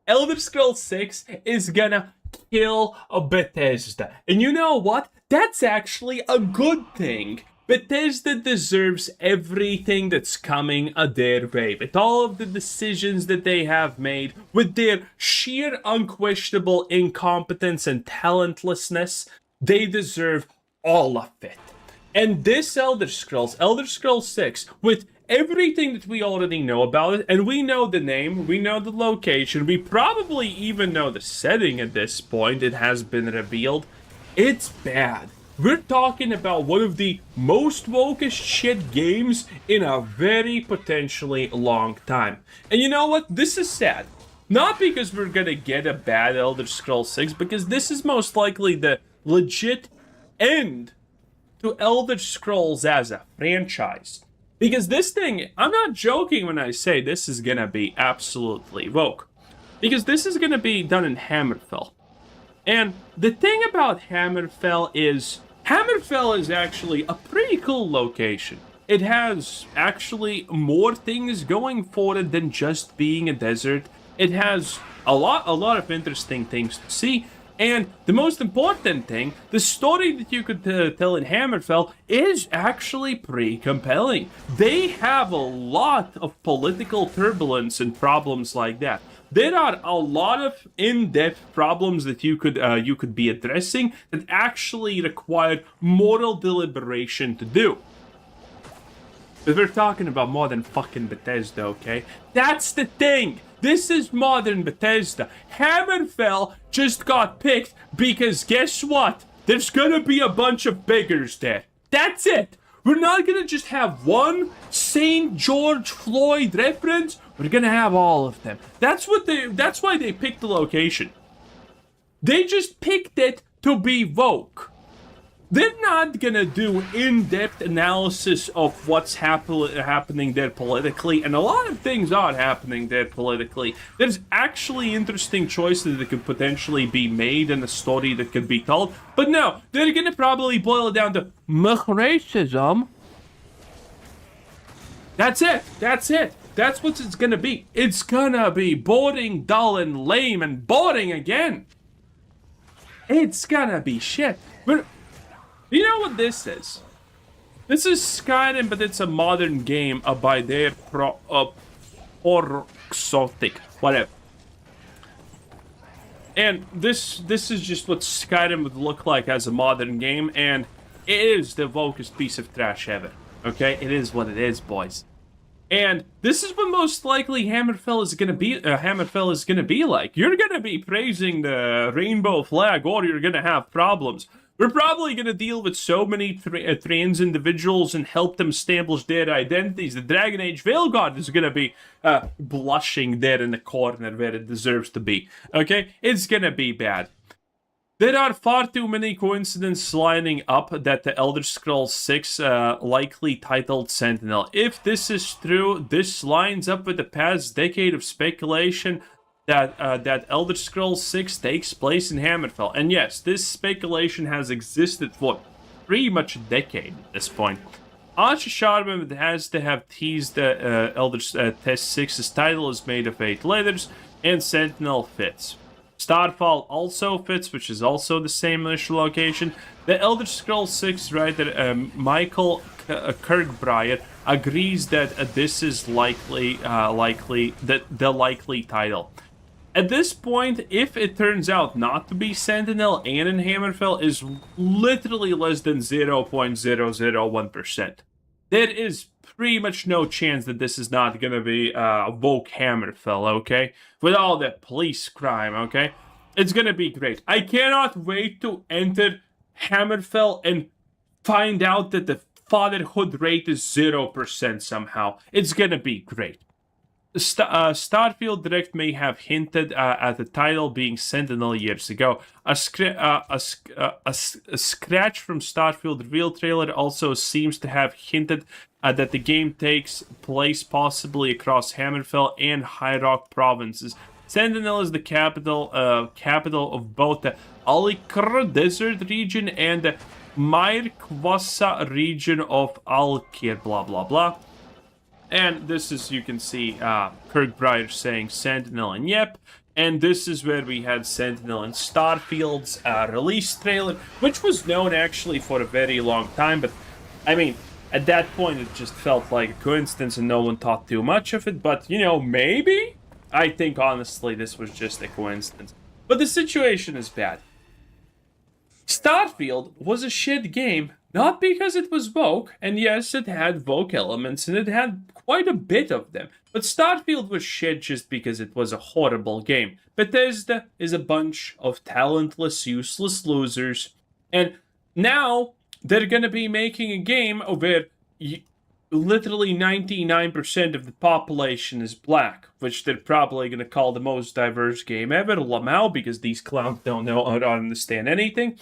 Elder Scrolls 6 is gonna kill a Bethesda. And you know what? That's actually a good thing. Bethesda deserves everything that's coming their way. With all of the decisions that they have made, with their sheer unquestionable incompetence and talentlessness, they deserve all of it. And this Elder Scrolls 6, with everything that we already know about it, and we know the name, we know the location, we probably even know the setting at this point, it has been revealed, it's bad. We're talking about one of the most wokest shit games in a very potentially long time. And you know what? This is sad. Not because we're gonna get a bad Elder Scrolls 6, because this is most likely the legit end to Elder Scrolls as a franchise. Because this thing, I'm not joking when I say this is gonna be absolutely woke. Because this is gonna be done in Hammerfell. And the thing about Hammerfell is actually a pretty cool location. It has actually more things going for it than just being a desert. It has a lot of interesting things to see. And the most important thing, the story that you could tell in Hammerfell is actually pretty compelling. They have a lot of political turbulence and problems like that. There are a lot of in-depth problems that you could be addressing that actually require moral deliberation to do. But we're talking about modern fucking Bethesda, okay? That's the thing! This is modern Bethesda. Hammerfell just got picked because guess what? There's gonna be a bunch of beggars there. That's it! We're not gonna just have one St. George Floyd reference. We're gonna have all of them. That's why they picked the location. They just picked it to be woke. They're not gonna do in-depth analysis of what's happening there politically, and a lot of things are happening there politically. There's actually interesting choices that could potentially be made in a story that could be told, but no, they're gonna probably boil it down to racism. That's it. That's what it's gonna be. It's gonna be boring, dull, and lame, and boring again. It's gonna be shit. But you know what this is? This is Skyrim, but it's a modern game by their or exotic, whatever. And this is just what Skyrim would look like as a modern game, and it is the wokest piece of trash ever. Okay, it is what it is, boys. And this is what most likely Hammerfell is gonna be like. You're gonna be praising the rainbow flag, or you're gonna have problems. We're probably going to deal with so many trans individuals and help them establish their identities. The Dragon Age Veilguard is going to be blushing there in the corner where it deserves to be. Okay? It's going to be bad. There are far too many coincidences lining up that the Elder Scrolls 6 likely titled Sentinel. If this is true, this lines up with the past decade of speculation that Elder Scrolls 6 takes place in Hammerfell. And yes, this speculation has existed for pretty much a decade at this point. Archer Sharman has to have teased Elder Test 6's title is made of 8 letters, and Sentinel fits. Starfall also fits, which is also the same initial location. The Elder Scrolls 6 writer Michael Kirkbride agrees that this is the likely title. At this point, if it turns out not to be Sentinel and in Hammerfell, is literally less than 0.001%. There is pretty much no chance that this is not gonna be woke Hammerfell, okay? With all that police crime, okay? It's gonna be great. I cannot wait to enter Hammerfell and find out that the fatherhood rate is 0% somehow. It's gonna be great. Starfield Direct may have hinted at the title being Sentinel years ago. A scratch from Starfield reveal trailer also seems to have hinted that the game takes place possibly across Hammerfell and High Rock provinces. Sentinel is the capital of both the Alikr Desert region and the Myrkwassa region of Alkir, blah blah blah. And this is, you can see, Kirkbride saying Sentinel, and yep, And this is where we had Sentinel and Starfield's release trailer, which was known actually for a very long time. But, I mean, at that point, it just felt like a coincidence and no one thought too much of it. But, you know, maybe? I think, honestly, this was just a coincidence. But the situation is bad. Starfield was a shit game, not because it was woke, and yes, it had woke elements, and it had quite a bit of them, but Starfield was shit just because it was a horrible game. Bethesda is a bunch of talentless, useless losers, and now they're gonna be making a game where literally 99% of the population is black, which they're probably going to call the most diverse game ever, Lamau, because these clowns don't know or understand anything.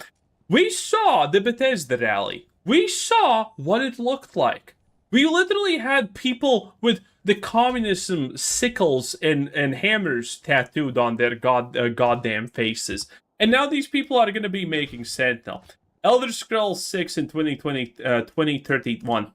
We saw the Bethesda rally. We saw what it looked like. We literally had people with the communism sickles and hammers tattooed on their goddamn faces. And now these people are going to be making Sentinel. Elder Scrolls 6 in 2031.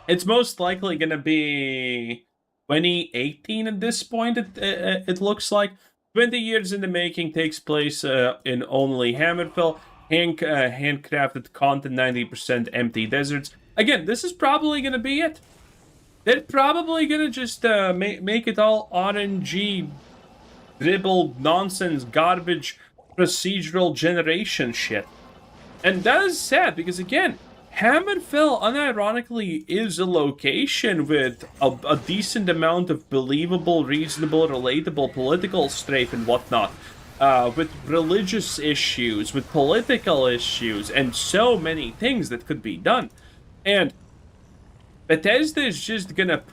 It's most likely going to be 2018 at this point, it looks like. 20 years in the making, takes place in only Hammerfell. Handcrafted content, 90% empty deserts. Again, this is probably going to be it. They're probably going to just make it all RNG, dribble, nonsense, garbage, procedural generation shit. And that is sad, because again, Hammerfell, unironically, is a location with a decent amount of believable, reasonable, relatable political strafe and whatnot. With religious issues, with political issues, and so many things that could be done. And Bethesda is just gonna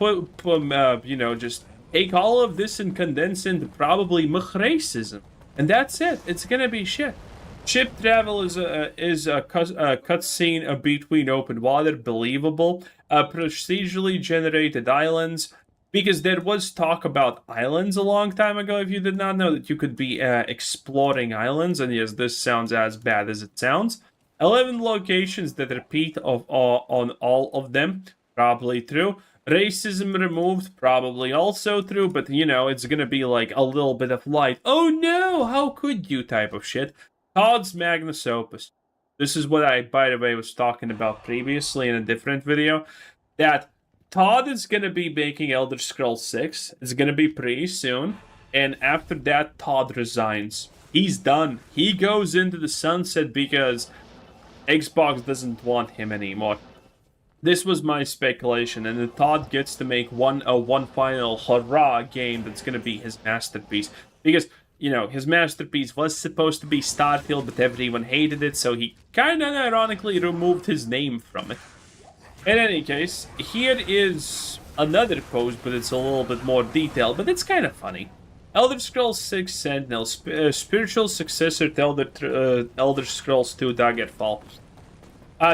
just take all of this and condense into probably racism. And that's it. It's gonna be shit. Ship travel is a cutscene between open water, believable. Procedurally generated islands, because there was talk about islands a long time ago. If you did not know that you could be exploring islands, and yes, this sounds as bad as it sounds. 11 locations that repeat on all of them, probably true. Racism removed, probably also true, but you know, it's gonna be like a little bit of light. Oh no, how could you type of shit. Todd's Magnus Opus. This is what I, by the way, was talking about previously in a different video. That Todd is going to be making Elder Scrolls 6. It's going to be pretty soon. And after that, Todd resigns. He's done. He goes into the sunset because Xbox doesn't want him anymore. This was my speculation. And then Todd gets to make one final hurrah game that's going to be his masterpiece. Because, you know, his masterpiece was supposed to be Starfield, but everyone hated it, so he kind of ironically removed his name from it. In any case, here is another post, but it's a little bit more detailed, but it's kind of funny. Elder Scrolls 6 Sentinel, spiritual successor to Elder Scrolls 2 Daggerfall.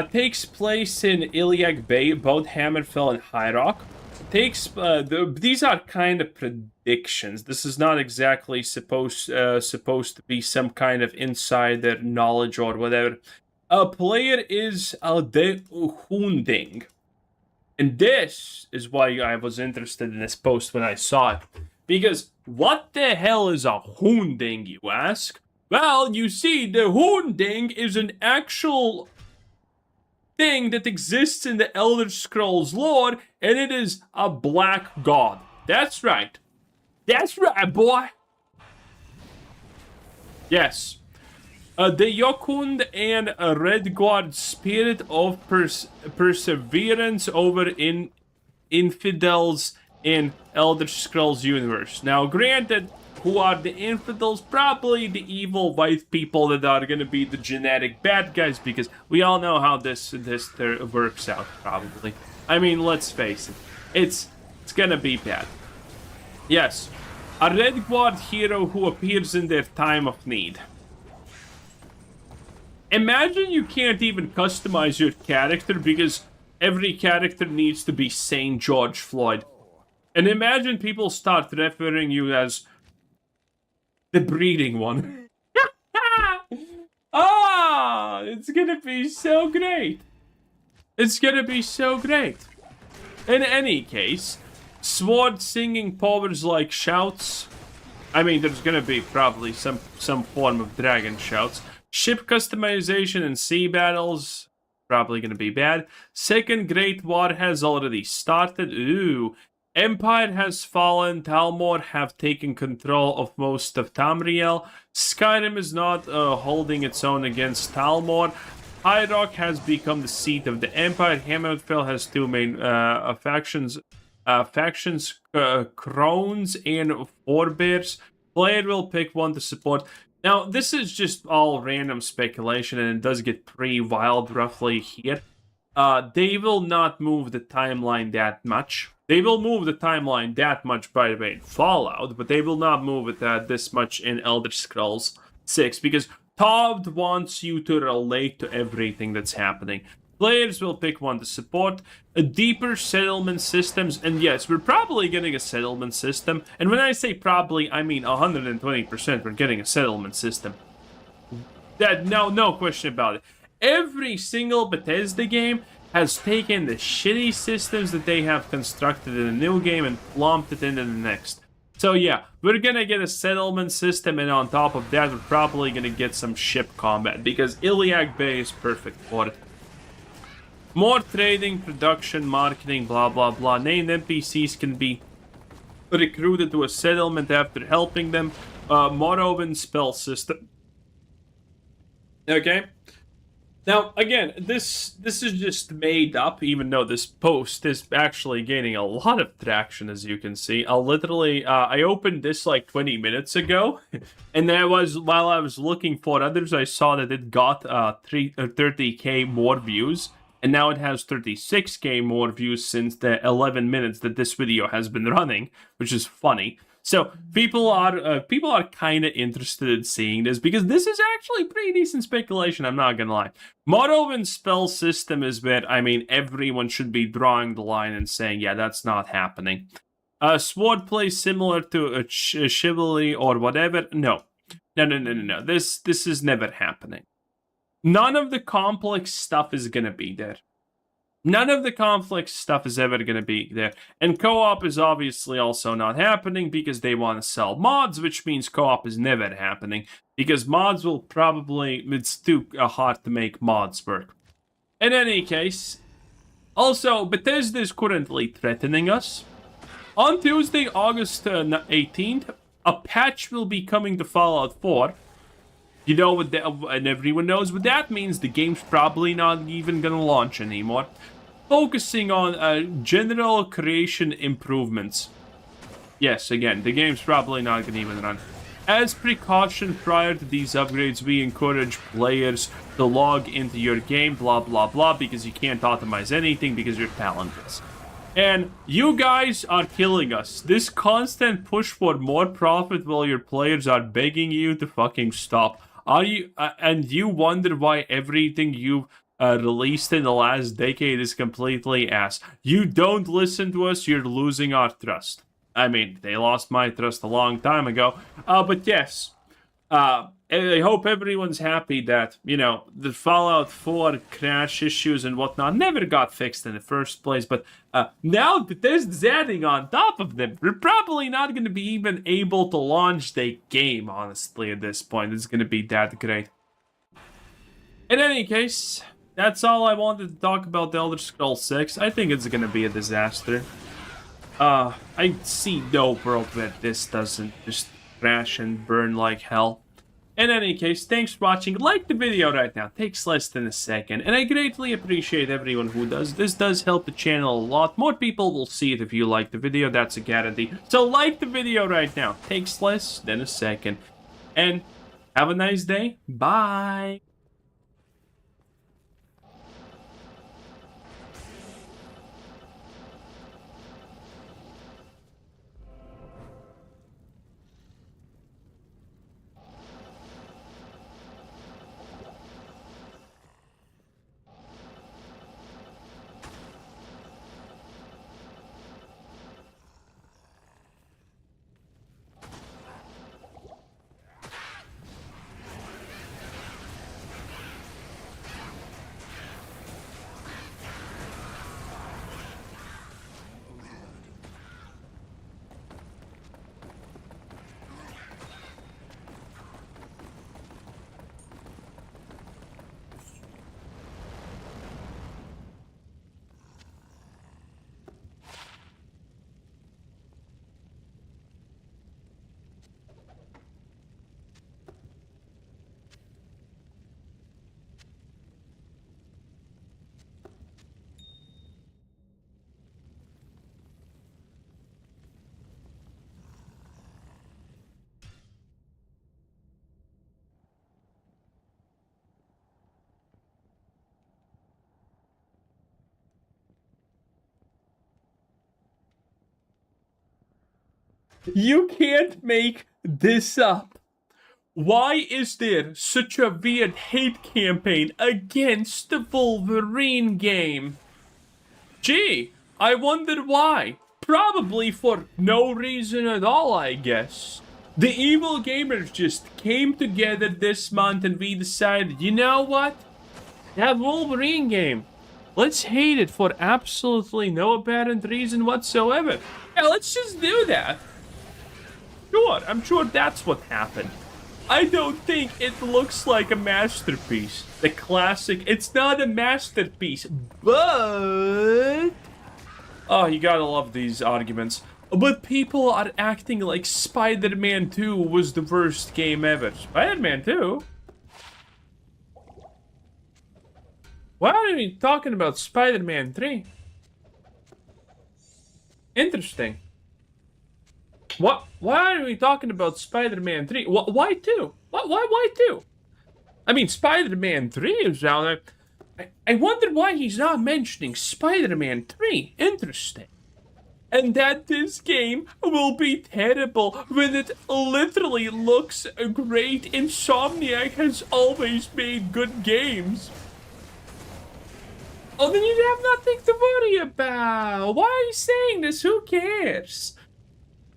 Takes place in Iliac Bay, both Hammerfell and High Rock. These are kind of predictions. This is not exactly supposed to be some kind of insider knowledge or whatever. A player is de Hunding. And this is why I was interested in this post when I saw it. Because what the hell is a Hunding, you ask? Well, you see, the Hunding is an actual thing that exists in the Elder Scrolls lore, and it is a black god. That's right. That's right, boy. Yes. The Jokund and Redguard spirit of perseverance over infidels in Elder Scrolls universe. Now, granted, who are the infidels? Probably the evil white people that are going to be the genetic bad guys, because we all know how this works out, probably. I mean, let's face it. It's going to be bad. Yes. A Redguard hero who appears in their time of need. Imagine you can't even customize your character because every character needs to be St. George Floyd. And imagine people start referring you as the breeding one. It's gonna be so great. It's gonna be so great. In any case, sword singing powers like shouts, I mean, there's gonna be probably some form of dragon shouts. Ship customization and sea battles, probably gonna be bad. Second Great War has already started. Ooh. Empire has fallen. Talmor have taken control of most of Tamriel. Skyrim is not holding its own against Talmor. High Rock has become the seat of the Empire. Hammerfell has two main factions. Crones and Forebears. Player will pick one to support. Now, this is just all random speculation, and it does get pretty wild roughly here. They will not move the timeline that much. They will move the timeline that much, by the way, in Fallout, but they will not move it this much in Elder Scrolls 6, because Todd wants you to relate to everything that's happening. Players will pick one to support a deeper settlement systems, and yes, we're probably getting a settlement system. And when I say probably, I mean 120% we're getting a settlement system. That no question about it. Every single Bethesda game has taken the shitty systems that they have constructed in a new game and plumped it into the next. So yeah, we're gonna get a settlement system, and on top of that, we're probably gonna get some ship combat, because Iliac Bay is perfect for it. More trading, production, marketing, blah blah blah. Named NPCs can be recruited to a settlement after helping them. Morrowind spell system. Okay. Now, again, this is just made up, even though this post is actually gaining a lot of traction, as you can see. I opened this like 20 minutes ago, and while I was looking for others, I saw that it got 30k more views, and now it has 36k more views since the 11 minutes that this video has been running, which is funny. So people are kind of interested in seeing this, because this is actually pretty decent speculation, I'm not gonna lie. Morrowind spell system is where, I mean, everyone should be drawing the line and saying, yeah, that's not happening. Swordplay similar to a chivalry or whatever? No. This is never happening. None of the complex stuff is gonna be there. None of the complex stuff is ever going to be there. And co-op is obviously also not happening, because they want to sell mods, which means co-op is never happening, because mods will probably, it's too hard to make mods work. In any case, also, Bethesda is currently threatening us. On Tuesday, August 18th, a patch will be coming to Fallout 4. You know what, and everyone knows what that means. The game's probably not even gonna launch anymore. Focusing on general creation improvements. Yes, again, the game's probably not gonna even run. As precaution prior to these upgrades, we encourage players to log into your game, blah blah blah, because you can't optimize anything because you're talentless. And you guys are killing us. This constant push for more profit while your players are begging you to fucking stop. Are you and you wonder why everything you've released in the last decade is completely ass? You don't listen to us, you're losing our trust. I mean, they lost my trust a long time ago. But yes, I hope everyone's happy that, you know, the Fallout 4 crash issues and whatnot never got fixed in the first place. But now that there's adding on top of them, we're probably not going to be even able to launch the game, honestly, at this point. It's going to be that great. In any case, that's all I wanted to talk about the Elder Scrolls 6. I think it's going to be a disaster. I see no world where this doesn't just crash and burn like hell. In any case, thanks for watching. Like the video right now. It takes less than a second. And I greatly appreciate everyone who does. This does help the channel a lot. More people will see it if you like the video. That's a guarantee. So like the video right now. It takes less than a second. And have a nice day. Bye. You can't make this up. Why is there such a weird hate campaign against the Wolverine game? Gee, I wonder why. Probably for no reason at all, I guess. The evil gamers just came together this month and we decided, you know what? That Wolverine game, let's hate it for absolutely no apparent reason whatsoever. Yeah, let's just do that. Sure, I'm sure that's what happened. I don't think it looks like a masterpiece. The classic, it's not a masterpiece, but... Oh, you gotta love these arguments. But people are acting like Spider-Man 2 was the worst game ever. Spider-Man 2? Why are we talking about Spider-Man 3? Interesting. What? Why are we talking about Spider-Man 3? Why 2? Why 2? I mean, Spider-Man 3 is out there. I wonder why he's not mentioning Spider-Man 3. Interesting. And that this game will be terrible when it literally looks great. Insomniac has always made good games. Oh, then you have nothing to worry about. Why are you saying this? Who cares?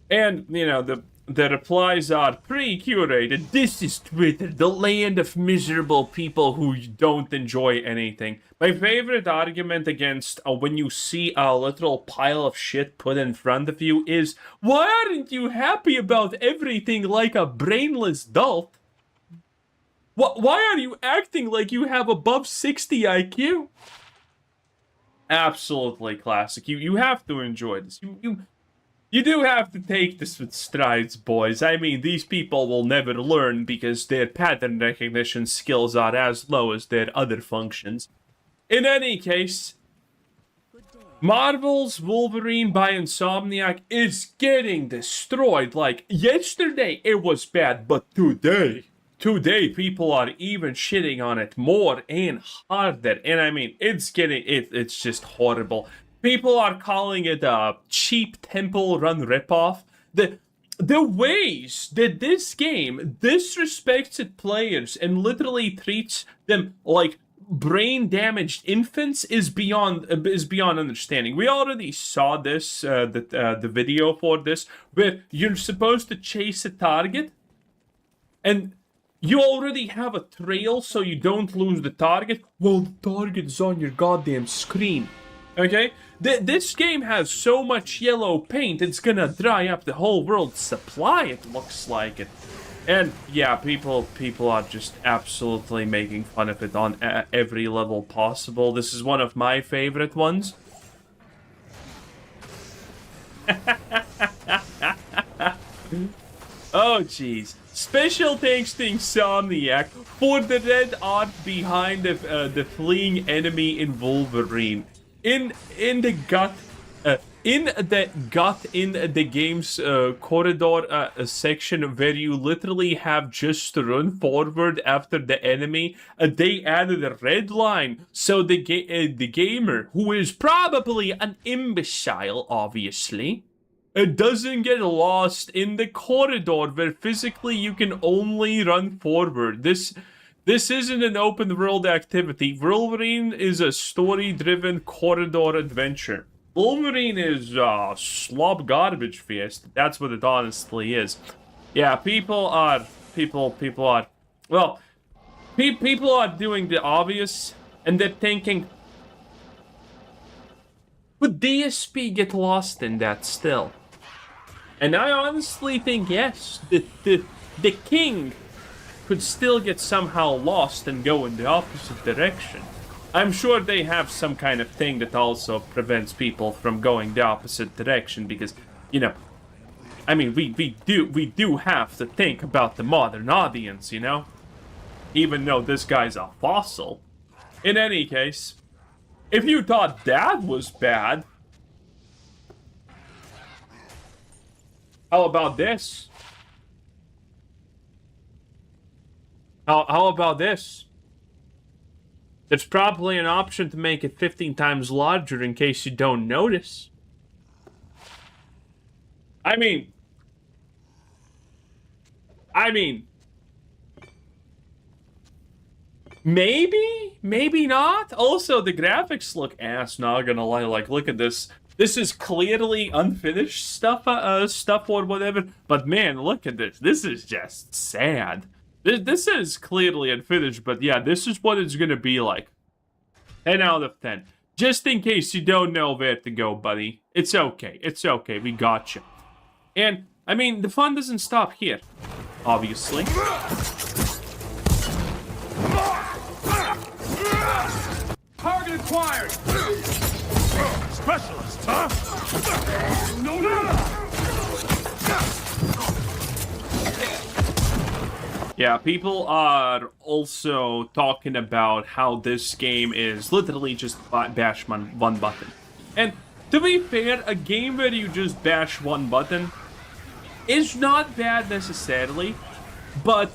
And, you know, the replies are pre-curated. This is Twitter, the land of miserable people who don't enjoy anything. My favorite argument against when you see a literal pile of shit put in front of you is, why aren't you happy about everything like a brainless dolt? Why are you acting like you have above 60 IQ? Absolutely classic. You have to enjoy this. You do have to take this with strides, boys. I mean, these people will never learn because their pattern recognition skills are as low as their other functions. In any case, Marvel's Wolverine by Insomniac is getting destroyed. Like, yesterday it was bad, but today people are even shitting on it more and harder. And I mean, it's just horrible. People are calling it a cheap Temple Run ripoff. The ways that this game disrespects its players and literally treats them like brain-damaged infants is beyond understanding. We already saw this, the video for this, where you're supposed to chase a target, and you already have a trail so you don't lose the target. Well, the target is on your goddamn screen. Okay? This game has so much yellow paint, it's gonna dry up the whole world's supply, it looks like it. And yeah, people are just absolutely making fun of it on every level possible. This is one of my favorite ones. Oh, jeez. Special thanks to Insomniac for the red art behind the fleeing enemy in Wolverine. In the game's corridor section where you literally have just to run forward after the enemy, they added a red line so the gamer, who is probably an imbecile, obviously, doesn't get lost in the corridor where physically you can only run forward. This isn't an open world activity. Wolverine is a story-driven corridor adventure. Wolverine is slob garbage fest. That's what it honestly is. Yeah, people are doing the obvious, and they're thinking, would DSP get lost in that still? And I honestly think yes. The king could still get somehow lost and go in the opposite direction. I'm sure they have some kind of thing that also prevents people from going the opposite direction because, you know, I mean, we do have to think about the modern audience, you know? Even though this guy's a fossil. In any case, if you thought that was bad, how about this? How about this? There's probably an option to make it 15 times larger in case you don't notice. I mean, I mean, maybe not. Also, the graphics look ass, not gonna lie. Like, look at this. This is clearly unfinished stuff or whatever. But man, look at this. This is just sad. This is clearly unfinished, but yeah, this is what it's gonna be like. 10 out of 10. Just in case you don't know where to go, buddy. It's okay. It's okay. We got you. And, I mean, the fun doesn't stop here. Obviously. Target acquired! Specialist, huh? No. Yeah, people are also talking about how this game is literally just bash one button. And to be fair, a game where you just bash one button is not bad necessarily, but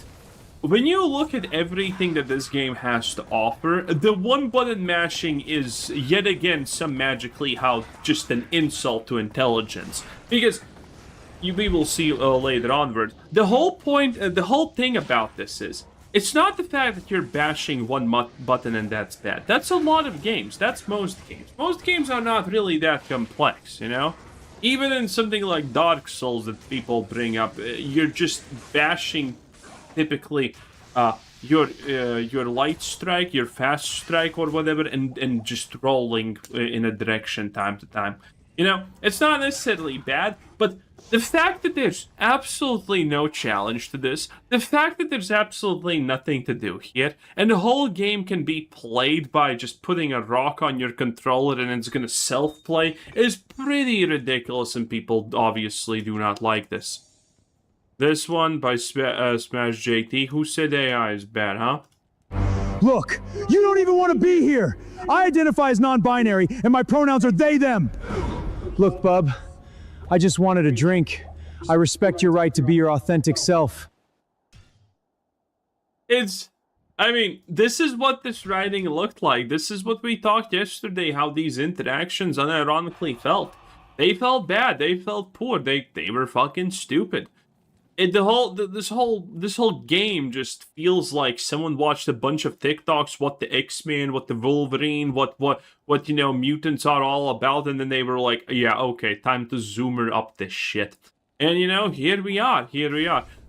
when you look at everything that this game has to offer, the one button mashing is yet again some magically how just an insult to intelligence. Because we will see later onward. The whole point, the whole thing about this is, it's not the fact that you're bashing one button and that's bad. That's a lot of games. That's most games. Most games are not really that complex, you know? Even in something like Dark Souls that people bring up, you're just bashing typically your light strike, your fast strike or whatever, and just rolling in a direction time to time. You know, it's not necessarily bad, but the fact that there's absolutely no challenge to this, the fact that there's absolutely nothing to do here, and the whole game can be played by just putting a rock on your controller and it's gonna self-play, is pretty ridiculous, and people obviously do not like this. This one by Smash JT. Who said AI is bad, huh? Look, you don't even want to be here. I identify as non-binary, and my pronouns are they, them. Look, bub, I just wanted a drink. I respect your right to be your authentic self. I mean, this is what this writing looked like. This is what we talked yesterday, how these interactions unironically felt. They felt bad. They felt poor. They were fucking stupid. This whole game just feels like someone watched a bunch of TikToks, what the X-Men, what the Wolverine, what you know, mutants are all about, and then they were like, yeah, okay, time to zoomer up this shit. And you know, here we are.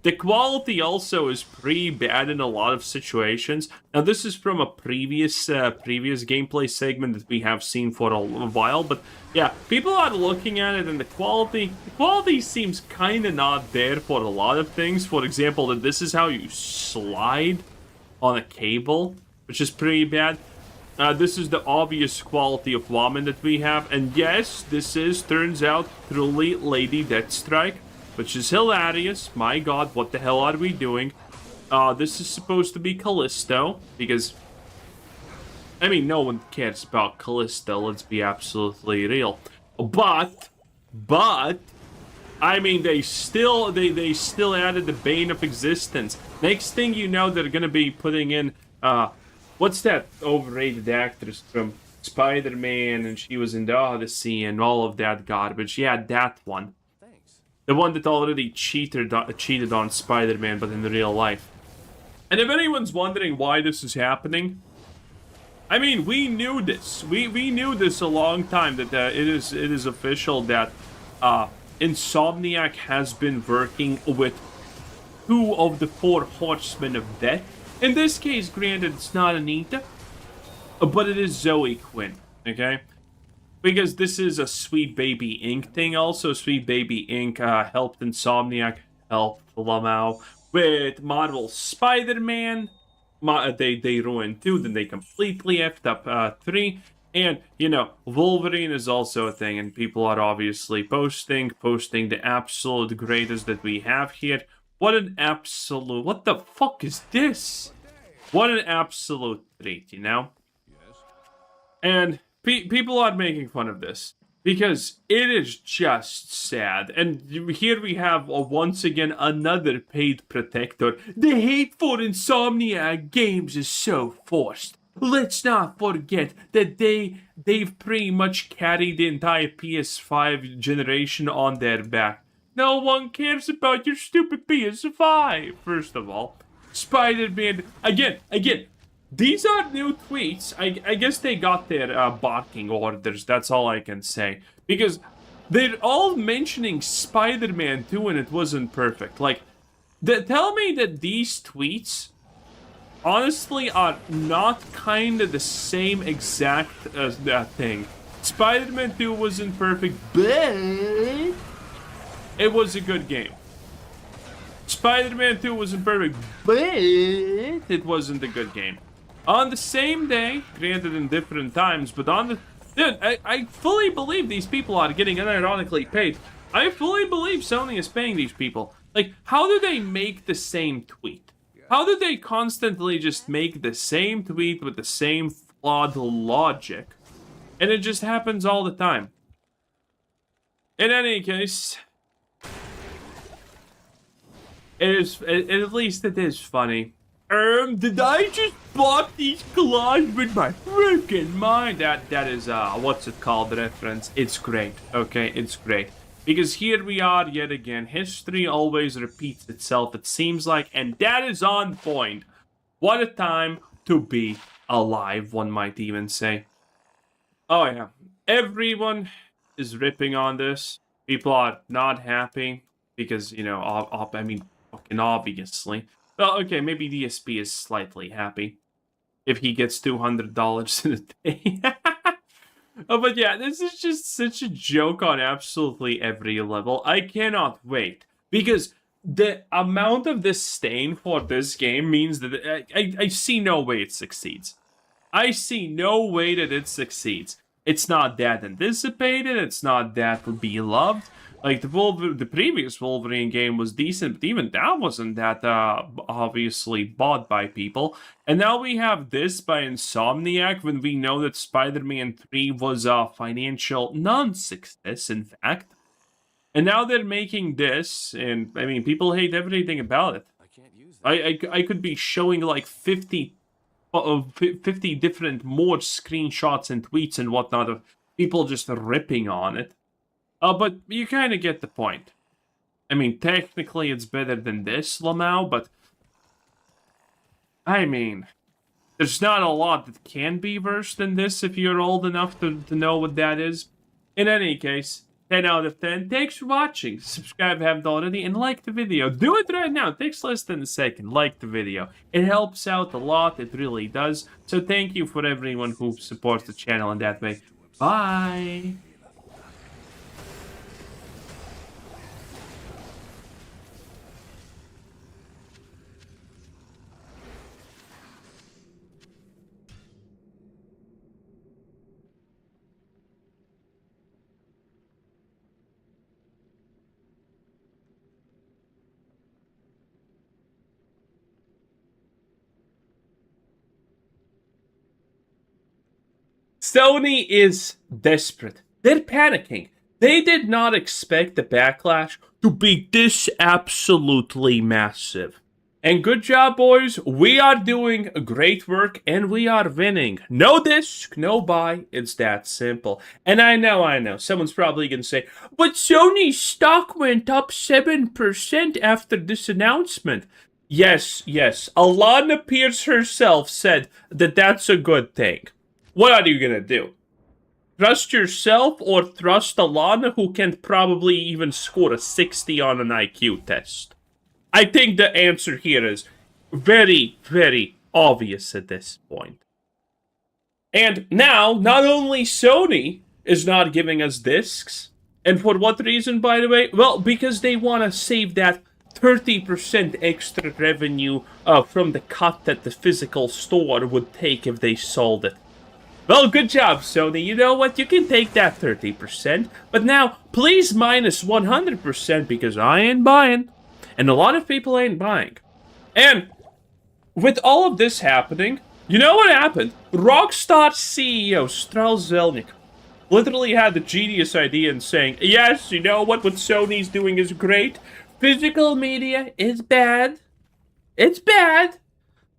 The quality also is pretty bad in a lot of situations. Now, this is from a previous gameplay segment that we have seen for a while, but yeah, people are looking at it, and the quality seems kind of not there for a lot of things. For example, that this is how you slide on a cable, which is pretty bad. This is the obvious quality of woman that we have, and yes, this turns out, truly Lady Deathstrike, which is hilarious. My god, what the hell are we doing? This is supposed to be Callisto, because, I mean, no one cares about Callisto, let's be absolutely real. But, I mean, they still added the Bane of Existence. Next thing you know, they're gonna be putting in, what's that overrated actress from Spider-Man, and she was in the Odyssey and all of that garbage? Yeah, that one. The one that already cheated on Spider-Man, but in real life. And if anyone's wondering why this is happening, I mean, we knew this. We knew this a long time, that it is official that Insomniac has been working with 2 of the 4 Horsemen of Death. In this case, granted, it's not Anita, but it is Zoe Quinn, okay? Because this is a Sweet Baby Inc. thing also. Sweet Baby Inc. Helped Insomniac, helped Lamau with Marvel Spider-Man. They ruined 2, then they completely effed up 3. And, you know, Wolverine is also a thing, and people are obviously posting the absolute greatest that we have here. What the fuck is this? What an absolute treat, you know? And people are making fun of this because it is just sad. And here we have once again another paid protector. The hate for Insomniac games is so forced. Let's not forget that they've pretty much carried the entire PS5 generation on their back. No one cares about your stupid PS5. First of all, Spider-Man again. These are new tweets. I guess they got their barking orders. That's all I can say, because they're all mentioning Spider-Man 2 and it wasn't perfect. Like, tell me that these tweets honestly are not kind of the same exact as that thing. Spider-Man 2 wasn't perfect, but it was a good game. Spider-Man 2 wasn't perfect, but it wasn't a good game. On the same day, granted in different times, but on the... Dude, I fully believe these people are getting unironically paid. I fully believe Sony is paying these people. Like, how do they make the same tweet? How do they constantly just make the same tweet with the same flawed logic? And it just happens all the time. In any case, at least it is funny. Did I just bought these claws with my freaking mind? That is, what's it called, the reference? It's great, okay? It's great. Because here we are yet again. History always repeats itself, it seems like, and that is on point. What a time to be alive, one might even say. Oh yeah, everyone is ripping on this. People are not happy because, you know, I mean, fucking obviously. Well, okay, maybe DSP is slightly happy if he gets $200 in a day. Oh, but yeah, this is just such a joke on absolutely every level. I cannot wait, because the amount of disdain for this game means that I see no way it succeeds. I see no way that it succeeds. It's not that anticipated, it's not that beloved. Like, the previous Wolverine game was decent, but even that wasn't that obviously bought by people. And now we have this by Insomniac, when we know that Spider-Man 3 was a financial non-success, in fact. And now they're making this, and, I mean, people hate everything about it. I could be showing, like, 50 different more screenshots and tweets and whatnot of people just ripping on it. But you kind of get the point. I mean, technically it's better than this, Lamau, but... I mean, there's not a lot that can be worse than this if you're old enough to know what that is. In any case, 10 out of 10. Thanks for watching. Subscribe if you haven't already, and like the video. Do it right now. It takes less than a second. Like the video. It helps out a lot. It really does. So thank you for everyone who supports the channel in that way. Bye! Sony is desperate. They're panicking. They did not expect the backlash to be this absolutely massive. And good job, boys. We are doing great work and we are winning. No disc, no buy. It's that simple. And I know. Someone's probably going to say, but Sony's stock went up 7% after this announcement. Yes. Alana Pierce herself said that that's a good thing. What are you gonna do? Trust yourself or trust Alana, who can probably even score a 60 on an IQ test? I think the answer here is very, very obvious at this point. And now, not only Sony is not giving us discs, and for what reason, by the way? Well, because they want to save that 30% extra revenue from the cut that the physical store would take if they sold it. Well, good job, Sony. You know what? You can take that 30%. But now, please minus 100% because I ain't buying. And a lot of people ain't buying. And with all of this happening, you know what happened? Rockstar CEO Strauss Zelnick literally had the genius idea in saying, yes, you know what Sony's doing is great. Physical media is bad. It's bad.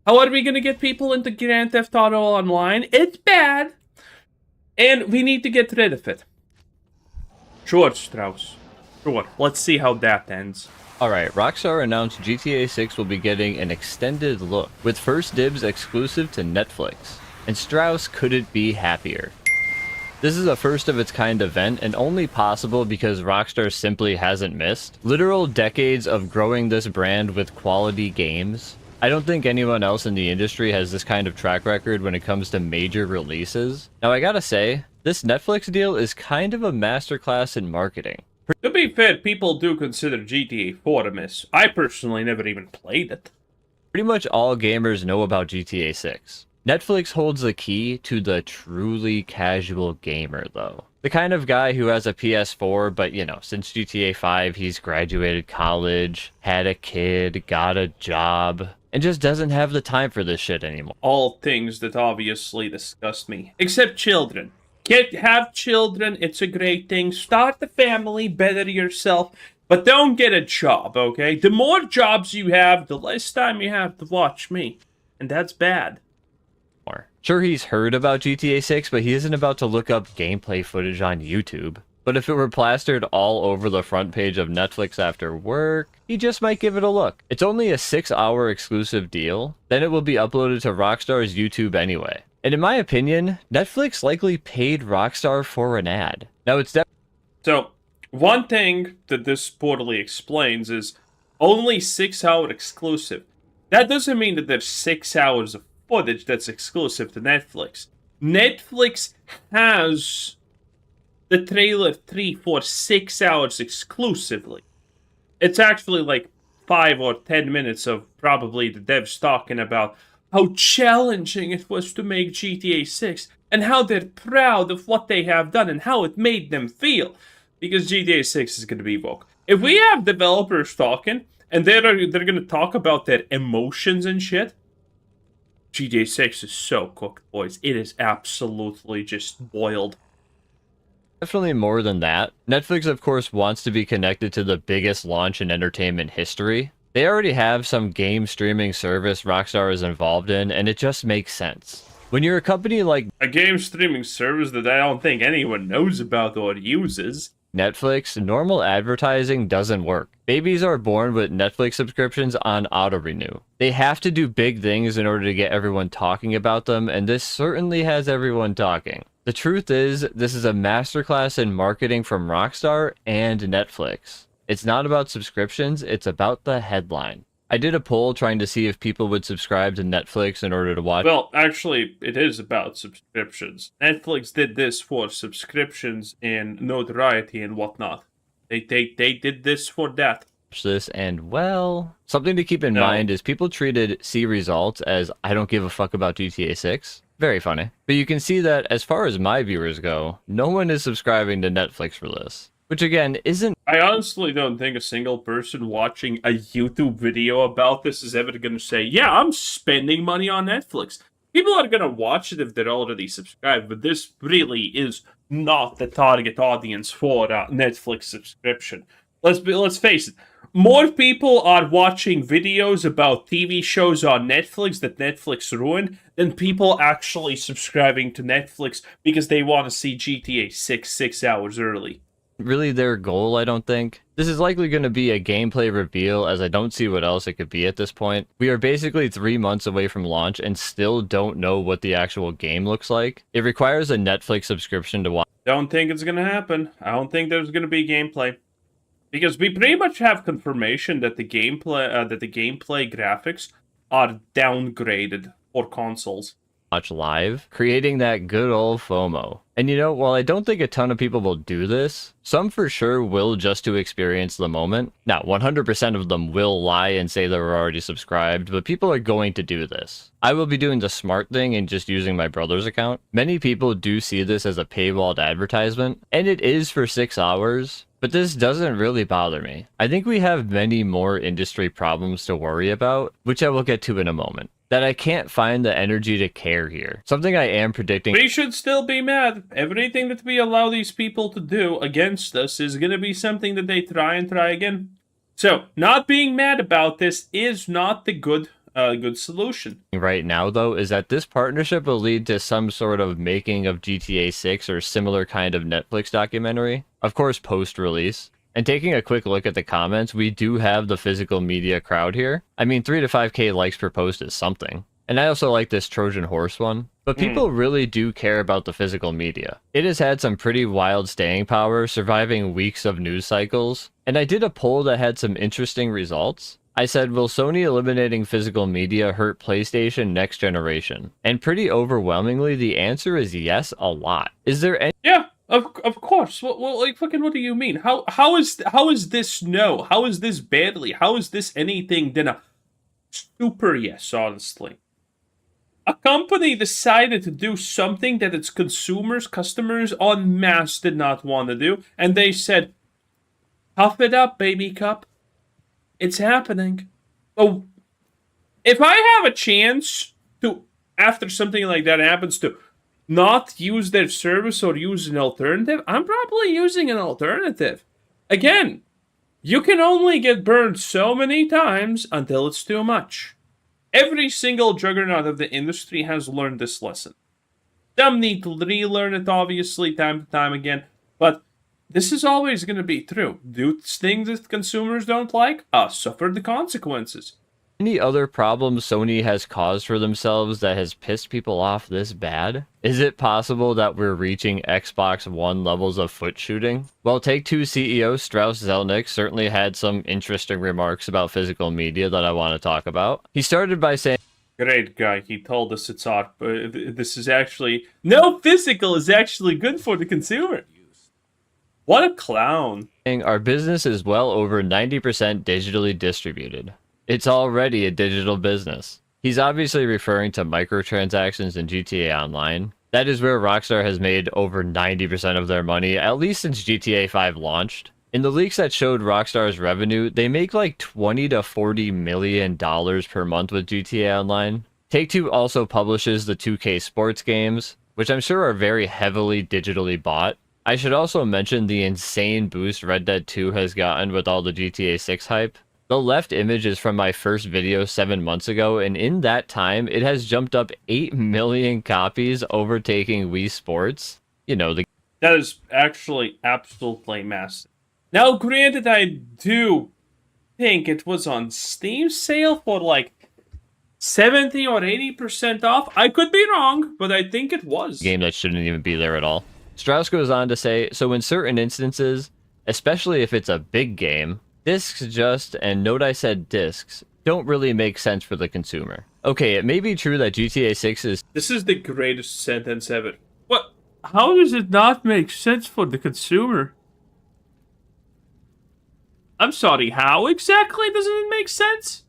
How are we going to get people into Grand Theft Auto Online? It's bad. And we need to get rid of it. Sure, Strauss. Sure, let's see how that ends. Alright, Rockstar announced GTA 6 will be getting an extended look, with first dibs exclusive to Netflix. And Strauss couldn't be happier. This is a first of its kind event, and only possible because Rockstar simply hasn't missed literal decades of growing this brand with quality games. I don't think anyone else in the industry has this kind of track record when it comes to major releases. Now I gotta say, this Netflix deal is kind of a masterclass in marketing. To be fair, people do consider GTA 4 a miss. I personally never even played it. Pretty much all gamers know about GTA 6. Netflix holds the key to the truly casual gamer, though. The kind of guy who has a PS4, but you know, since GTA 5, he's graduated college, had a kid, got a job, and just doesn't have the time for this shit anymore. All things that obviously disgust me. Except children. Have children, it's a great thing. Start the family, better yourself, but don't get a job, okay? The more jobs you have, the less time you have to watch me. And that's bad. Sure, he's heard about GTA 6, but he isn't about to look up gameplay footage on YouTube. But if it were plastered all over the front page of Netflix after work, he just might give it a look. It's only a 6-hour exclusive deal, then it will be uploaded to Rockstar's YouTube anyway. And in my opinion, Netflix likely paid Rockstar for an ad. Now it's So, one thing that this poorly explains is only 6-hour exclusive. That doesn't mean that there's 6 hours of footage that's exclusive to Netflix. Netflix has the trailer 3 for 6 hours exclusively. It's actually like 5 or 10 minutes of probably the devs talking about how challenging it was to make GTA 6 and how they're proud of what they have done and how it made them feel. Because GTA 6 is going to be woke. If we have developers talking and they're going to talk about their emotions and shit, GTA 6 is so cooked, boys. It is absolutely just boiled. definitely more than that. Netflix, of course, wants to be connected to the biggest launch in entertainment history. They already have some game streaming service Rockstar is involved in, and it just makes sense. When you're a company like A game streaming service that I don't think anyone knows about or uses. Netflix, normal advertising doesn't work. Babies are born with Netflix subscriptions on auto-renew. They have to do big things in order to get everyone talking about them, and this certainly has everyone talking. The truth is, this is a masterclass in marketing from Rockstar and Netflix. It's not about subscriptions, it's about the headline. I did a poll trying to see if people would subscribe to Netflix in order to watch. Well, actually, it is about subscriptions. Netflix did this for subscriptions and notoriety and whatnot. They did this for that. This, and well, something to keep in mind is people treated C results as I don't give a fuck about GTA 6. Very funny. But you can see that as far as my viewers go, no one is subscribing to Netflix for this. Which again, isn't... I honestly don't think a single person watching a YouTube video about this is ever going to say, yeah, I'm spending money on Netflix. People are going to watch it if they're already subscribed, but this really is not the target audience for Netflix subscription. Let's face it. More people are watching videos about TV shows on Netflix that Netflix ruined than people actually subscribing to Netflix because they want to see GTA 6 hours early. Really their goal, I don't think. This is likely going to be a gameplay reveal, as I don't see what else it could be at this point. We are basically 3 months away from launch and still don't know what the actual game looks like. It requires a Netflix subscription to watch. Don't think it's going to happen. I don't think there's going to be gameplay. Because we pretty much have confirmation that the gameplay graphics are downgraded for consoles. Watch live, creating that good old FOMO. And you know, while I don't think a ton of people will do this, some for sure will just to experience the moment. Now, 100% of them will lie and say they were already subscribed, but people are going to do this. I will be doing the smart thing and just using my brother's account. Many people do see this as a paywalled advertisement, and it is for 6 hours, but this doesn't really bother me. I think we have many more industry problems to worry about, which I will get to in a moment. That I can't find the energy to care here. Something I am predicting. We should still be mad. Everything that we allow these people to do against us is going to be something that they try and try again. So, not being mad about this is not the good solution. Right now, though, is that this partnership will lead to some sort of making of GTA 6 or similar kind of Netflix documentary. Of course, post-release. And taking a quick look at the comments, we do have the physical media crowd here. I mean, 3 to 5K likes per post is something. And I also like this Trojan horse one. But people really do care about the physical media. It has had some pretty wild staying power, surviving weeks of news cycles. And I did a poll that had some interesting results. I said, will Sony eliminating physical media hurt PlayStation next generation? And pretty overwhelmingly, the answer is yes, a lot. Is there any... Yeah, of course. Well, like, fucking, what do you mean? How is this no? How is this badly? How is this anything than a super yes, honestly? A company decided to do something that its customers en masse did not want to do, and they said, "Puff it up, baby cup. It's happening." Oh, if I have a chance to, after something like that happens, to not use their service or use an alternative, I'm probably using an alternative. Again, you can only get burned so many times until it's too much. Every single juggernaut of the industry has learned this lesson. Some need to relearn it, obviously, time to time again, but this is always going to be true. Do things that consumers don't like, suffer the consequences. Any other problems Sony has caused for themselves that has pissed people off this bad? Is it possible that we're reaching Xbox One levels of foot shooting? Well, Take-Two CEO Strauss Zelnick certainly had some interesting remarks about physical media that I want to talk about. He started by saying, Great guy, he told us it's art, but this is actually... No physical is actually good for the consumer. What a clown. our business is well over 90% digitally distributed. It's already a digital business. He's obviously referring to microtransactions in GTA Online. That is where Rockstar has made over 90% of their money, at least since GTA 5 launched. In the leaks that showed Rockstar's revenue, they make like $20 to $40 million per month with GTA Online. Take-Two also publishes the 2K sports games, which I'm sure are very heavily digitally bought. I should also mention the insane boost Red Dead 2 has gotten with all the GTA 6 hype. The left image is from my first video 7 months ago, and in that time, it has jumped up 8 million copies, overtaking Wii Sports. You know, that is actually absolutely massive. Now, granted, I do think it was on Steam sale for like 70 or 80% off. I could be wrong, but I think it was. Game that shouldn't even be there at all. Strauss goes on to say, so in certain instances, especially if it's a big game, discs just, and note I said discs, don't really make sense for the consumer. Okay, it may be true that GTA 6 is... This is the greatest sentence ever. What? How does it not make sense for the consumer? I'm sorry, how exactly doesn't it make sense?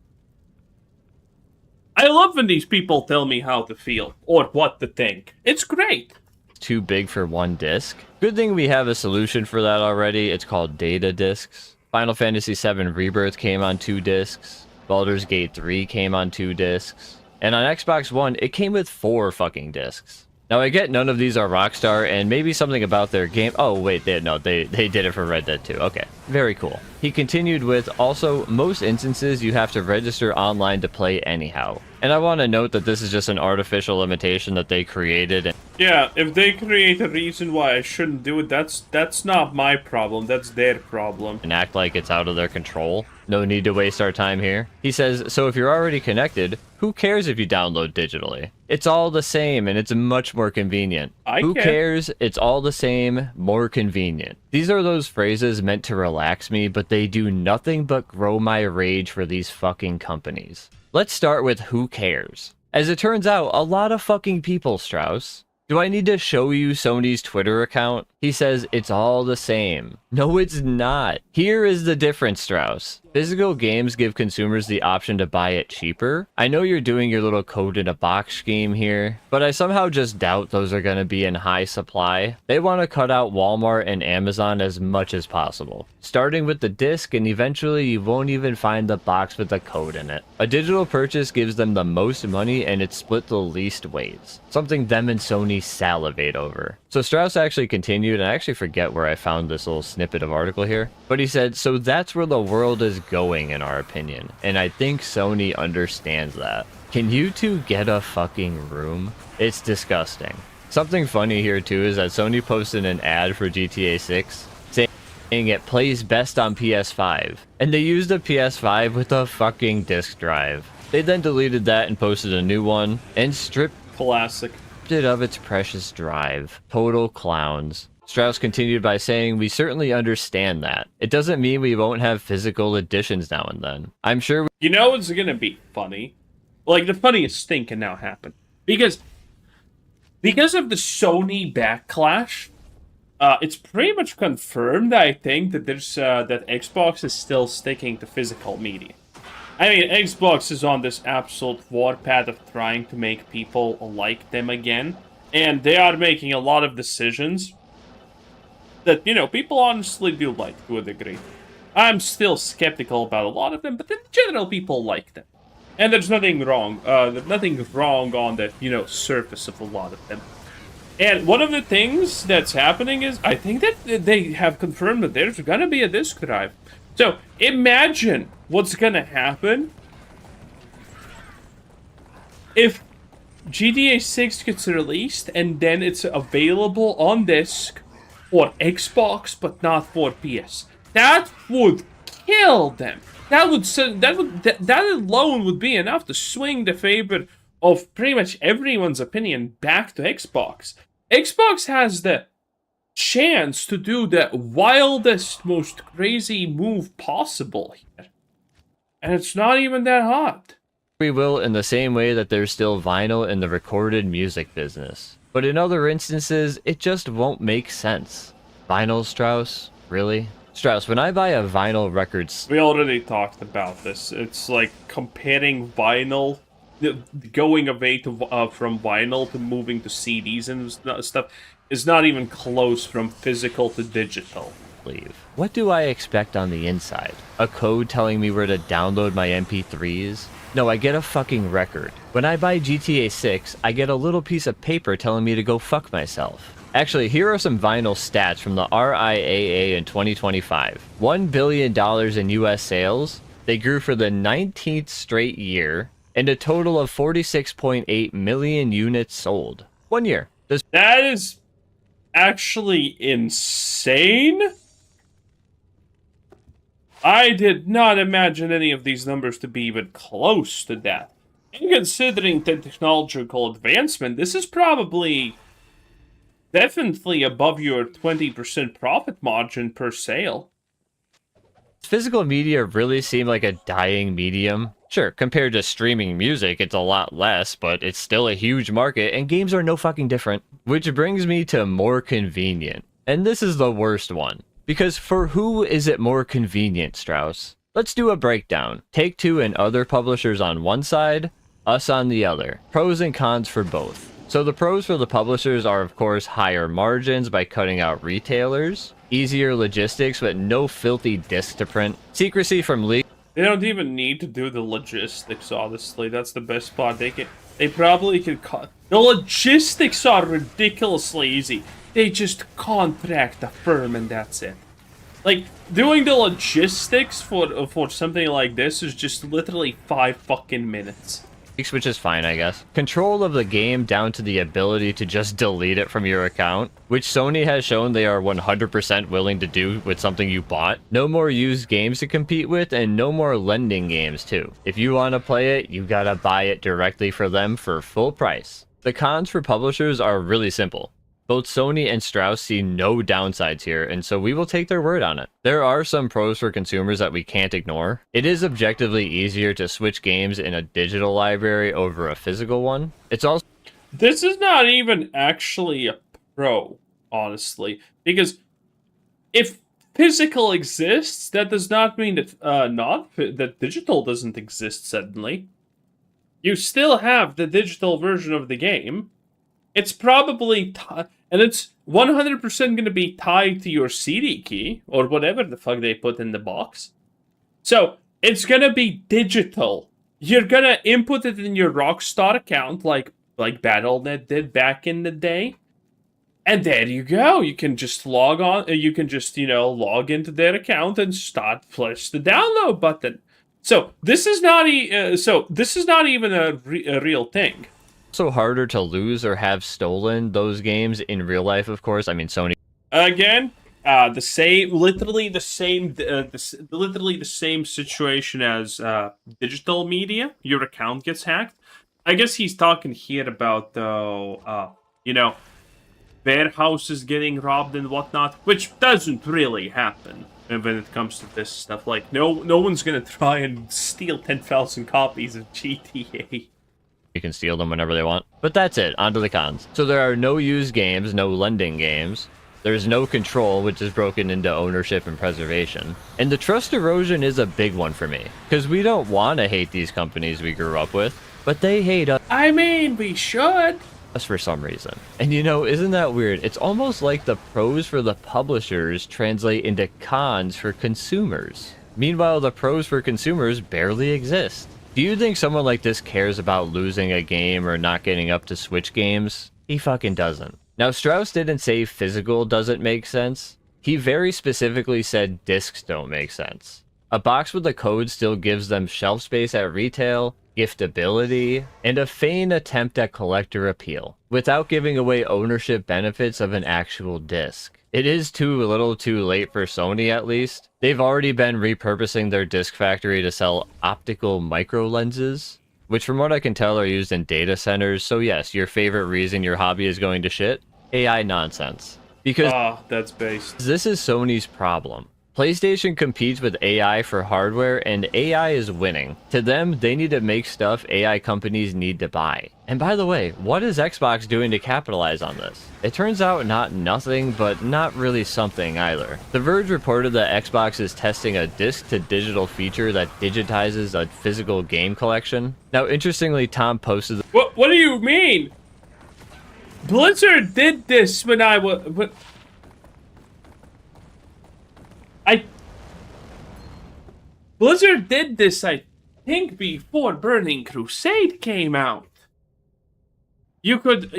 I love when these people tell me how to feel, or what to think. It's great. Too big for one disc. Good thing we have a solution for that already. It's called data discs. Final Fantasy VII Rebirth came on 2 discs. Baldur's Gate 3 came on 2 discs. And on Xbox One, it came with 4 fucking discs. Now, I get none of these are Rockstar, and maybe something about their game... Oh, wait, they did it for Red Dead 2. Okay, very cool. He continued with, also, most instances you have to register online to play anyhow. And I want to note that this is just an artificial limitation that they created. Yeah, if they create a reason why I shouldn't do it, that's not my problem, that's their problem. And act like it's out of their control. No need to waste our time here. He says, so if you're already connected, who cares if you download digitally? It's all the same, and it's much more convenient. Who cares? It's all the same, more convenient. These are those phrases meant to relax me, but they do nothing but grow my rage for these fucking companies. Let's start with who cares. As it turns out, a lot of fucking people, Strauss. Do I need to show you Sony's Twitter account? He says it's all the same. No, it's not. Here is the difference, Strauss. Physical games give consumers the option to buy it cheaper. I know you're doing your little code in a box scheme here, but I somehow just doubt those are going to be in high supply. They want to cut out Walmart and Amazon as much as possible, starting with the disc, and eventually you won't even find the box with the code in it. A digital purchase gives them the most money, and it's split the least ways, something them and Sony salivate over. So Strauss actually continued, and I actually forget where I found this little snippet of article here, but he said, so that's where the world is going in our opinion, and I think Sony understands that. Can you two get a fucking room? It's disgusting. Something funny here too is that Sony posted an ad for GTA 6 saying, it plays best on PS5. And they used a PS5 with a fucking disk drive. They then deleted that and posted a new one and stripped Classic. it of its precious drive. Total clowns. Strauss continued by saying, "We certainly understand that. It doesn't mean we won't have physical editions now and then. I'm sure You know what's gonna be funny? Like, the funniest thing can now happen. Because of the Sony backlash, it's pretty much confirmed, I think, that there's that Xbox is still sticking to physical media. I mean, Xbox is on this absolute warpath of trying to make people like them again. And they are making a lot of decisions that, you know, people honestly do like to a degree. I'm still skeptical about a lot of them, but in general, people like them. And there's nothing wrong. There's nothing wrong on the, you know, surface of a lot of them. And one of the things that's happening is, I think that they have confirmed that there's gonna be a disk drive. So, imagine what's gonna happen if GTA 6 gets released and then it's available on disc for Xbox but not for PS. That would kill them. That alone would be enough to swing the favor of pretty much everyone's opinion back to Xbox. Xbox has the chance to do the wildest, most crazy move possible here. And it's not even that hot. we will in the same way that there's still vinyl in the recorded music business. But in other instances, it just won't make sense. Vinyl, Strauss? Really? Strauss, when I buy a vinyl record... We already talked about this. It's like comparing vinyl, going away to from vinyl to moving to CDs and stuff, is not even close from physical to digital. What do I expect on the inside? A code telling me where to download my MP3s? No, I get a fucking record. When I buy GTA 6, I get a little piece of paper telling me to go fuck myself. Actually, here are some vinyl stats from the RIAA in 2025. $1 billion in US sales. They grew for the 19th straight year, and a total of 46.8 million units sold. 1 year. That is actually insane. I did not imagine any of these numbers to be even close to that. And considering the technological advancement, this is probably definitely above your 20% profit margin per sale. Physical media really seem like a dying medium. Sure, compared to streaming music, it's a lot less, but it's still a huge market, and games are no fucking different. Which brings me to more convenient. And this is the worst one. Because for who is it more convenient, Strauss? Let's do a breakdown. Take-Two and other publishers on one side, us on the other. Pros and cons for both. So the pros for the publishers are, of course, higher margins by cutting out retailers, easier logistics but no filthy disc to print, secrecy from leaks. They don't even need to do the logistics, honestly. That's the best part. They probably could cut. The logistics are ridiculously easy. They just contract a firm and that's it. Like, doing the logistics for something like this is just literally 5 fucking minutes. Which is fine, I guess. Control of the game down to the ability to just delete it from your account, which Sony has shown they are 100% willing to do with something you bought. No more used games to compete with, and no more lending games too. If you want to play it, you gotta buy it directly for them for full price. The cons for publishers are really simple. Both Sony and Strauss see no downsides here, and so we will take their word on it. There are some pros for consumers that we can't ignore. It is objectively easier to switch games in a digital library over a physical one. It's also... This is not even actually a pro, honestly, because if physical exists, that does not mean that that digital doesn't exist suddenly. You still have the digital version of the game. It's probably, and it's 100% going to be tied to your CD key, or whatever the fuck they put in the box. So, it's going to be digital. You're going to input it in your Rockstar account, like Battle.net did back in the day. And there you go. You can just log on, you can just, log into their account and press the download button. So, this is not, even a real thing. Also harder to lose or have stolen those games in real life, of course. I mean, Sony... Again, the same, literally the same situation as digital media. Your account gets hacked. I guess he's talking here about though, warehouses getting robbed and whatnot, which doesn't really happen when it comes to this stuff. Like, no one's gonna try and steal 10,000 copies of GTA. You can steal them whenever they want. But that's it, on to the cons. So there are no used games, no lending games. There's no control, which is broken into ownership and preservation. And the trust erosion is a big one for me, because we don't want to hate these companies we grew up with, but they hate us. I mean, we should. For some reason. And isn't that weird? It's almost like the pros for the publishers translate into cons for consumers. Meanwhile, the pros for consumers barely exist. Do you think someone like this cares about losing a game or not getting up to Switch games? He fucking doesn't. Now, Strauss didn't say physical doesn't make sense. He very specifically said discs don't make sense. A box with a code still gives them shelf space at retail, giftability, and a feigned attempt at collector appeal, without giving away ownership benefits of an actual disc. It is too little too late for Sony, at least. They've already been repurposing their disc factory to sell optical micro lenses, which from what I can tell are used in data centers. So yes, your favorite reason your hobby is going to shit? AI nonsense. Because that's based. this is Sony's problem. PlayStation competes with AI for hardware, and AI is winning. To them, they need to make stuff AI companies need to buy. And by the way, what is Xbox doing to capitalize on this? It turns out not nothing, but not really something either. The Verge reported that Xbox is testing a disc-to-digital feature that digitizes a physical game collection. Now, interestingly, Tom posted... What do you mean? Blizzard did this when I was... Blizzard did this, I think, before Burning Crusade came out. You could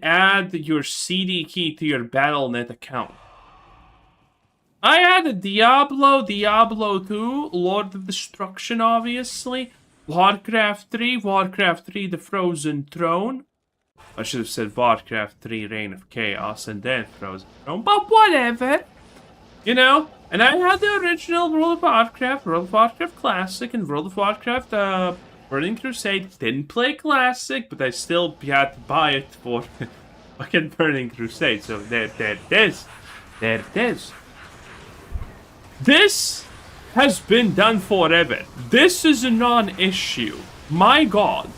add your CD key to your Battle.net account. I had a Diablo 2, Lord of Destruction, obviously, Warcraft 3, The Frozen Throne. I should have said Warcraft 3, Reign of Chaos, and then Frozen Throne, but whatever. And I had the original World of Warcraft Classic, and World of Warcraft Burning Crusade. Didn't play Classic, but I still had to buy it for fucking Burning Crusade. So there it is. There it is. This has been done forever. This is a non-issue. My god.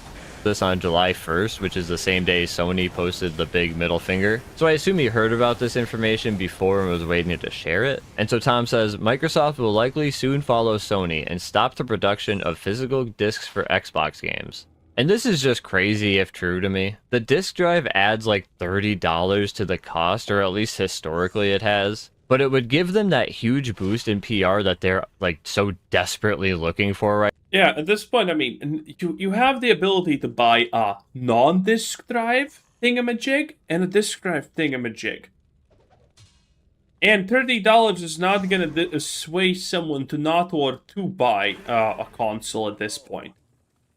this on July 1st, which is the same day Sony posted the big middle finger. So I assume he heard about this information before and was waiting to share it. And so Tom says, Microsoft will likely soon follow Sony and stop the production of physical discs for Xbox games. And this is just crazy if true to me. The disk drive adds like $30 to the cost, or at least historically it has. But it would give them that huge boost in PR that they're like so desperately looking for right now. Yeah, at this point, I mean, you have the ability to buy a non-disc drive thingamajig and a disc drive thingamajig. And $30 is not going to sway someone to not or to buy a console at this point.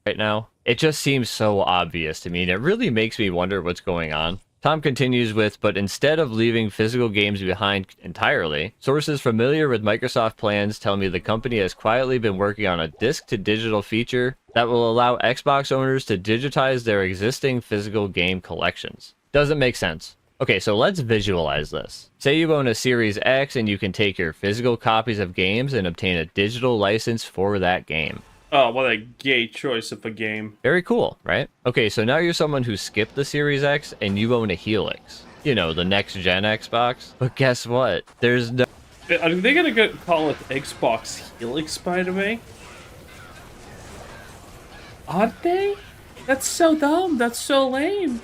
Right now, it just seems so obvious to me, and it really makes me wonder what's going on. Tom continues with, but instead of leaving physical games behind entirely, sources familiar with Microsoft plans tell me the company has quietly been working on a disc-to-digital feature that will allow Xbox owners to digitize their existing physical game collections. Doesn't make sense. Okay, so let's visualize this. Say you own a Series X and you can take your physical copies of games and obtain a digital license for that game. Oh, what a gay choice of a game. Very cool, right? Okay, so now you're someone who skipped the Series X and you own a Helix. You know, the next-gen Xbox. But guess what? There's no... Are they gonna call it Xbox Helix, by the way? Are they? That's so dumb. That's so lame.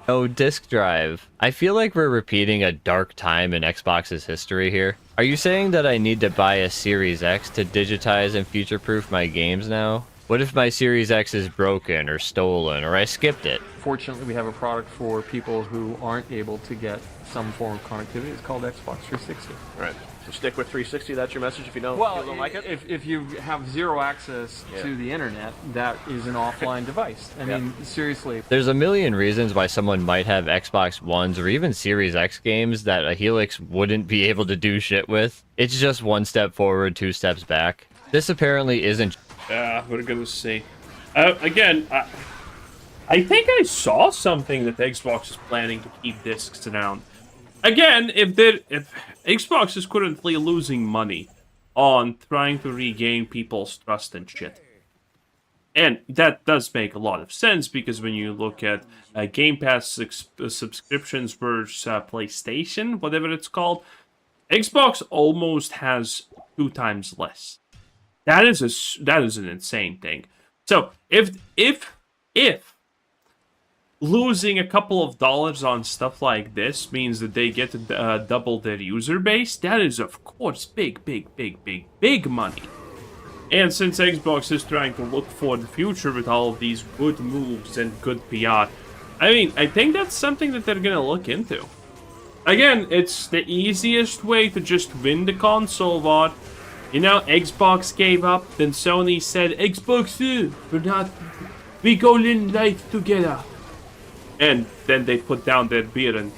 No disk drive. I feel like we're repeating a dark time in Xbox's history here. Are you saying that I need to buy a Series X to digitize and future-proof my games now? What if my Series X is broken or stolen or I skipped it? Fortunately, we have a product for people who aren't able to get some form of connectivity. It's called Xbox 360. Right. So stick with 360. That's your message. If you don't, Well, you don't like it. if you have zero access to the internet, that is an offline device. I mean, seriously. There's a million reasons why someone might have Xbox Ones or even Series X games that a Helix wouldn't be able to do shit with. It's just one step forward, two steps back. This apparently isn't. We're gonna see. Again, I think I saw something that Xbox is planning to keep discs around. Again, if Xbox is currently losing money on trying to regain people's trust and shit. And that does make a lot of sense, because when you look at Game Pass subscriptions versus PlayStation, whatever it's called, Xbox almost has 2 times less. That is an insane thing. So if losing a couple of dollars on stuff like this means that they get to double their user base, that is of course big money. And since Xbox is trying to look for the future with all of these good moves and good PR, I mean, I think that's something that they're gonna look into. Again, it's the easiest way to just win the console war. You know, Xbox gave up, then Sony said, Xbox, we go in life together. And then they put down their beer and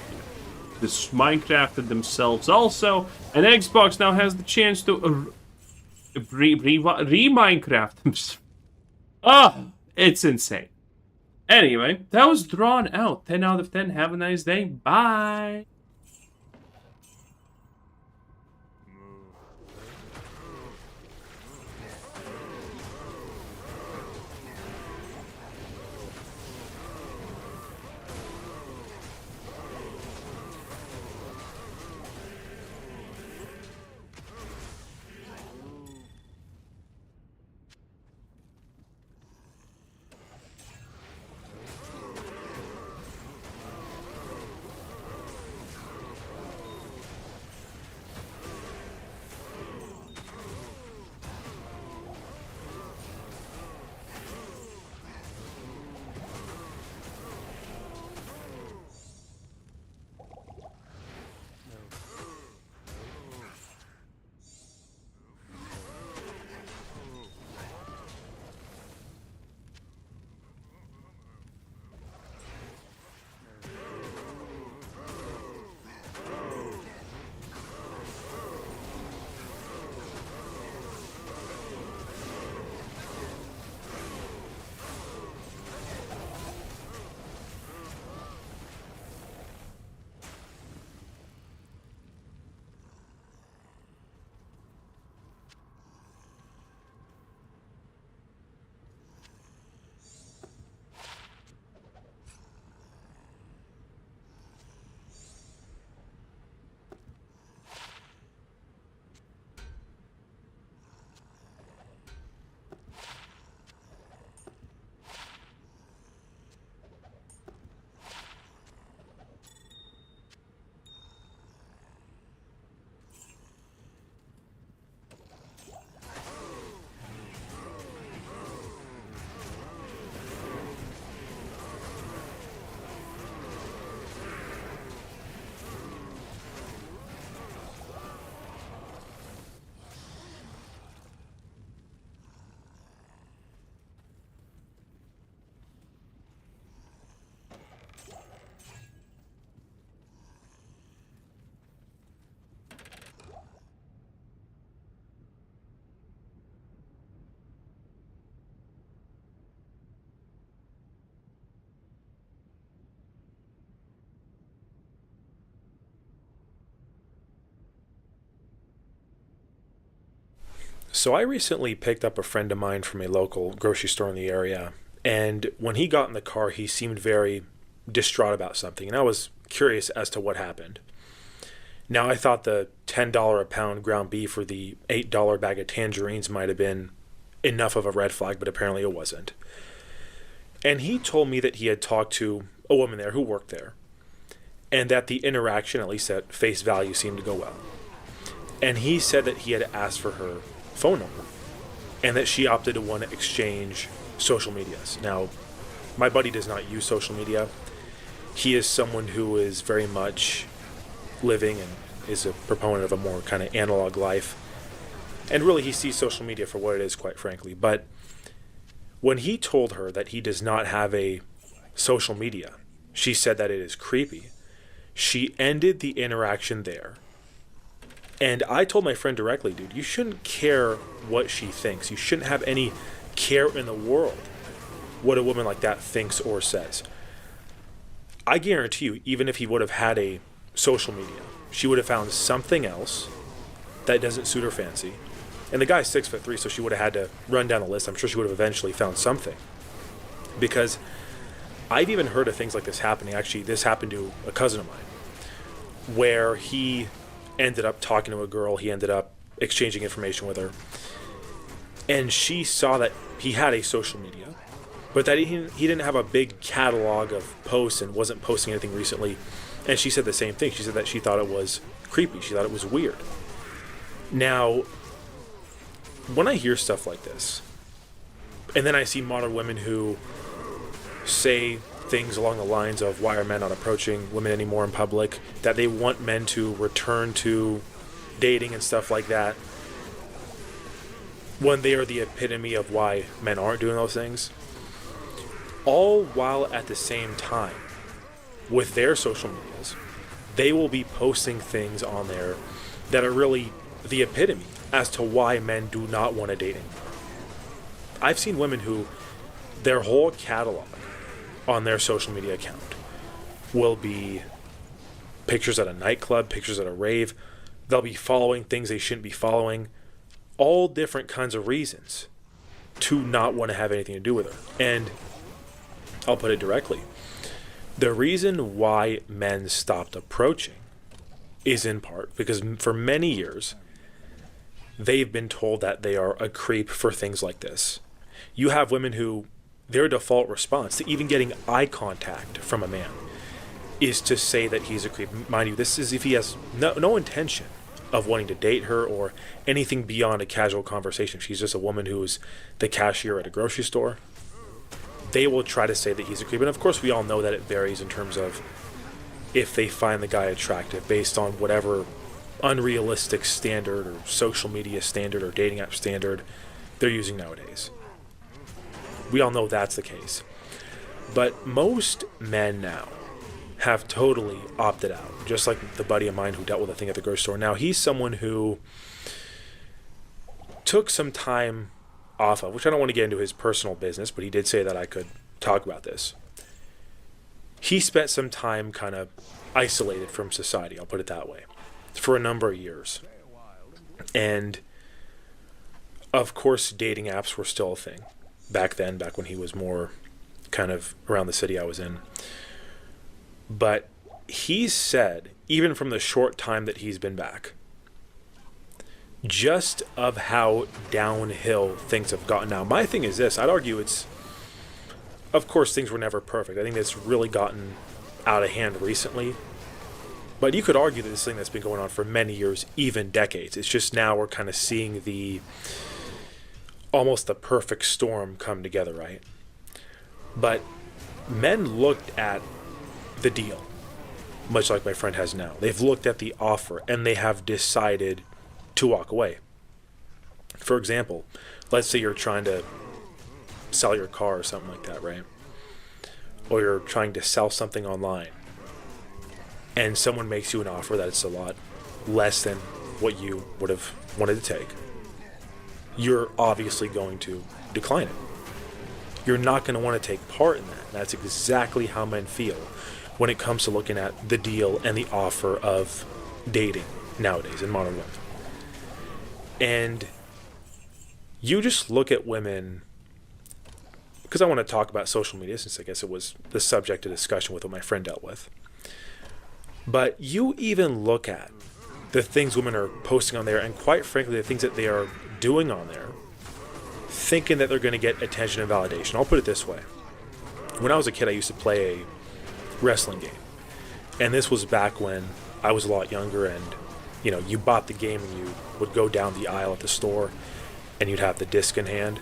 just Minecrafted themselves also. And Xbox now has the chance to re-Minecraft themselves. It's insane. Anyway, that was drawn out. 10 out of 10. Have a nice day. Bye. So I recently picked up a friend of mine from a local grocery store in the area, and when he got in the car, he seemed very distraught about something, and I was curious as to what happened. Now, I thought the $10 a pound ground beef or the $8 bag of tangerines might have been enough of a red flag, but apparently it wasn't. And he told me that he had talked to a woman there who worked there, and that the interaction, at least at face value, seemed to go well. And he said that he had asked for her phone number. and that she opted to want to exchange social medias. Now, my buddy does not use social media. He is someone who is very much living and is a proponent of a more kind of analog life. And really, he sees social media for what it is, quite frankly. But when he told her that he does not have a social media, she said that it is creepy. She ended the interaction there. And I told my friend directly, dude, you shouldn't care what she thinks. You shouldn't have any care in the world what a woman like that thinks or says. I guarantee you, even if he would have had a social media, she would have found something else that doesn't suit her fancy. And the guy's 6'3", so she would have had to run down the list. I'm sure she would have eventually found something. Because I've even heard of things like this happening. Actually, this happened to a cousin of mine, where he ended up talking to a girl. He ended up exchanging information with her. And she saw that he had a social media, but that he didn't have a big catalog of posts and wasn't posting anything recently. And she said the same thing. She said that she thought it was creepy. She thought it was weird. Now, when I hear stuff like this, and then I see modern women who say things along the lines of why are men not approaching women anymore in public, that they want men to return to dating and stuff like that, when they are the epitome of why men aren't doing those things, all while at the same time, with their social medias, they will be posting things on there that are really the epitome as to why men do not want to date anymore. I've seen women who their whole catalog on their social media account will be pictures at a nightclub, pictures at a rave. They'll be following things they shouldn't be following. All different kinds of reasons to not want to have anything to do with her. And I'll put it directly. The reason why men stopped approaching is in part because for many years, they've been told that they are a creep for things like this. You have women who, their default response to even getting eye contact from a man is to say that he's a creep. Mind you, this is if he has no intention of wanting to date her or anything beyond a casual conversation. She's just a woman who's the cashier at a grocery store. They will try to say that he's a creep. And of course, we all know that it varies in terms of if they find the guy attractive based on whatever unrealistic standard or social media standard or dating app standard they're using nowadays. We all know that's the case. But most men now have totally opted out. Just like the buddy of mine who dealt with a thing at the grocery store. Now, he's someone who took some time off of, which I don't want to get into his personal business, but he did say that I could talk about this. He spent some time kind of isolated from society, I'll put it that way, for a number of years. And of course, dating apps were still a thing back then, back when he was more kind of around the city I was in. But he said, even from the short time that he's been back, just of how downhill things have gotten now. My thing is this, I'd argue it's, of course, things were never perfect. I think that's really gotten out of hand recently. But you could argue that this thing that's been going on for many years, even decades. It's just now we're kind of seeing almost the perfect storm come together, right? But men looked at the deal, much like my friend has now. They've looked at the offer and they have decided to walk away. For example, let's say you're trying to sell your car or something like that, right? Or you're trying to sell something online and someone makes you an offer that's a lot less than what you would have wanted to take. You're obviously going to decline it. You're not going to want to take part in that. That's exactly how men feel when it comes to looking at the deal and the offer of dating nowadays in modern life. And you just look at women, because I want to talk about social media since I guess it was the subject of discussion with what my friend dealt with. But you even look at the things women are posting on there and quite frankly the things that they are doing on there, thinking that they're going to get attention and validation. I'll put it this way. When I was a kid, I used to play a wrestling game. And this was back when I was a lot younger and, you bought the game and you would go down the aisle at the store and you'd have the disc in hand.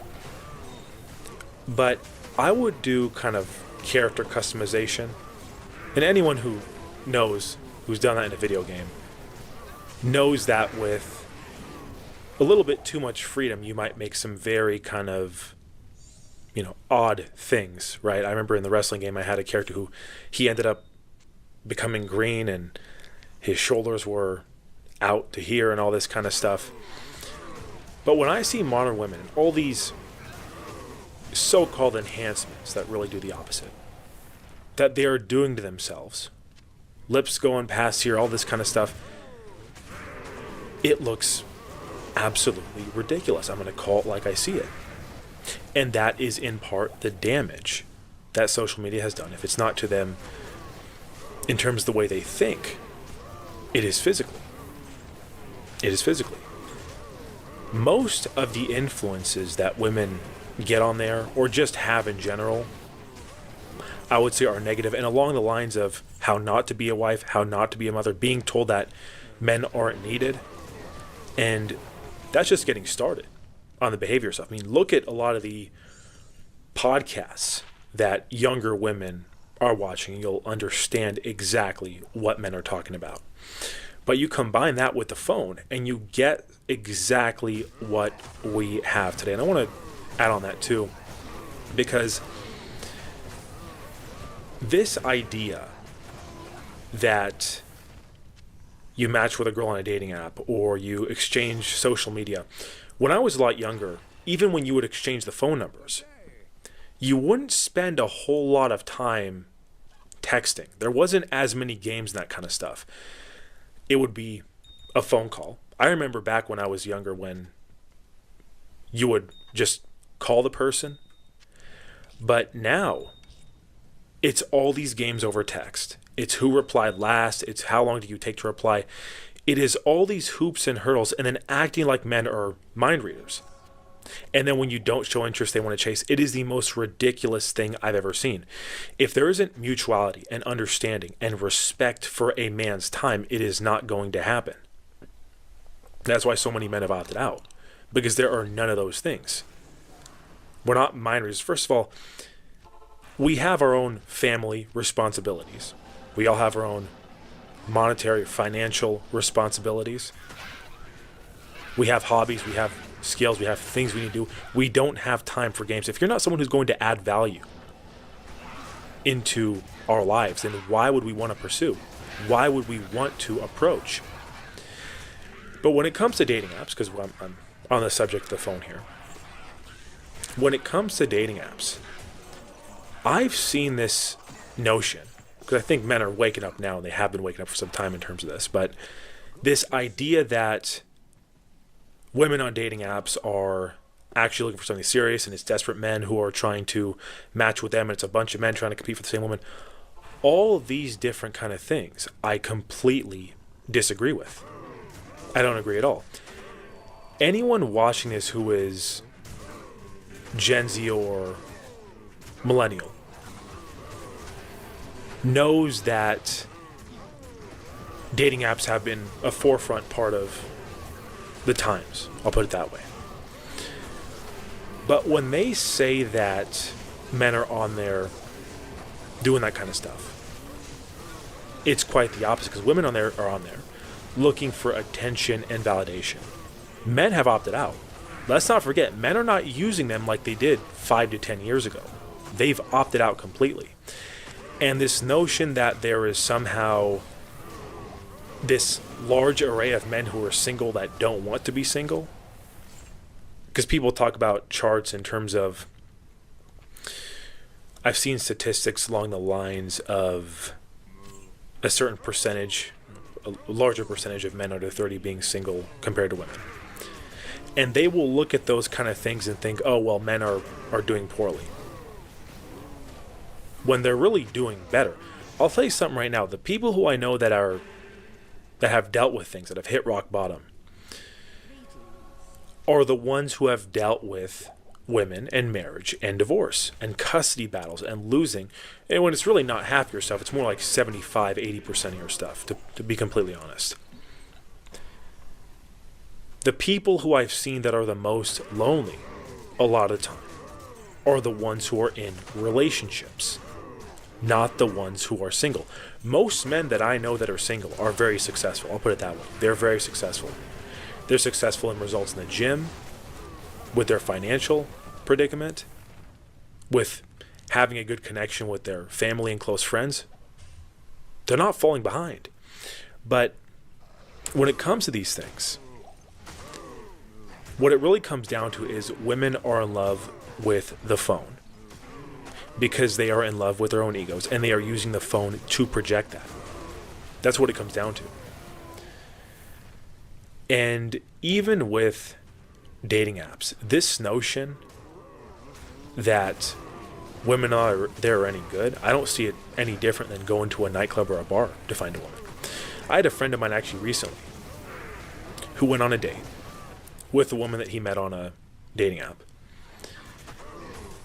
But I would do kind of character customization. And anyone who knows, who's done that in a video game, knows that with a little bit too much freedom, you might make some very kind of, odd things, right? I remember in the wrestling game, I had a character who, he ended up becoming green and his shoulders were out to here and all this kind of stuff. But when I see modern women and all these so-called enhancements that really do the opposite, that they are doing to themselves, lips going past here, all this kind of stuff, it looks absolutely ridiculous. I'm going to call it like I see it. And that is in part the damage that social media has done. If it's not to them in terms of the way they think, it is physically. It is physically. Most of the influences that women get on there, or just have in general, I would say are negative, and along the lines of how not to be a wife, how not to be a mother, being told that men aren't needed. And that's just getting started on the behavior stuff. I mean, look at a lot of the podcasts that younger women are watching, and you'll understand exactly what men are talking about. But you combine that with the phone, and you get exactly what we have today. And I want to add on that too, because this idea that you match with a girl on a dating app or you exchange social media, when I was a lot younger, even when you would exchange the phone numbers, you wouldn't spend a whole lot of time texting. There wasn't as many games and that kind of stuff. It would be a phone call. I remember back when I was younger when you would just call the person. But now it's all these games over text. It's who replied last. It's how long do you take to reply. It is all these hoops and hurdles, and then acting like men are mind readers. And then when you don't show interest, they want to chase. It is the most ridiculous thing I've ever seen. If there isn't mutuality and understanding and respect for a man's time, it is not going to happen. That's why so many men have opted out, because there are none of those things. We're not mind readers. First of all, we have our own family responsibilities. We all have our own monetary, financial responsibilities. We have hobbies, we have skills, we have things we need to do. We don't have time for games. If you're not someone who's going to add value into our lives, then why would we want to pursue? Why would we want to approach? But when it comes to dating apps, because I'm on the subject of the phone here, when it comes to dating apps, I've seen this notion, because I think men are waking up now, and they have been waking up for some time in terms of this, but this idea that women on dating apps are actually looking for something serious, and it's desperate men who are trying to match with them, and it's a bunch of men trying to compete for the same woman. All of these different kind of things I completely disagree with. I don't agree at all. Anyone watching this who is Gen Z or millennial knows that dating apps have been a forefront part of the times. I'll put it that way. But when they say that men are on there doing that kind of stuff, it's quite the opposite, because women are on there looking for attention and validation. Men have opted out. Let's not forget, men are not using them like they did 5 to 10 years ago. They've opted out completely. And this notion that there is somehow this large array of men who are single that don't want to be single, because people talk about charts in terms of, I've seen statistics along the lines of a certain percentage, a larger percentage of men under 30 being single compared to women. And they will look at those kind of things and think, oh, well, men are doing poorly, when they're really doing better. I'll tell you something right now. The people who I know that have dealt with things, that have hit rock bottom, are the ones who have dealt with women and marriage and divorce and custody battles and losing. And when it's really not half your stuff, it's more like 75, 80% of your stuff, to be completely honest. The people who I've seen that are the most lonely a lot of the time are the ones who are in relationships, not the ones who are single. Most men that I know that are single are very successful. I'll put it that way. They're very successful. They're successful in results in the gym, with their financial predicament, with having a good connection with their family and close friends. They're not falling behind. But when it comes to these things, what it really comes down to is women are in love with the phone because they are in love with their own egos and they are using the phone to project that. That's what it comes down to. And even with dating apps, this notion that women are any good, I don't see it any different than going to a nightclub or a bar to find a woman. I had a friend of mine actually recently who went on a date with a woman that he met on a dating app.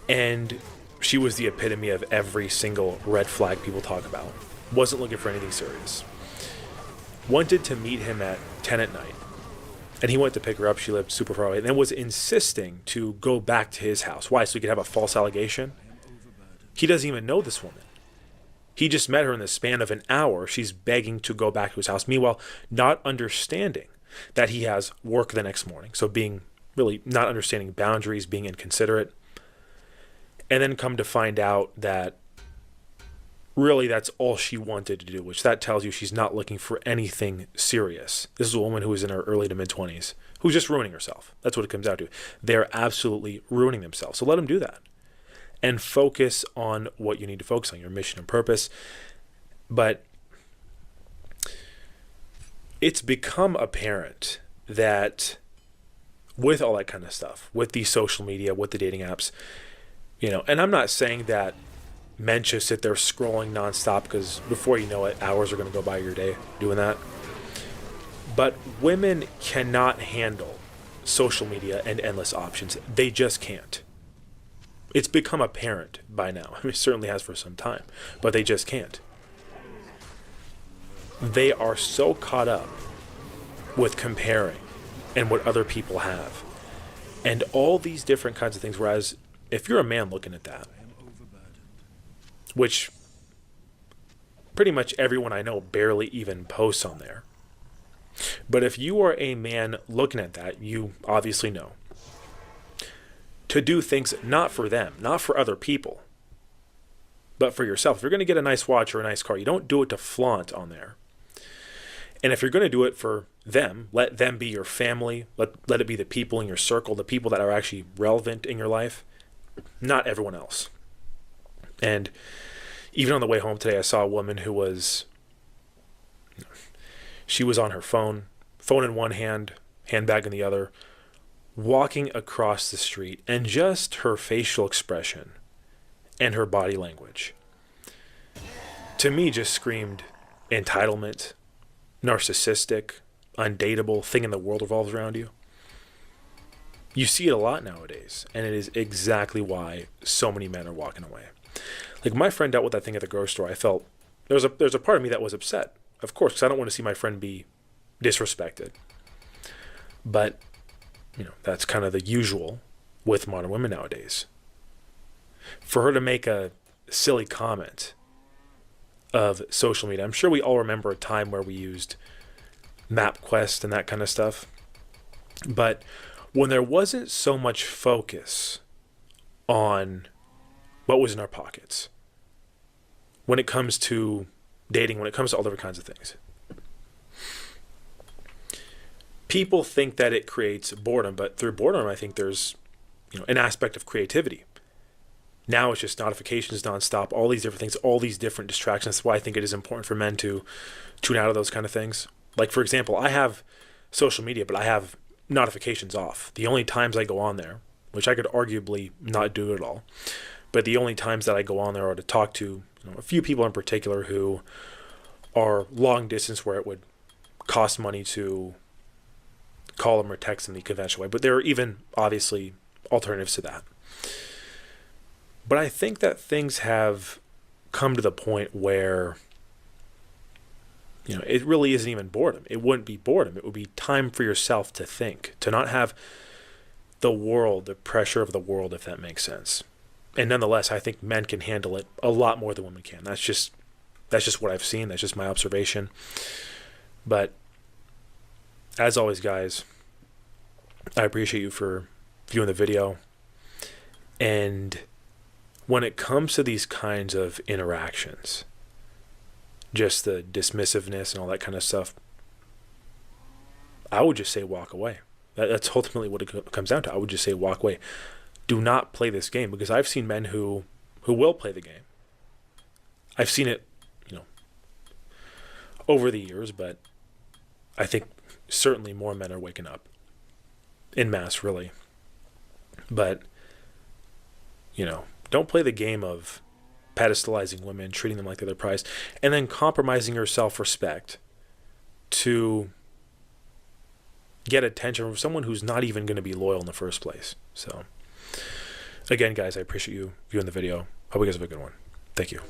And she was the epitome of every single red flag people talk about. Wasn't looking for anything serious. Wanted to meet him at 10 at night. And he went to pick her up. She lived super far away. And then was insisting to go back to his house. Why? So he could have a false allegation? He doesn't even know this woman. He just met her in the span of an hour. She's begging to go back to his house. Meanwhile, not understanding that he has work the next morning. So being really not understanding boundaries, being inconsiderate. And then come to find out that really that's all she wanted to do, which that tells you she's not looking for anything serious. This is a woman who is in her early to mid-20s who's just ruining herself. That's what it comes down to. They're absolutely ruining themselves. So let them do that. And focus on what you need to focus on, your mission and purpose. But it's become apparent that with all that kind of stuff, with the social media, with the dating apps, and I'm not saying that men should sit there scrolling nonstop because before you know it, hours are going to go by your day doing that. But women cannot handle social media and endless options. They just can't. It's become apparent by now. I mean, it certainly has for some time, but they just can't. They are so caught up with comparing and what other people have and all these different kinds of things. Whereas if you're a man looking at that, which pretty much everyone I know barely even posts on there. But if you are a man looking at that, you obviously know to do things not for them, not for other people, but for yourself. If you're going to get a nice watch or a nice car, you don't do it to flaunt on there. And if you're going to do it for them, let them be your family, let it be the people in your circle, the people that are actually relevant in your life, not everyone else. And even on the way home today, I saw a woman who was, she was on her phone in one hand, handbag in the other, walking across the street, and just her facial expression and her body language, to me, just screamed entitlement, narcissistic, undateable, thing in the world revolves around you. You see it a lot nowadays, and it is exactly why so many men are walking away. Like my friend dealt with that thing at the grocery store. I felt there's a part of me that was upset, of course, because I don't want to see my friend be disrespected. But that's kind of the usual with modern women nowadays. For her to make a silly comment of social media, I'm sure we all remember a time where we used MapQuest and that kind of stuff. But when there wasn't so much focus on what was in our pockets, when it comes to dating, when it comes to all different kinds of things, people think that it creates boredom, but through boredom, I think there's an aspect of creativity. Now it's just notifications nonstop, all these different things, all these different distractions. That's why I think it is important for men to tune out of those kind of things. Like, for example, I have social media, but I have notifications off. The only times I go on there, which I could arguably not do at all, but the only times that I go on there are to talk to a few people in particular who are long distance where it would cost money to call them or text them the conventional way. But there are even, obviously, alternatives to that. But I think that things have come to the point where, You know, it really isn't even boredom. It wouldn't be boredom. It would be time for yourself to think, to not have the world, the pressure of the world, if that makes sense. And nonetheless, I think men can handle it a lot more than women can. That's just what I've seen. That's just my observation. But as always, guys, I appreciate you for viewing the video. And when it comes to these kinds of interactions, just the dismissiveness and all that kind of stuff, I would just say walk away. That's ultimately what it comes down to. I would just say walk away. Do not play this game, because I've seen men who will play the game. I've seen it, over the years, but I think certainly more men are waking up en masse, really. But, don't play the game of pedestalizing women, treating them like they're their prize, and then compromising your self-respect to get attention from someone who's not even going to be loyal in the first place. So, again, guys, I appreciate you viewing the video. Hope you guys have a good one. Thank you.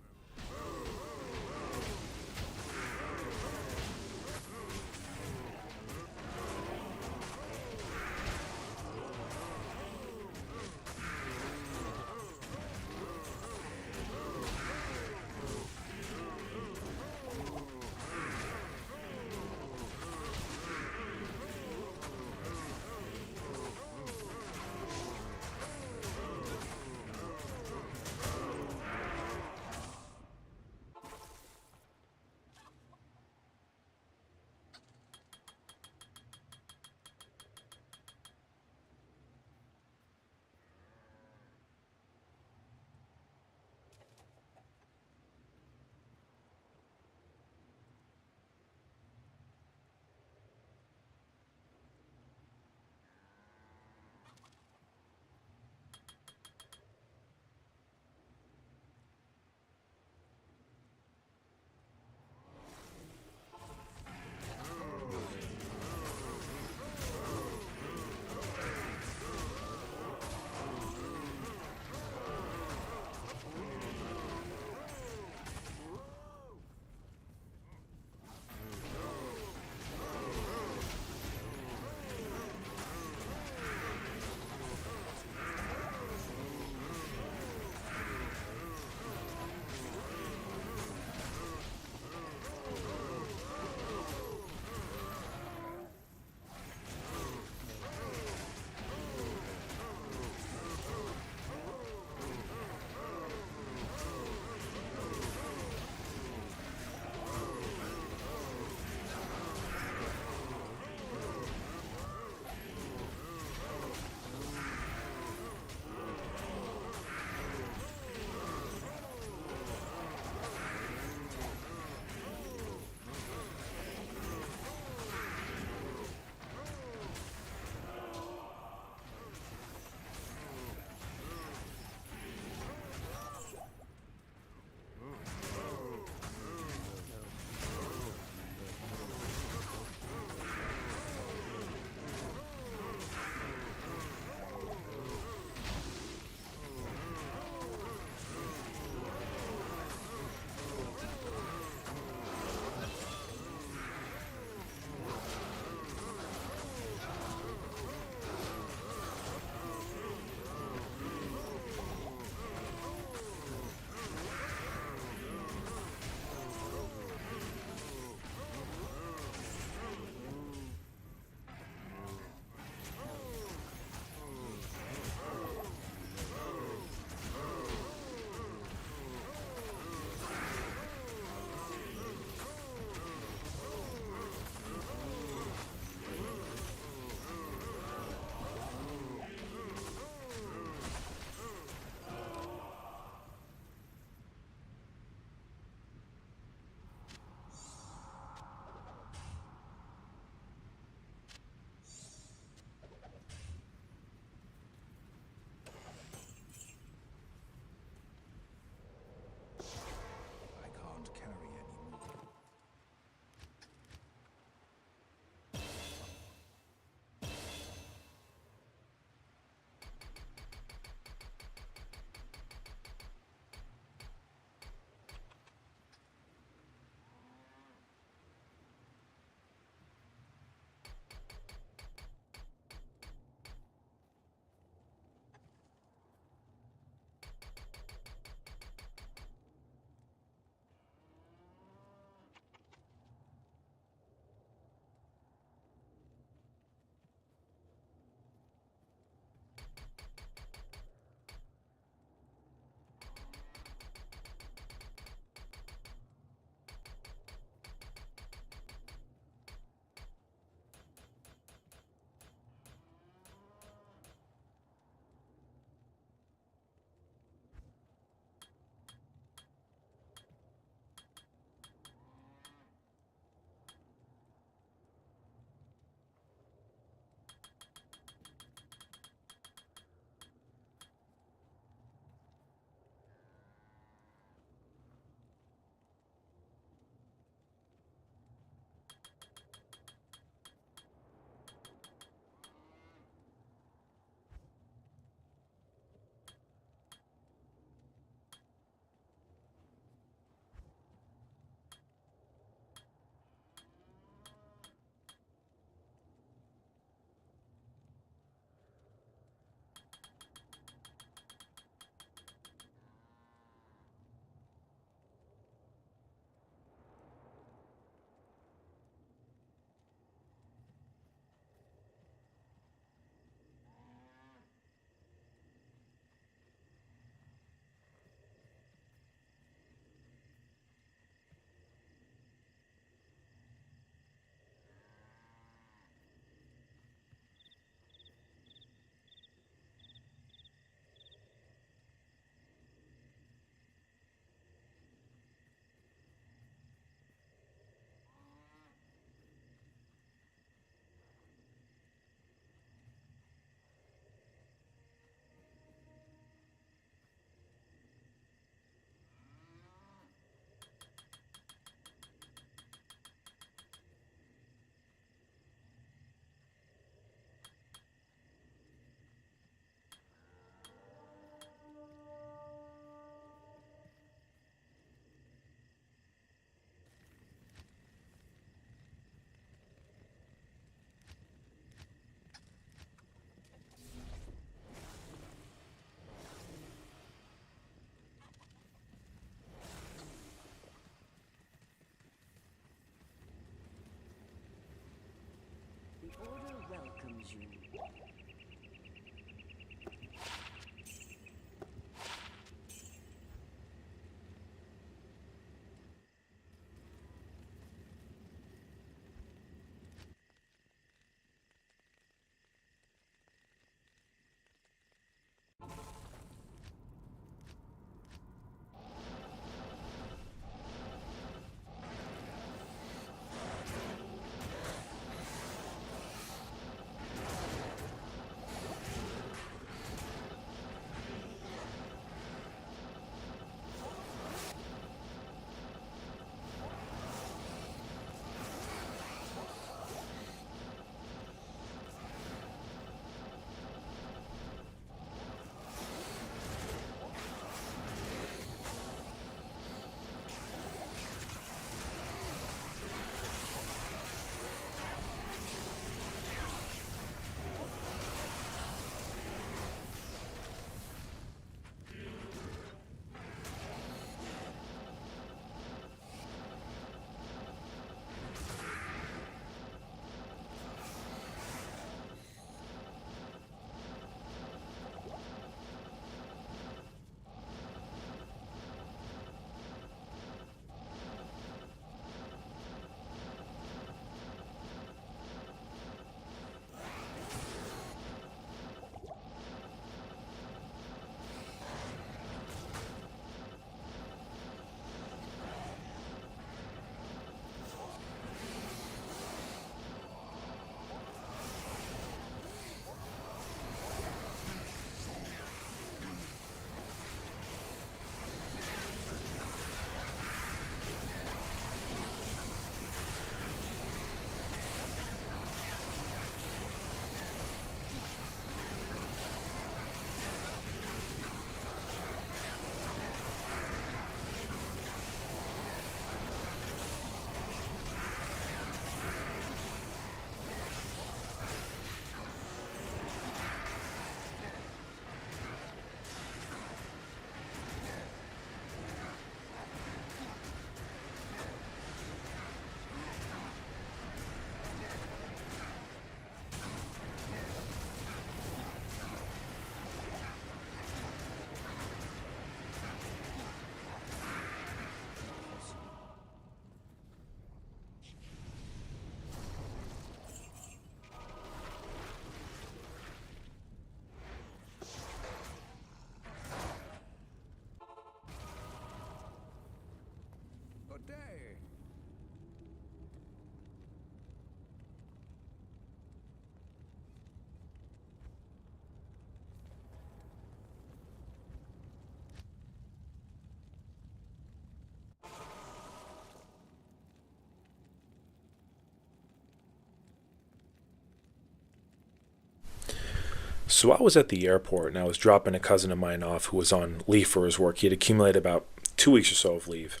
So I was at the airport and I was dropping a cousin of mine off who was on leave for his work. He had accumulated about 2 weeks or so of leave.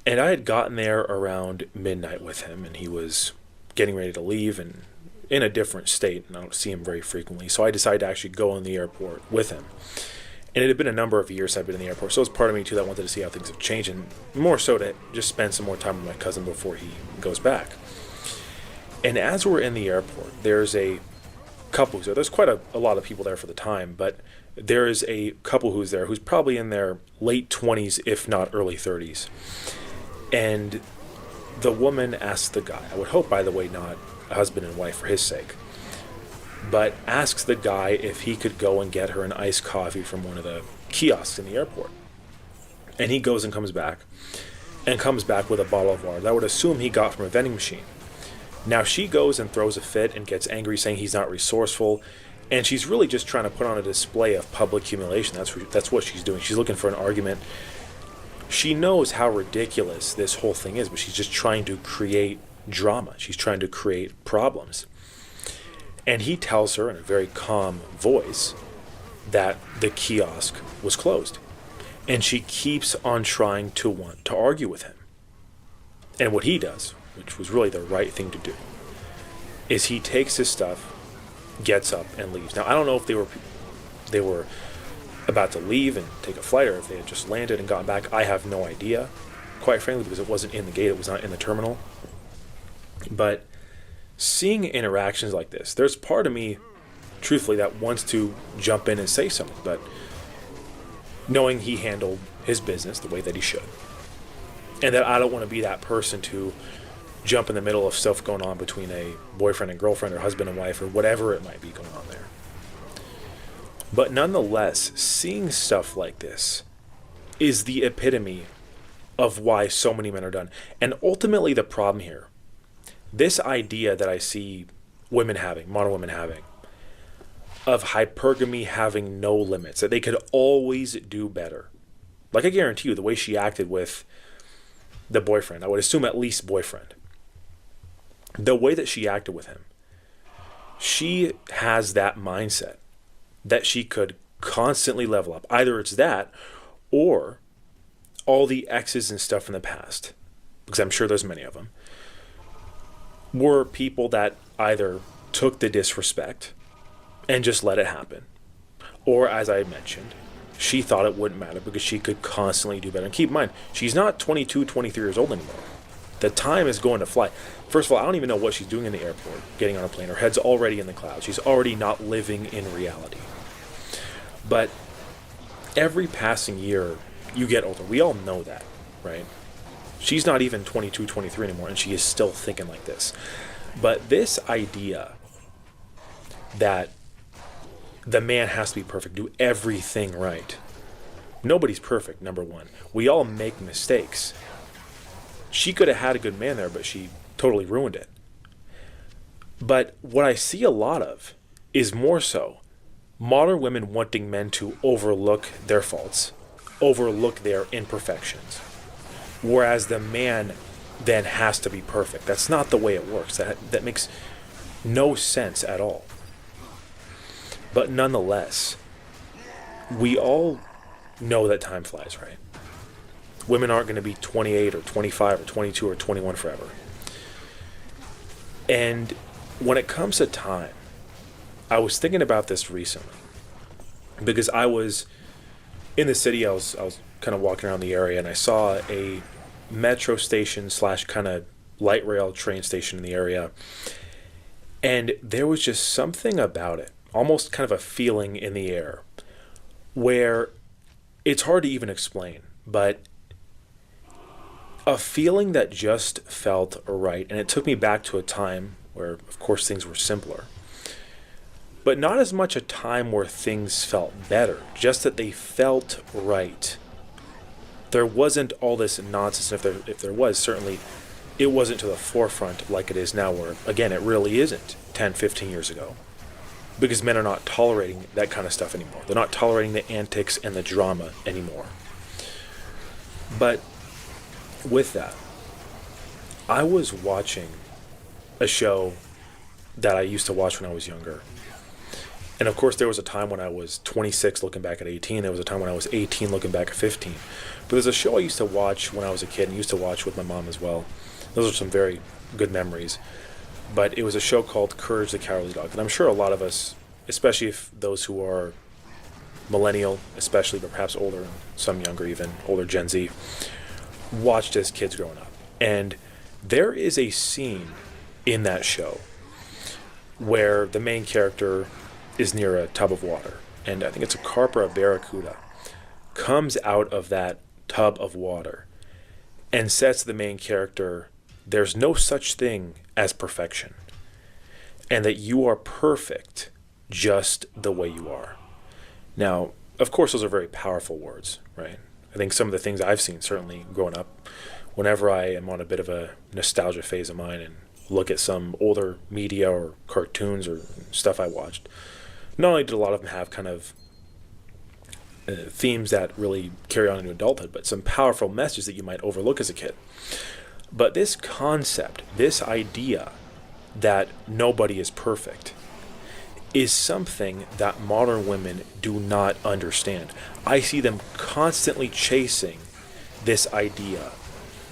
And I had gotten there around midnight with him, and he was getting ready to leave and in a different state, and I don't see him very frequently. So I decided to actually go in the airport with him. And it had been a number of years I've been in the airport, so it was part of me too that wanted to see how things have changed, and more so to just spend some more time with my cousin before he goes back. And as we're in the airport, there's a couple who's there. There's quite a lot of people there for the time, but there is a couple who's there who's probably in their late 20s, if not early 30s. And the woman asks the guy, I would hope, by the way, not a husband and wife for his sake, but asks the guy if he could go and get her an iced coffee from one of the kiosks in the airport. And he goes and comes back with a bottle of water that I would assume he got from a vending machine. Now she goes and throws a fit and gets angry, saying he's not resourceful, and she's really just trying to put on a display of public humiliation. That's what she's doing. She's looking for an argument. She knows how ridiculous this whole thing is, but she's just trying to create drama. She's trying to create problems. And he tells her in a very calm voice that the kiosk was closed. And she keeps on trying to want to argue with him. And what he does, which was really the right thing to do, is he takes his stuff, gets up, and leaves. Now, I don't know if they were about to leave and take a flight, or if they had just landed and gotten back. I have no idea, quite frankly, because it wasn't in the gate, it was not in the terminal. But seeing interactions like this, there's part of me, truthfully, that wants to jump in and say something, but knowing he handled his business the way that he should, and that I don't want to be that person to jump in the middle of stuff going on between a boyfriend and girlfriend or husband and wife or whatever it might be going on there. But nonetheless, seeing stuff like this is the epitome of why so many men are done. And ultimately the problem here, this idea that I see women having, modern women having, of hypergamy having no limits, that they could always do better. Like, I guarantee you, the way she acted with the boyfriend, I would assume at least boyfriend, the way that she acted with him, she has that mindset that she could constantly level up. Either it's that, or all the exes and stuff in the past, because I'm sure there's many of them, were people that either took the disrespect and just let it happen, or, as I mentioned, she thought it wouldn't matter because she could constantly do better. And keep in mind, she's not 22, 23 years old anymore. The time is going to fly. First of all, I don't even know what she's doing in the airport, getting on a plane. Her head's already in the clouds. She's already not living in reality. But every passing year, you get older. We all know that, right? She's not even 22, 23 anymore, and she is still thinking like this. But this idea that the man has to be perfect, do everything right. Nobody's perfect, number one. We all make mistakes. She could have had a good man there, but she totally ruined it. But what I see a lot of is more so modern women wanting men to overlook their faults, overlook their imperfections, whereas the man then has to be perfect. That's not the way it works. That makes no sense at all. But nonetheless, we all know that time flies, right? Women aren't going to be 28 or 25 or 22 or 21 forever. And when it comes to time, I was thinking about this recently because I was in the city. I was kind of walking around the area, and I saw a metro station / kind of light rail train station in the area, and there was just something about it, almost kind of a feeling in the air, where it's hard to even explain, but a feeling that just felt right. And it took me back to a time where, of course, things were simpler, but not as much a time where things felt better, just that they felt right. there wasn't all this nonsense. If there was, certainly it wasn't to the forefront like it is now, where, again, it really isn't 10, 15 years ago. Because men are not tolerating that kind of stuff anymore. They're not tolerating the antics and the drama anymore. But with that, I was watching a show that I used to watch when I was younger. And of course, there was a time when I was 26 looking back at 18. There was a time when I was 18 looking back at 15. But there's a show I used to watch when I was a kid and used to watch with my mom as well. Those are some very good memories. But it was a show called Courage the Cowardly Dog. And I'm sure a lot of us, especially if those who are millennial, especially, but perhaps older, and some younger even, older Gen Z, watched as kids growing up. And there is a scene in that show where the main character is near a tub of water, and I think it's a carp or a barracuda, comes out of that tub of water and says to the main character, there's no such thing as perfection, and that you are perfect just the way you are. Now, of course, those are very powerful words, right? I think some of the things I've seen, certainly growing up, whenever I am on a bit of a nostalgia phase of mine and look at some older media or cartoons or stuff I watched, not only did a lot of them have kind of themes that really carry on into adulthood, but some powerful messages that you might overlook as a kid. But this concept, this idea that nobody is perfect, is something that modern women do not understand. I see them constantly chasing this idea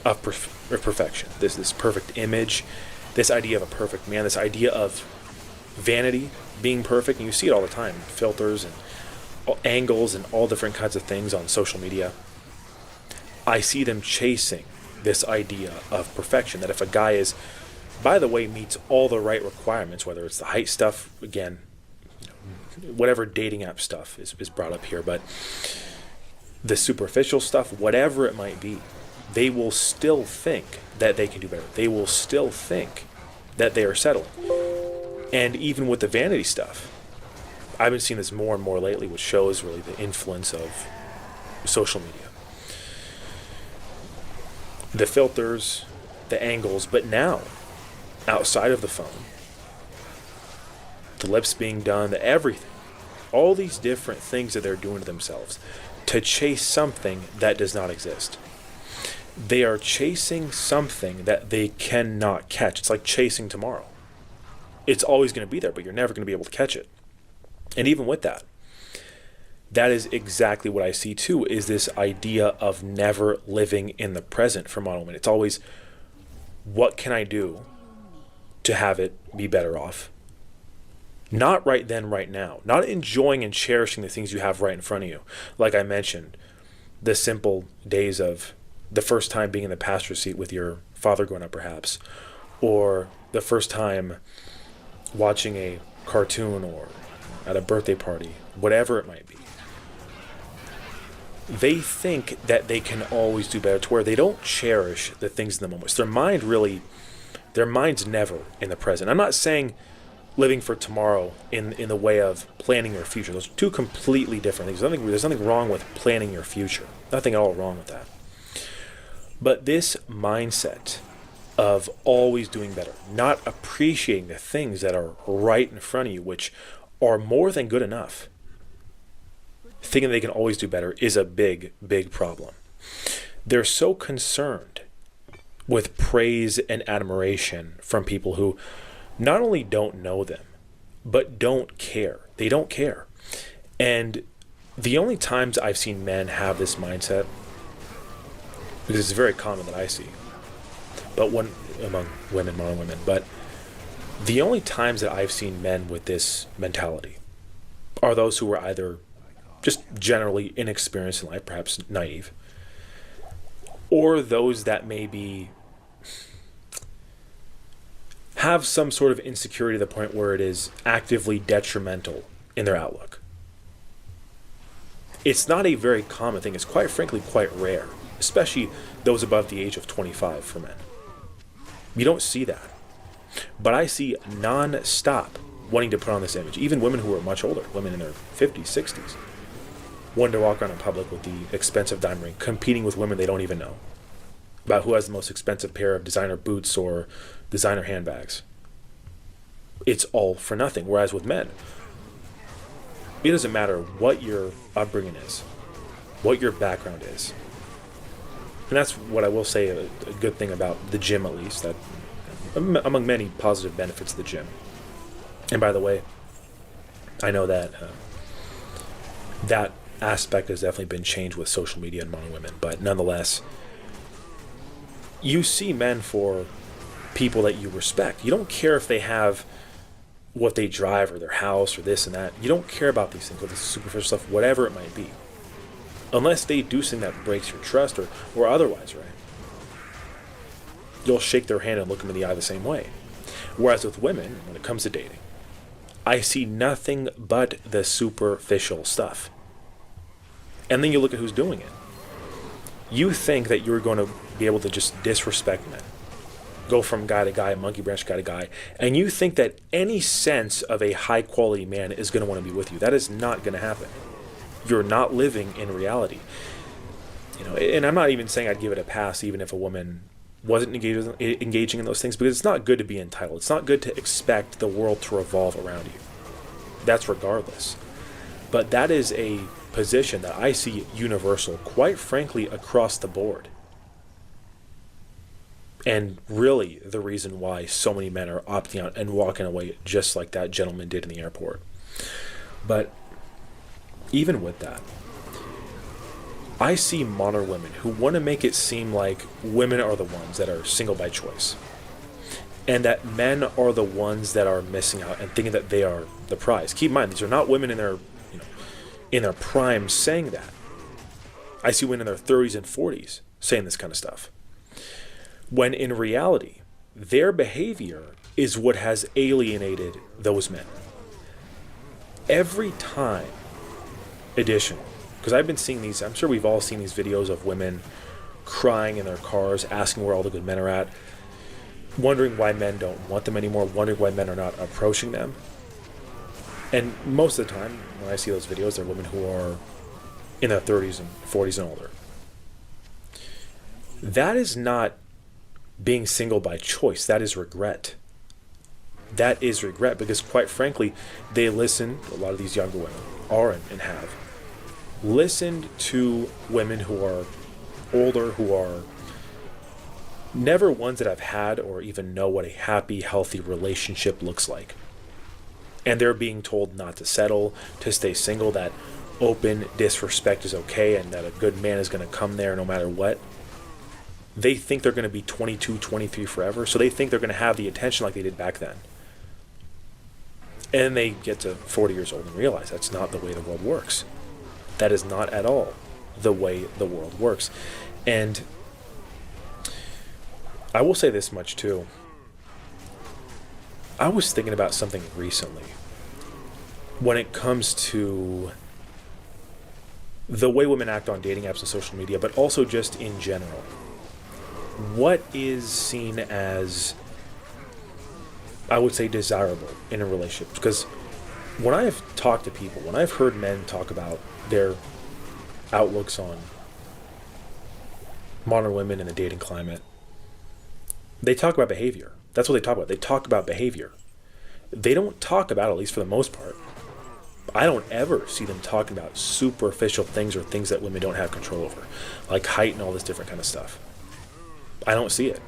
of perfection, this perfect image, this idea of a perfect man, this idea of vanity being perfect. And you see it all the time, filters and angles and all different kinds of things on social media. I see them chasing this idea of perfection, that if a guy is, by the way, meets all the right requirements, whether it's the height stuff, again, whatever dating app stuff is brought up here, but the superficial stuff, whatever it might be, they will still think that they can do better. They will still think that they are settling. And even with the vanity stuff, I've been seeing this more and more lately, which shows really the influence of social media. The filters, the angles, but now, outside of the phone, the lips being done, the everything, all these different things that they're doing to themselves to chase something that does not exist. They are chasing something that they cannot catch. It's like chasing tomorrow. It's always going to be there, but you're never going to be able to catch it. And even with that, that is exactly what I see too, is this idea of never living in the present for modern women. It's always, what can I do to have it be better off? Not right then, right now. Not enjoying and cherishing the things you have right in front of you. Like I mentioned, the simple days of the first time being in the passenger seat with your father growing up, perhaps, or the first time watching a cartoon or at a birthday party, whatever it might be. They think that they can always do better, to where they don't cherish the things in the moment. So their mind's never in the present. I'm not saying living for tomorrow in the way of planning your future. Those are two completely different things. There's nothing wrong with planning your future. Nothing at all wrong with that. But this mindset of always doing better, not appreciating the things that are right in front of you, which are more than good enough, thinking they can always do better, is a big, big problem. They're so concerned with praise and admiration from people who not only don't know them, but don't care. They don't care. And the only times I've seen men have this mindset, because it's very common that I see, but among women, modern women, but the only times that I've seen men with this mentality are those who are either just generally inexperienced in life, perhaps naive, or those that maybe have some sort of insecurity to the point where it is actively detrimental in their outlook. It's not a very common thing. It's quite frankly quite rare, especially those above the age of 25 for men. You don't see that. But I see non-stop wanting to put on this image. Even women who are much older, women in their 50s, 60s, wanting to walk around in public with the expensive diamond ring, competing with women they don't even know about who has the most expensive pair of designer boots or designer handbags. It's all for nothing. Whereas with men, it doesn't matter what your upbringing is, what your background is. And that's what I will say a good thing about the gym, at least, that among many positive benefits of the gym. And by the way, I know that that aspect has definitely been changed with social media and modern women, but nonetheless, you see men for people that you respect. You don't care if they have what they drive or their house or this and that. You don't care about these things, whether it's superficial stuff, whatever it might be. Unless they do something that breaks your trust or otherwise, right? You'll shake their hand and look them in the eye the same way. Whereas with women, when it comes to dating, I see nothing but the superficial stuff. And then you look at who's doing it. You think that you're going to be able to just disrespect men, go from guy to guy, monkey branch guy to guy, and you think that any sense of a high quality man is going to want to be with you. That is not going to happen. You're not living in reality. You know, and I'm not even saying I'd give it a pass even if a woman wasn't engaging in those things, because it's not good to be entitled. It's not good to expect the world to revolve around you. That's regardless. But that is a position that I see universal, quite frankly, across the board. And really the reason why so many men are opting out and walking away just like that gentleman did in the airport. But even with that, I see modern women who want to make it seem like women are the ones that are single by choice, and that men are the ones that are missing out and thinking that they are the prize. Keep in mind, these are not women in their, in their prime saying that. I see women in their 30s and 40s saying this kind of stuff, when in reality, their behavior is what has alienated those men. Every time, additional, because I've been seeing these, I'm sure we've all seen these videos of women crying in their cars, asking where all the good men are at, wondering why men don't want them anymore, wondering why men are not approaching them. And most of the time, when I see those videos, they're women who are in their 30s and 40s and older. That is not being single by choice. That is regret. That is regret, because quite frankly, they listen, a lot of these younger women are and have listened to women who are older, who are never ones that have had or even know what a happy, healthy relationship looks like. And they're being told not to settle, to stay single, that open disrespect is okay, and that a good man is going to come there no matter what. They think they're going to be 22, 23 forever, so they think they're going to have the attention like they did back then. And they get to 40 years old and realize that's not the way the world works. That is not at all the way the world works. And I will say this much too. I was thinking about something recently when it comes to the way women act on dating apps and social media, but also just in general. What is seen as, I would say, desirable in a relationship? Because when I've talked to people, when I've heard men talk about their outlooks on modern women and the dating climate, they talk about behavior. That's what they talk about. They talk about behavior. They don't talk about, at least for the most part, I don't ever see them talking about superficial things or things that women don't have control over, like height and all this different kind of stuff. I don't see it.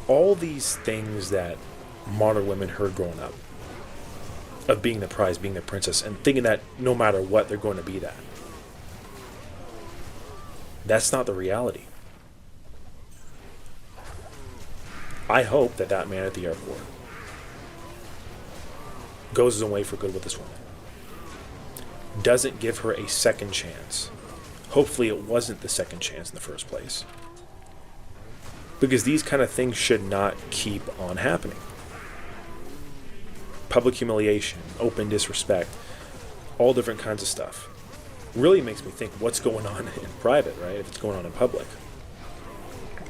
All these things that modern women heard growing up, of being the prize, being the princess, and thinking that no matter what, they're going to be that. That's not the reality. I hope that that man at the airport goes his own way for good with this woman. Doesn't give her a second chance. Hopefully it wasn't the second chance in the first place. Because these kind of things should not keep on happening. Public humiliation, open disrespect, all different kinds of stuff. Really makes me think what's going on in private, right? If it's going on in public.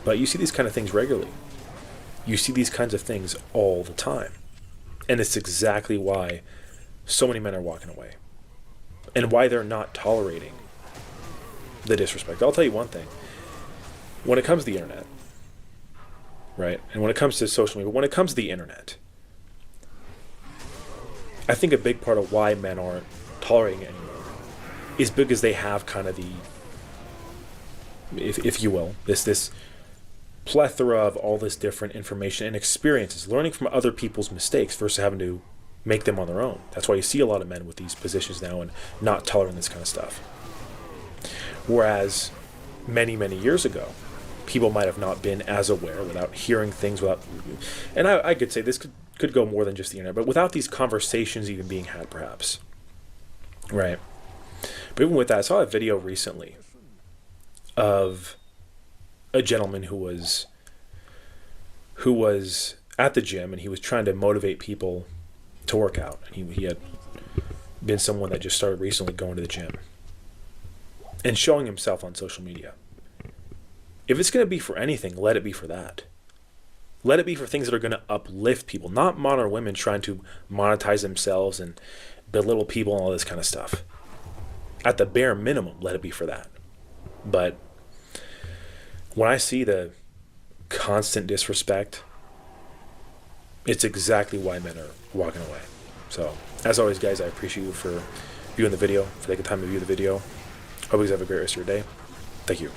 But you see these kind of things regularly. You see these kinds of things all the time. And it's exactly why so many men are walking away. and why they're not tolerating the disrespect. I'll tell you one thing. When it comes to the internet, right, and when it comes to social media, when it comes to the internet, I think a big part of why men aren't tolerating it anymore is because they have kind of the, if you will, this plethora of all this different information and experiences, learning from other people's mistakes versus having to make them on their own. That's why you see a lot of men with these positions now and not tolerating this kind of stuff. Whereas many, many years ago, people might have not been as aware, without hearing things, and I could say this could go more than just the internet, but without these conversations even being had, perhaps. Right. But even with that, I saw a video recently of a gentleman who was at the gym, and he was trying to motivate people to work out. And he had been someone that just started recently going to the gym and showing himself on social media. If it's going to be for anything, let it be for that. Let it be for things that are going to uplift people, not modern women trying to monetize themselves and belittle people and all this kind of stuff. At the bare minimum, let it be for that. But when I see the constant disrespect, it's exactly why men are walking away. So, as always, guys, I appreciate you for viewing the video, for taking time to view the video. Hope you guys have a great rest of your day. Thank you.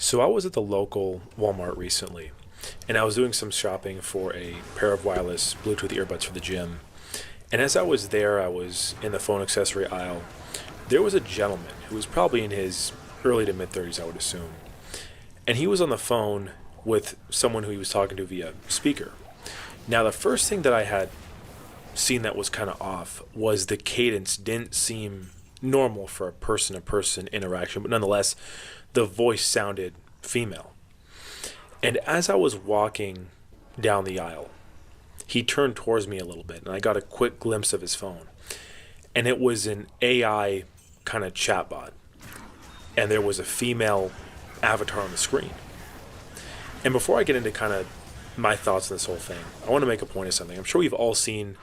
So I was at the local Walmart recently, and I was doing some shopping for a pair of wireless Bluetooth earbuds for the gym. And as I was there, I was in the phone accessory aisle. There was a gentleman who was probably in his early to mid 30s, I would assume. And he was on the phone with someone who he was talking to via speaker. Now, the first thing that I had seen that was kind of off was the cadence didn't seem normal for a person-to-person interaction, but nonetheless, the voice sounded female. And as I was walking down the aisle, he turned towards me a little bit, and I got a quick glimpse of his phone. And it was an AI kind of chatbot. And there was a female avatar on the screen. And before I get into kind of my thoughts on this whole thing, I want to make a point of something. I'm sure we've all seen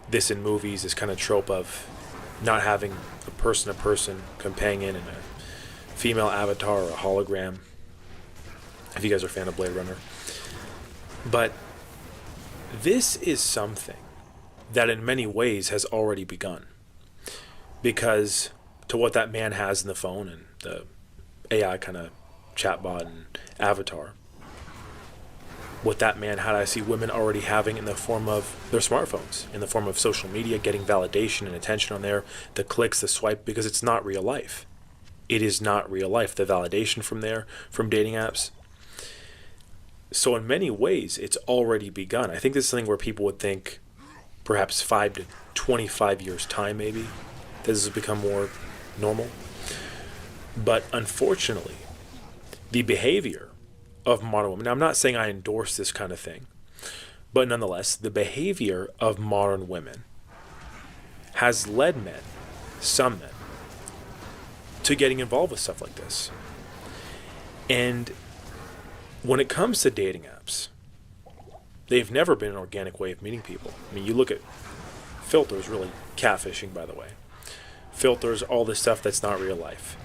this in movies, this kind of trope of not having a person-to-person companion and a female avatar or a hologram, if you guys are a fan of Blade Runner. But this is something that in many ways has already begun. Because to what that man has in the phone and the AI kind of chatbot and avatar, what that man had, I see women already having in the form of their smartphones, in the form of social media, getting validation and attention on there, the clicks, the swipe, because it's not real life. It is not real life. The validation from there, from dating apps. So in many ways, it's already begun. I think this is something where people would think perhaps 5 to 25 years time, maybe, this has become more normal. But unfortunately, the behavior of modern women, now I'm not saying I endorse this kind of thing, but nonetheless, the behavior of modern women has led men, some men, to getting involved with stuff like this. And when it comes to dating apps, they've never been an organic way of meeting people. I mean, you look at filters, really catfishing, by the way. Filters, all this stuff that's not real life.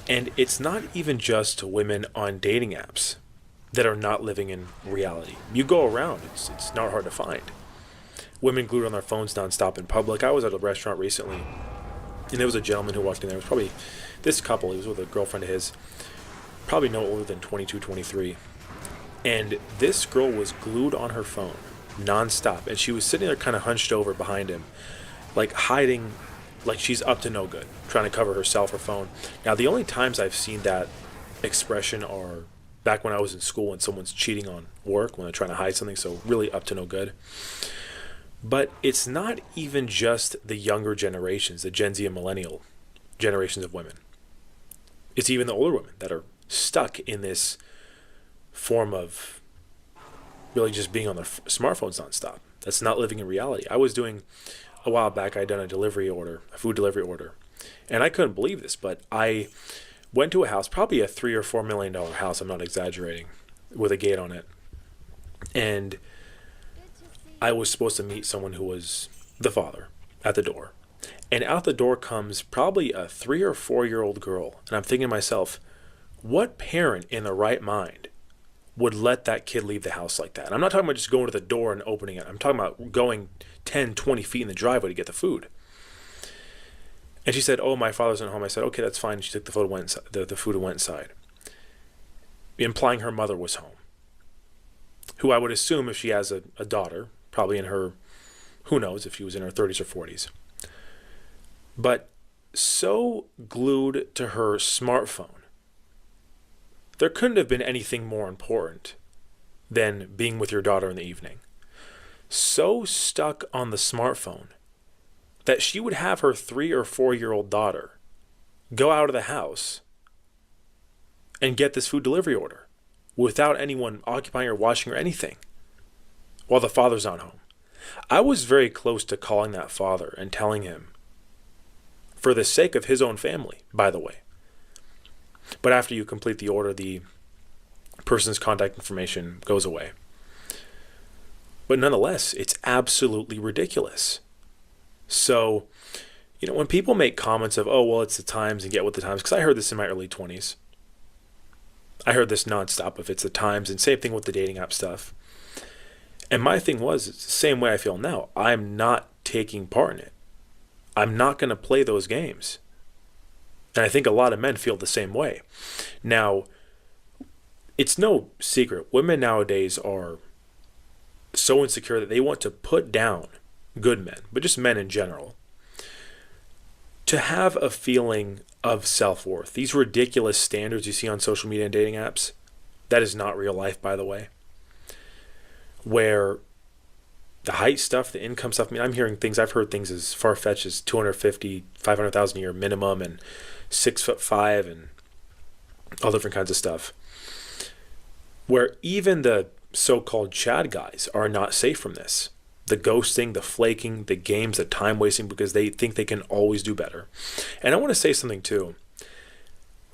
And it's not even just women on dating apps that are not living in reality. You go around, it's not hard to find. Women glued on their phones nonstop in public. I was at a restaurant recently, and there was a gentleman who walked in there. It was probably this couple. He was with a girlfriend of his, probably no older than 22, 23. And this girl was glued on her phone nonstop, and she was sitting there kind of hunched over behind him, like hiding, like she's up to no good, trying to cover herself, her phone. Now, the only times I've seen that expression are back when I was in school and someone's cheating on work, when they're trying to hide something, so really up to no good. But it's not even just the younger generations, the Gen Z and millennial generations of women. It's even the older women that are stuck in this form of really just being on their smartphones nonstop. That's not living in reality. I was doing, a while back, I'd done a food delivery order, and I couldn't believe this, but I went to a house, probably a $3 or $4 million house, I'm not exaggerating, with a gate on it. And I was supposed to meet someone who was the father at the door. And out the door comes probably a 3 or 4-year-old girl. And I'm thinking to myself, what parent in the right mind would let that kid leave the house like that? And I'm not talking about just going to the door and opening it. I'm talking about going 10, 20 feet in the driveway to get the food. And she said, "Oh, my father's at home." I said, "Okay, that's fine." She took the food, the food and went inside, implying her mother was home, who I would assume, if she has a daughter, probably in her, who knows if she was in her 30s or 40s, but so glued to her smartphone, there couldn't have been anything more important than being with your daughter in the evening. So stuck on the smartphone that she would have her 3 or 4-year-old daughter go out of the house and get this food delivery order without anyone occupying or watching or anything while the father's not home. I was very close to calling that father and telling him, for the sake of his own family, by the way. But after you complete the order, the person's contact information goes away. But nonetheless, it's absolutely ridiculous. So, when people make comments of, "Oh, well, it's the times," and get with the times, because I heard this in my early 20s. I heard this nonstop, if it's the times, and same thing with the dating app stuff. And my thing was, it's the same way I feel now. I'm not taking part in it. I'm not going to play those games. And I think a lot of men feel the same way. Now, it's no secret. Women nowadays are so insecure that they want to put down good men, but just men in general, to have a feeling of self-worth. These ridiculous standards you see on social media and dating apps, that is not real life, by the way, where the height stuff, the income stuff, I mean, I've heard things as far-fetched as 250, 500,000 a year minimum, and 6'5", and all different kinds of stuff, where even the so-called Chad guys are not safe from this. The ghosting, the flaking, the games, the time wasting, because they think they can always do better. And I want to say something too.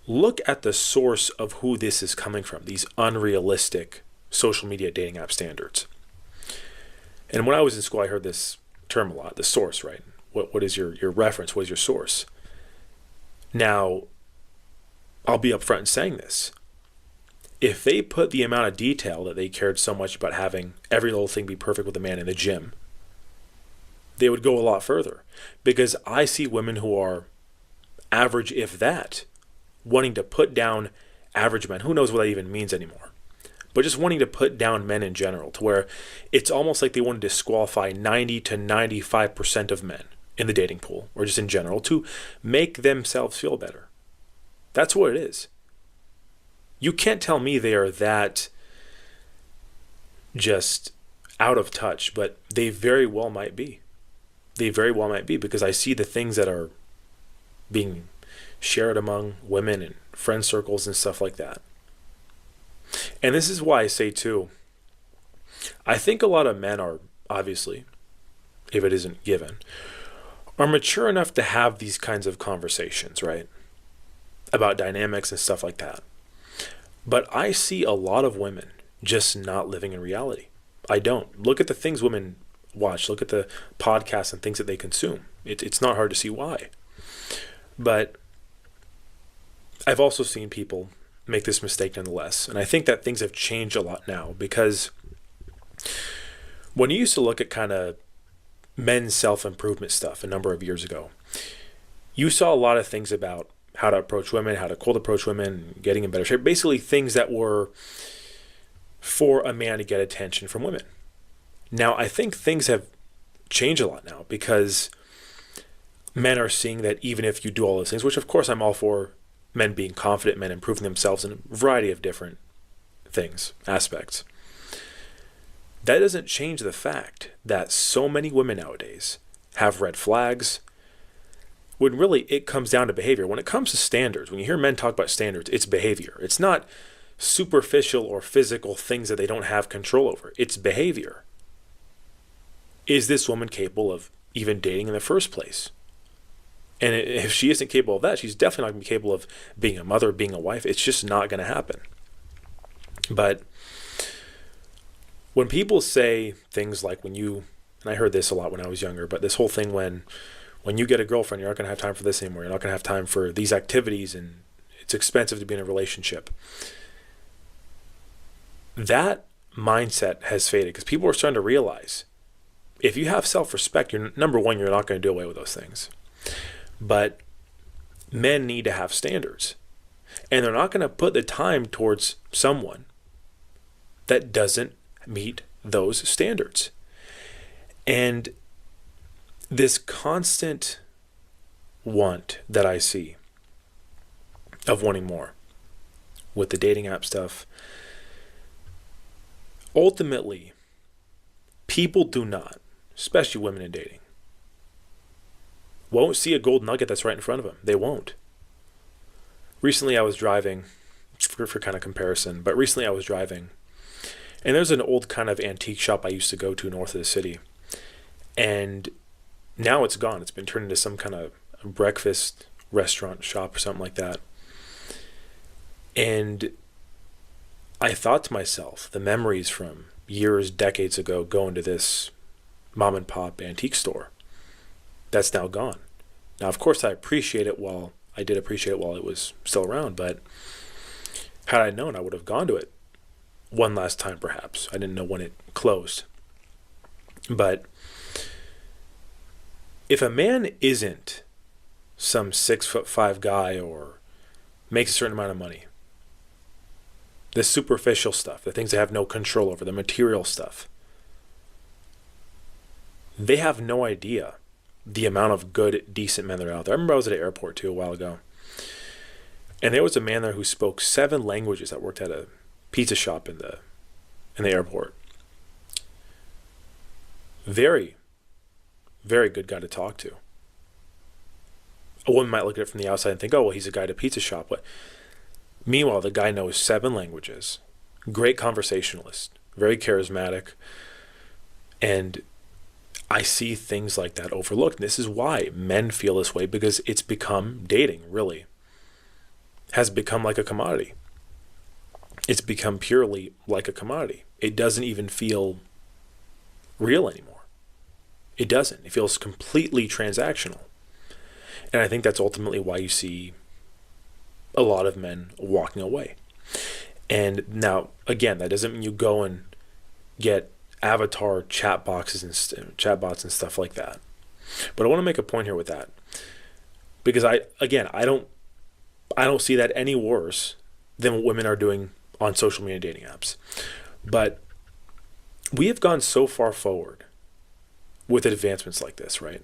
Look at the source of who this is coming from, these unrealistic social media dating app standards. And when I was in school, I heard this term a lot, the source, right? What is your reference? What is your source? Now, I'll be upfront in saying this. If they put the amount of detail that they cared so much about having every little thing be perfect with a man in the gym, they would go a lot further. Because I see women who are average, if that, wanting to put down average men. Who knows what that even means anymore? But just wanting to put down men in general, to where it's almost like they want to disqualify 90 to 95% of men in the dating pool, or just in general, to make themselves feel better. That's what it is. You can't tell me they are that just out of touch, but they very well might be. They very well might be, because I see the things that are being shared among women and friend circles and stuff like that. And this is why I say too, I think a lot of men are, obviously, if it isn't given, are mature enough to have these kinds of conversations, right? About dynamics and stuff like that. But I see a lot of women just not living in reality. I don't. Look at the things women watch. Look at the podcasts and things that they consume. It's not hard to see why. But I've also seen people make this mistake nonetheless. And I think that things have changed a lot now, because when you used to look at kind of men's self-improvement stuff a number of years ago, you saw a lot of things about how to approach women, how to cold approach women, getting in better shape. Basically things that were for a man to get attention from women. Now, I think things have changed a lot now, because men are seeing that even if you do all those things, which of course I'm all for men being confident, men improving themselves in a variety of different things, aspects, that doesn't change the fact that so many women nowadays have red flags, when really it comes down to behavior. When it comes to standards, when you hear men talk about standards, it's behavior. It's not superficial or physical things that they don't have control over. It's behavior. Is this woman capable of even dating in the first place? And if she isn't capable of that, she's definitely not going to be capable of being a mother, being a wife. It's just not going to happen. But when people say things like, when you, and I heard this a lot when I was younger, but this whole thing when you get a girlfriend, you're not going to have time for this anymore. You're not going to have time for these activities, and it's expensive to be in a relationship. That mindset has faded, because people are starting to realize, if you have self-respect, number one, you're not going to do away with those things. But men need to have standards. And they're not going to put the time towards someone that doesn't meet those standards. And this constant want that I see of wanting more with the dating app stuff, ultimately, people do not, especially women in dating, won't see a gold nugget that's right in front of them. They won't. Recently I was driving, for kind of comparison, but recently I was driving, and there's an old kind of antique shop I used to go to north of the city. And now it's gone. It's been turned into some kind of breakfast restaurant shop or something like that. And I thought to myself, the memories from years, decades ago, going to this mom and pop antique store, that's now gone. Now, of course, I did appreciate it while it was still around, but had I known, I would have gone to it one last time, perhaps. I didn't know when it closed. But if a man isn't some 6'5" guy or makes a certain amount of money, the superficial stuff, the things they have no control over, the material stuff, they have no idea the amount of good, decent men that are out there. I remember I was at an airport too a while ago, and there was a man there who spoke 7 languages that worked at a pizza shop in the airport. Very, very good guy to talk to. A woman might look at it from the outside and think, oh, well, he's a guy at a pizza shop. But meanwhile, the guy knows 7 languages, great conversationalist, very charismatic, and I see things like that overlooked. And this is why men feel this way, because it's become, dating really has become like a commodity. It's become purely like a commodity. It doesn't even feel real anymore. It doesn't. It feels completely transactional. And I think that's ultimately why you see a lot of men walking away. And now, again, that doesn't mean you go and get avatar chat boxes and chatbots and stuff like that. But I want to make a point here with that, because I don't see that any worse than what women are doing on social media dating apps. But we have gone so far forward with advancements like this, right?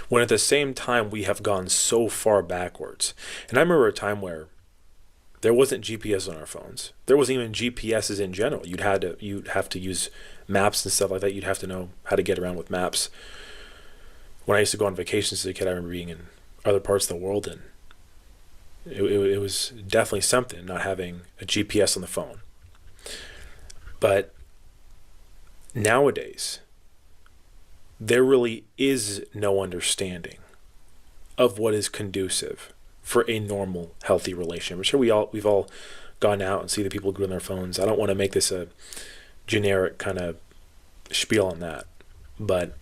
When at the same time we have gone so far backwards. And I remember a time where there wasn't GPS on our phones. There wasn't even GPSs in general. You'd have to use maps and stuff like that. You'd have to know how to get around with maps. When I used to go on vacations as a kid, I remember being in other parts of the world, and it was definitely something not having a GPS on the phone. But nowadays, there really is no understanding of what is conducive for a normal, healthy relationship. I'm sure we've all gone out and see the people glued on their phones. I don't want to make this a generic kind of spiel on that, but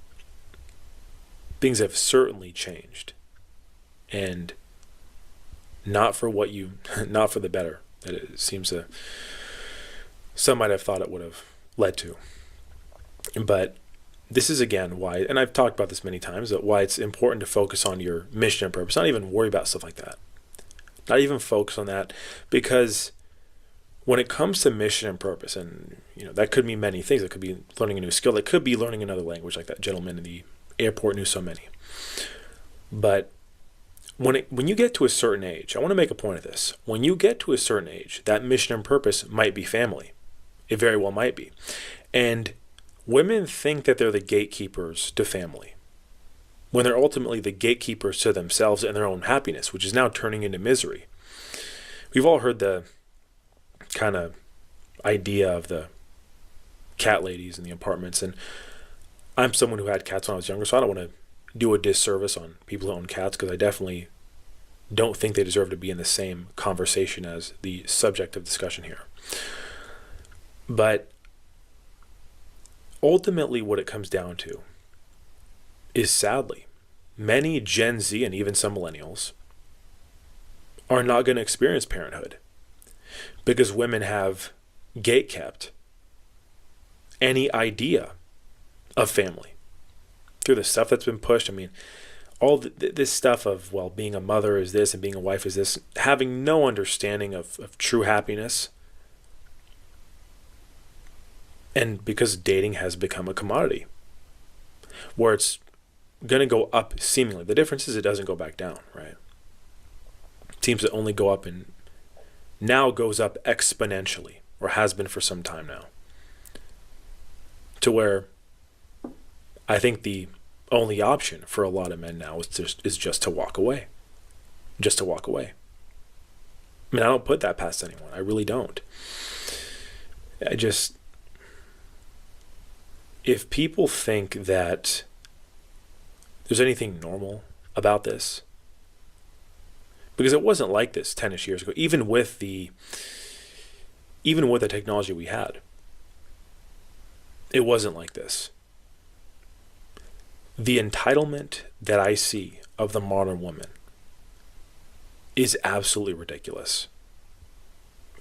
things have certainly changed, and not for the better. That it seems some might have thought it would have led to. But this is again why, and I've talked about this many times, that why it's important to focus on your mission and purpose, not even worry about stuff like that. Not even focus on that, because when it comes to mission and purpose, and that could mean many things. It could be learning a new skill. It could be learning another language, like that gentleman in the airport knew so many. But when you get to a certain age, I want to make a point of this. When you get to a certain age, that mission and purpose might be family. It very well might be. And women think that they're the gatekeepers to family, when they're ultimately the gatekeepers to themselves and their own happiness, which is now turning into misery. We've all heard the kind of idea of the cat ladies in the apartments, and I'm someone who had cats when I was younger, so I don't want to do a disservice on people who own cats, because I definitely don't think they deserve to be in the same conversation as the subject of discussion here. But ultimately what it comes down to is, sadly, many Gen Z and even some millennials are not going to experience parenthood, because women have gatekept any idea of family through the stuff that's been pushed. I mean, all this stuff of, well, being a mother is this and being a wife is this, having no understanding of true happiness. And because dating has become a commodity where it's going to go up seemingly. The difference is it doesn't go back down, right? It seems to only go up, and now goes up exponentially, or has been for some time now, to where I think the only option for a lot of men now is just to walk away. Just to walk away. I mean, I don't put that past anyone. I really don't. If people think that there's anything normal about this, because it wasn't like this 10-ish years ago, even with the technology we had, it wasn't like this. The entitlement that I see of the modern woman is absolutely ridiculous.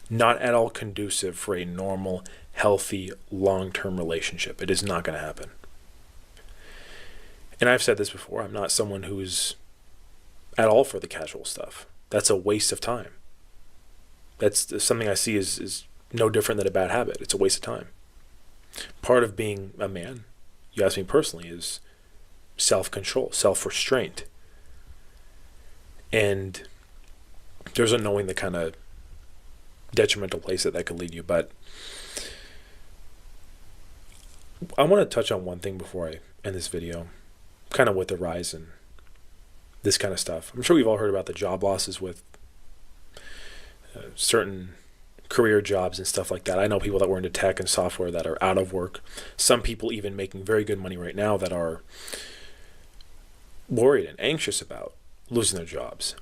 Not at all conducive for a normal, healthy, long-term relationship. It is not going to happen. And I've said this before, I'm not someone who's at all for the casual stuff. That's a waste of time. That's something I see is no different than a bad habit. It's a waste of time. Part of being a man you ask me personally, is self-control, self-restraint. And there's no knowing the kind of detrimental place that could lead you. But I want to touch on one thing before I end this video, kind of with the rise in this kind of stuff. I'm sure we've all heard about the job losses with certain career jobs and stuff like that. I know people that were into tech and software that are out of work. Some people even making very good money right now that are worried and anxious about losing their jobs.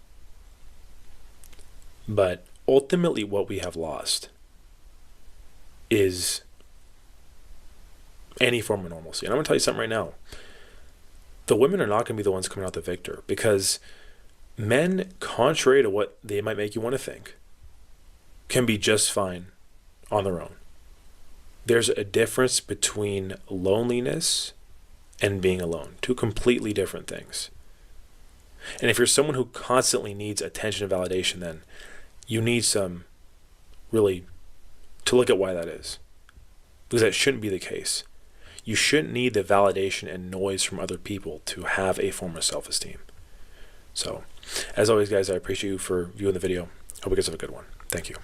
But ultimately what we have lost is any form of normalcy. And I'm going to tell you something right now. The women are not going to be the ones coming out the victor, because men, contrary to what they might make you want to think, can be just fine on their own. There's a difference between loneliness and being alone. Two completely different things. And if you're someone who constantly needs attention and validation, then you need some really to look at why that is. Because that shouldn't be the case. You shouldn't need the validation and noise from other people to have a form of self-esteem. So, as always, guys, I appreciate you for viewing the video. Hope you guys have a good one. Thank you.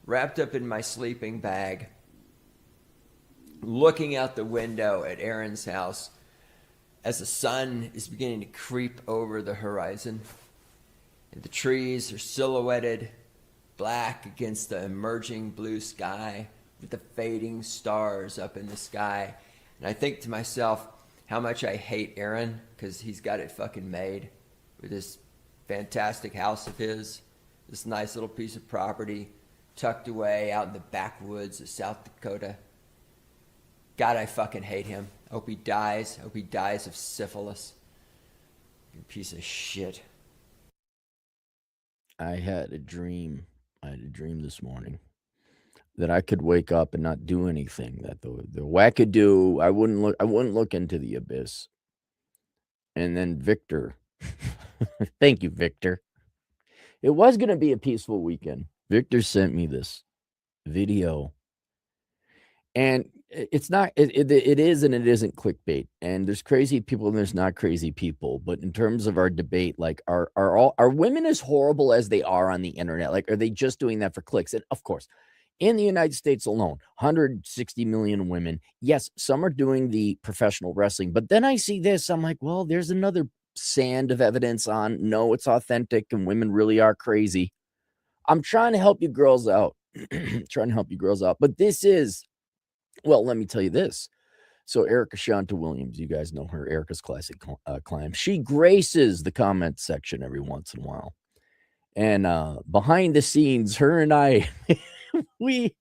wrapped up in my sleeping bag, looking out the window at Aaron's house as the sun is beginning to creep over the horizon. And the trees are silhouetted black against the emerging blue sky with the fading stars up in the sky. And I think to myself how much I hate Aaron because he's got it fucking made with this fantastic house of his, this nice little piece of property tucked away out in the backwoods of South Dakota. God, I fucking hate him. I hope he dies. I hope he dies of syphilis. You piece of shit. I had a dream. I had a dream this morning that I could wake up and not do anything. That the wackadoo, I wouldn't look into the abyss. And then Victor, thank you, Victor. It was going to be a peaceful weekend. Victor sent me this video. And it's not, it is and it isn't clickbait. And there's crazy people and there's not crazy people. But in terms of our debate, like, are women as horrible as they are on the internet? Like, are they just doing that for clicks? And of course, in the United States alone, 160 million women. Yes, some are doing the professional wrestling. But then I see this, I'm like, well, there's another sand of evidence on, no, it's authentic and women really are crazy. I'm trying to help you girls out. But this is, well, let me tell you this. So Erica Shanta Williams, you guys know her, Erica's Classic Climb. She graces the comment section every once in a while. And behind the scenes, her and I, we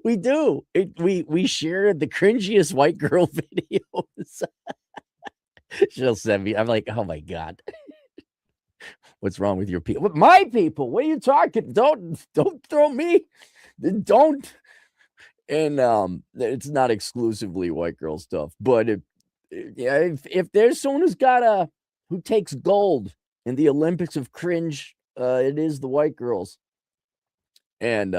do. We share the cringiest white girl videos. She'll send me. I'm like, oh my God. What's wrong with your people? My people, what are you talking? Don't throw me. Don't. And it's not exclusively white girl stuff, but if there's someone who takes gold in the Olympics of cringe, it is the white girls. And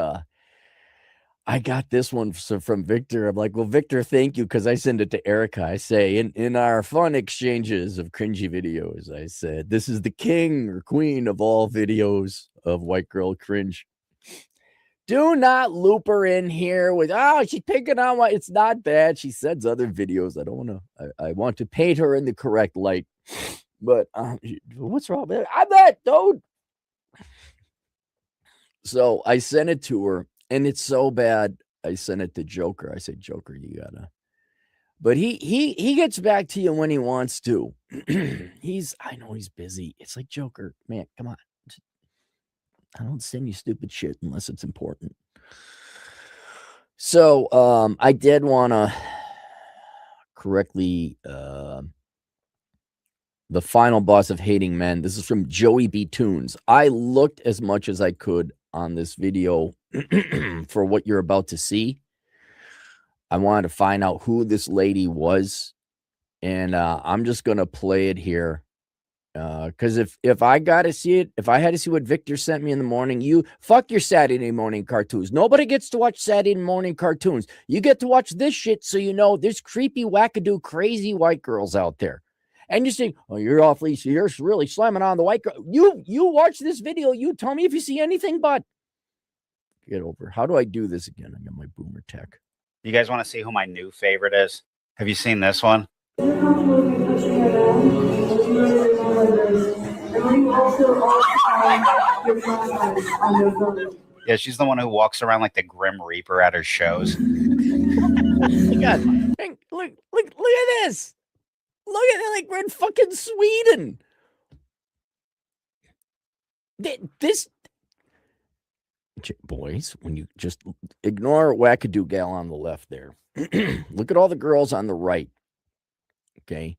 I got this one from Victor. I'm like, well, Victor, thank you, because I send it to Erica. I say, in our fun exchanges of cringy videos, I said, this is the king or queen of all videos of white girl cringe. Do not loop her in here with, oh, she's picking on what. It's not bad. She sends other videos. I want to paint her in the correct light. But what's wrong with it? I'm not, dude. So I sent it to her, and it's so bad. I sent it to Joker. I said, Joker, you gotta. But he gets back to you when he wants to. I know he's busy. It's like, Joker, man, come on. I don't send you stupid shit unless it's important. So I did want to correctly the final boss of hating men. This is from Joey B. Tunes. I looked as much as I could on this video for what you're about to see. I wanted to find out who this lady was, and I'm just going to play it here. Because if I got to see it, if I had to see what Victor sent me in the morning, you fuck your Saturday morning cartoons. Nobody gets to watch Saturday morning cartoons. You get to watch this shit, so you know there's creepy, wackadoo, crazy white girls out there. And you say, oh, you're really slamming on the white girl. You watch this video. You tell me if you see anything but. Get over. How do I do this again? I got my boomer tech. You guys want to see who my new favorite is? Have you seen this one? Yeah, she's the one who walks around like the Grim Reaper at her shows. God, look at this. Look at it, like we're in fucking Sweden. This, boys, when you just ignore wackadoo gal on the left there, look at all the girls on the right. Okay.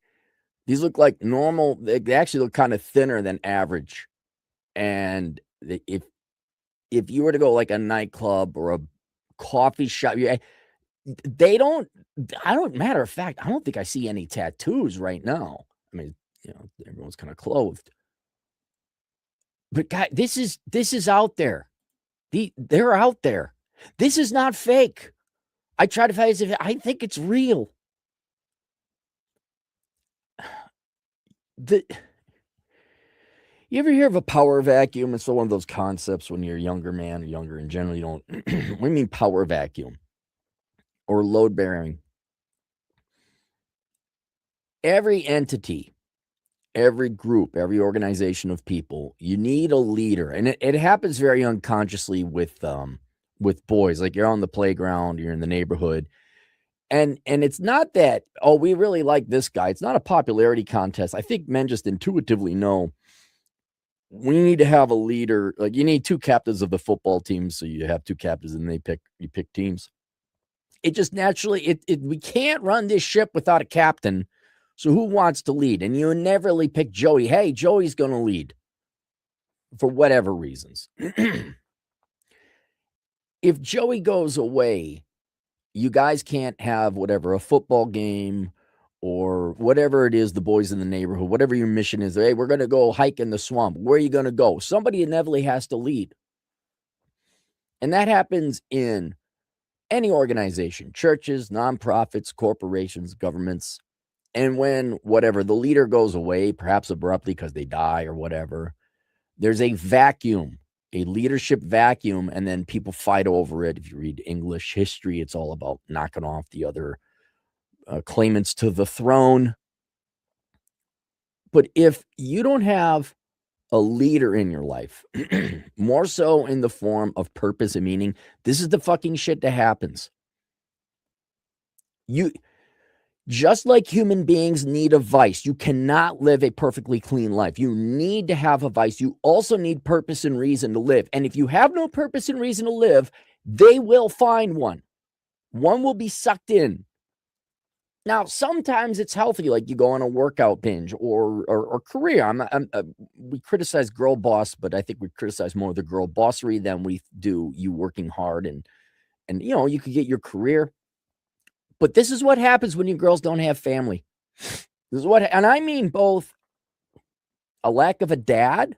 These look like normal. They actually look kind of thinner than average. And if you were to go like a nightclub or a coffee shop, matter of fact, I don't think I see any tattoos right now. I mean, everyone's kind of clothed. But God, this is out there. They're out there. This is not fake. I try to find as if I think it's real. You ever hear of a power vacuum? It's one of those concepts when you're a younger man or younger in general. You don't. What do you mean power vacuum or load bearing? Every entity, every group, every organization of people, you need a leader, and it happens very unconsciously with boys. Like you're on the playground, you're in the neighborhood, and it's not that we really like this guy. It's not a popularity contest. I think men just intuitively know we need to have a leader. Like you need two captains of the football team, so you have two captains, and you pick teams. It just naturally we can't run this ship without a captain. So who wants to lead? And you inevitably pick Joey. Hey, Joey's going to lead for whatever reasons. If Joey goes away, you guys can't have a football game or whatever it is, the boys in the neighborhood, whatever your mission is. Hey, we're going to go hike in the swamp. Where are you going to go? Somebody inevitably has to lead. And that happens in any organization, churches, nonprofits, corporations, governments. And when the leader goes away, perhaps abruptly because they die or whatever, there's a vacuum, a leadership vacuum, and then people fight over it. If you read English history, it's all about knocking off the other claimants to the throne. But if you don't have a leader in your life, more so in the form of purpose and meaning, this is the fucking shit that happens. Just like human beings need a vice, you cannot live a perfectly clean life. You need to have a vice. You also need purpose and reason to live. And if you have no purpose and reason to live, they will find one. One will be sucked in. Now, sometimes it's healthy, like you go on a workout binge or career. We criticize girl boss, but I think we criticize more the girl bossery than we do you working hard and you could get your career. But this is what happens when you girls don't have family. And I mean both a lack of a dad.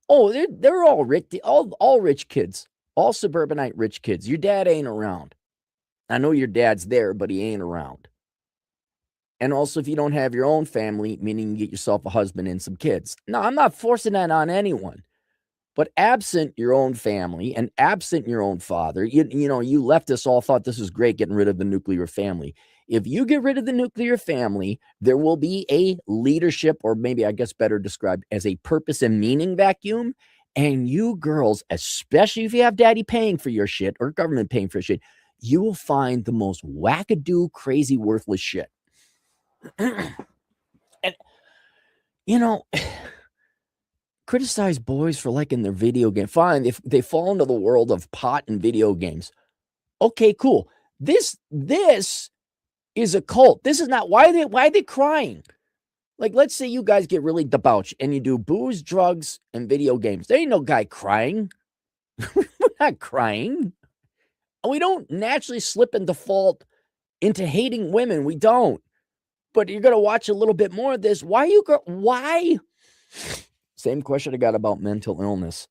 Oh, they're all rich, all rich kids, all suburbanite rich kids. Your dad ain't around. I know your dad's there, but he ain't around. And also, if you don't have your own family, meaning you get yourself a husband and some kids. Now, I'm not forcing that on anyone. But absent your own family and absent your own father, you left us all thought this was great getting rid of the nuclear family. If you get rid of the nuclear family, there will be a leadership, or maybe I guess better described as a purpose and meaning vacuum. And you girls, especially if you have daddy paying for your shit or government paying for your shit, you will find the most wackadoo, crazy, worthless shit. And, criticize boys for liking their video game. Fine, if they fall into the world of pot and video games. Okay, cool. This is a cult. This is not why are they crying? Like, let's say you guys get really debauched and you do booze, drugs, and video games. There ain't no guy crying. We're not crying. We don't naturally slip and default into hating women. We don't. But you're gonna watch a little bit more of this. Why? Same question I got about mental illness.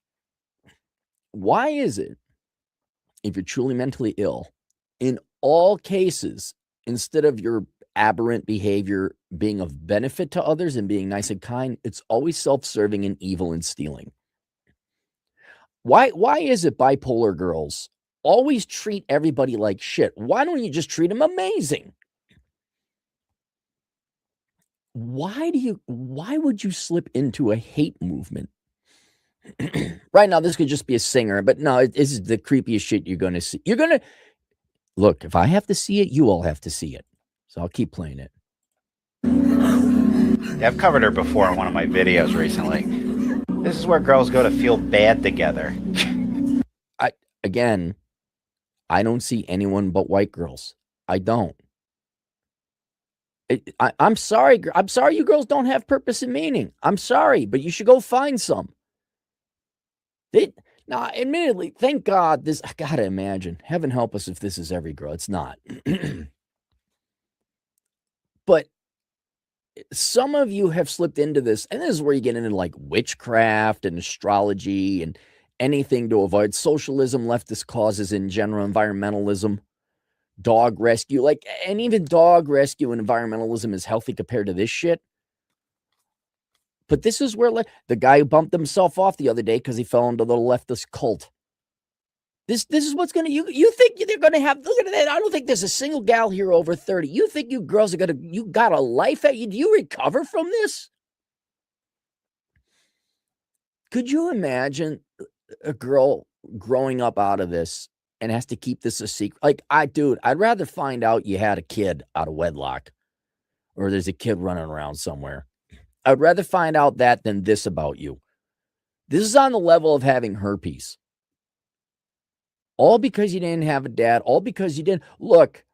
Why is it, if you're truly mentally ill, in all cases, instead of your aberrant behavior being of benefit to others and being nice and kind, it's always self-serving and evil and stealing? Why is it bipolar girls always treat everybody like shit? Why don't you just treat them amazing? Why would you slip into a hate movement? Right now, this could just be a singer, but no, this is the creepiest shit you're going to see. Look, if I have to see it, you all have to see it. So I'll keep playing it. Yeah, I've covered her before in one of my videos recently. This is where girls go to feel bad together. I don't see anyone but white girls. I don't. I'm sorry. I'm sorry you girls don't have purpose and meaning. I'm sorry, but you should go find some. Now, admittedly, thank God I gotta imagine. Heaven help us if this is every girl. It's not. But some of you have slipped into this, and this is where you get into like witchcraft and astrology and anything to avoid socialism, leftist causes in general, environmentalism. Dog rescue, and even dog rescue and environmentalism is healthy compared to this shit. But this is where the guy who bumped himself off the other day because he fell into the leftist cult. This is what's gonna you think they're gonna have, look at that. I don't think there's a single gal here over 30. You think you girls are you got a life at you? Do you recover from this? Could you imagine a girl growing up out of this and has to keep this a secret? Like, I'd rather find out you had a kid out of wedlock or there's a kid running around somewhere. I'd rather find out that than this about you. This is on the level of having herpes. All because you didn't have a dad, all because you didn't. Look,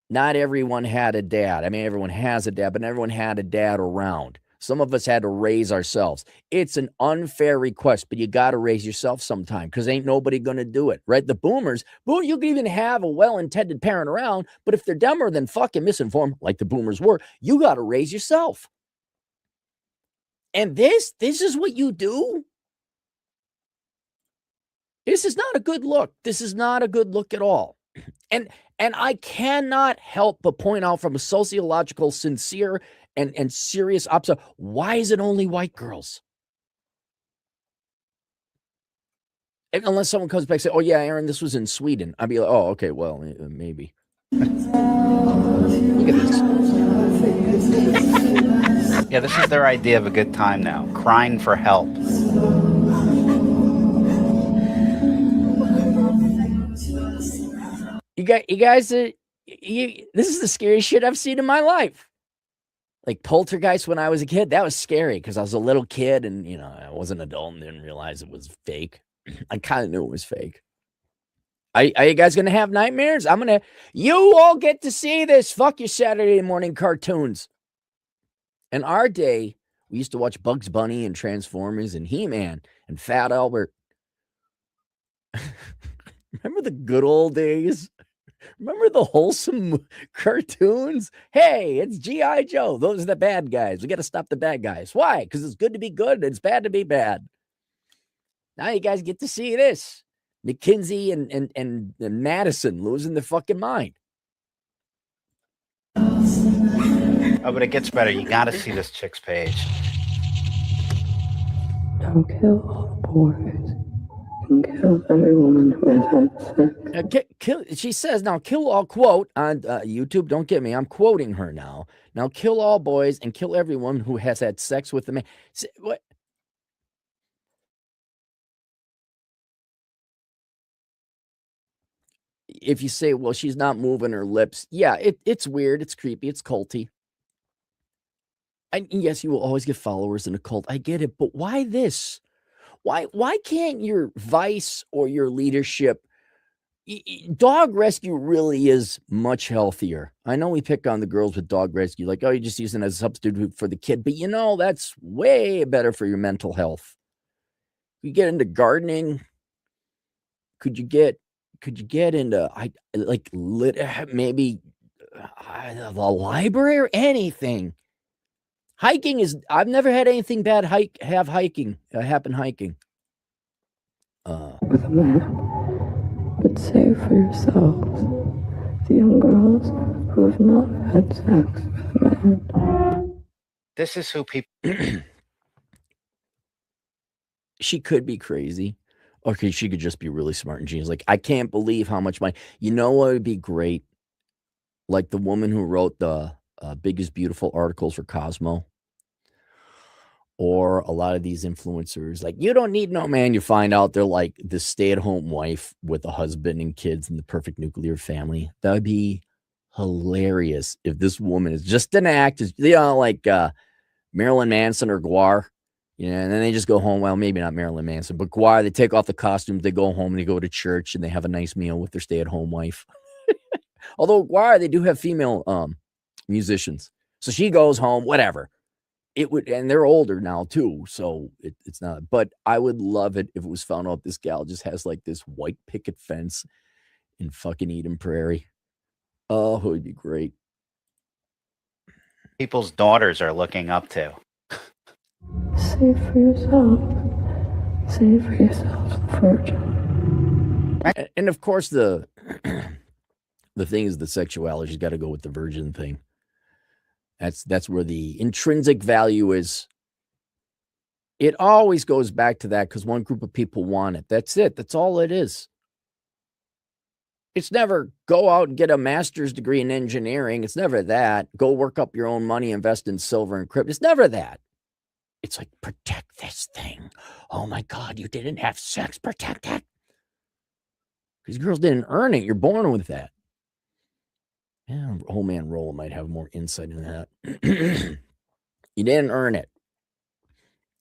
not everyone had a dad. I mean, everyone has a dad, but everyone had a dad around. Some of us had to raise ourselves. It's an unfair request, but you got to raise yourself sometime because ain't nobody going to do it, right? The boomers, you can even have a well-intended parent around, but if they're dumber than fucking misinformed, like the boomers were, you got to raise yourself. And this is what you do? This is not a good look. This is not a good look at all. And I cannot help but point out from a sociological, sincere, and serious observation, why is it only white girls? And unless someone comes back and say, oh, yeah, Aaron, this was in Sweden. I'd be like, oh, okay, well, maybe. Look at this. Yeah, this is their idea of a good time now. Crying for help. You guys, this is the scariest shit I've seen in my life. Like Poltergeist when I was a kid, that was scary because I was a little kid and, I wasn't an adult and didn't realize it was fake. I kind of knew it was fake. Are you guys going to have nightmares? You all get to see this. Fuck your Saturday morning cartoons. In our day, we used to watch Bugs Bunny and Transformers and He-Man and Fat Albert. Remember the good old days? Remember the wholesome cartoons? Hey, it's G.I. Joe. Those are the bad guys. We got to stop the bad guys. Why? Because it's good to be good and it's bad to be bad. Now you guys get to see this. McKinsey and Madison losing their fucking mind. Oh, but it gets better. You got to see this chick's page. Don't kill all the boys. Kill every woman who has had sex. She says, now kill all, quote, on YouTube, don't get me, I'm quoting her now. Now kill all boys and kill every woman who has had sex with a man. What? If you say, well, she's not moving her lips. Yeah, it's weird. It's creepy. It's culty. And yes, you will always get followers in a cult. I get it. But why this? Why can't your vice or your leadership? Dog rescue really is much healthier. I know we pick on the girls with dog rescue, like, oh, you're just using it as a substitute for the kid. But that's way better for your mental health. You get into gardening. Could you get into maybe the library or anything? Hiking is, I've never had anything bad happen hiking. With a man, but save for yourselves the young girls who have not had sex with a man. This is who people... She could be crazy. Okay, she could just be really smart and genius. Like, I can't believe how much money. You know what would be great? Like the woman who wrote the biggest beautiful articles for Cosmo. Or a lot of these influencers, like, you don't need no man. You find out they're like the stay-at-home wife with a husband and kids and the perfect nuclear family. That would be hilarious if this woman is just an act, like Marilyn Manson or Guar. And then they just go home. Well, maybe not Marilyn Manson, but Guar, they take off the costumes, they go home, they go to church, and they have a nice meal with their stay-at-home wife. Although Guar, they do have female musicians. So she goes home, whatever. It would, and they're older now too, so it's not. But I would love it if it was found out this gal just has like this white picket fence in fucking Eden Prairie. Oh, it would be great. People's daughters are looking up to. Save for yourself. Save for yourself, virgin. And of course, the thing is the sexuality's got to go with the virgin thing. That's where the intrinsic value is. It always goes back to that because one group of people want it. That's it. That's all it is. It's never go out and get a master's degree in engineering. It's never that. Go work up your own money, invest in silver and crypto. It's never that. It's like, protect this thing. Oh my God, you didn't have sex. Protect it. Because girls didn't earn it. You're born with that. Yeah, old man Roll might have more insight in that. You didn't earn it.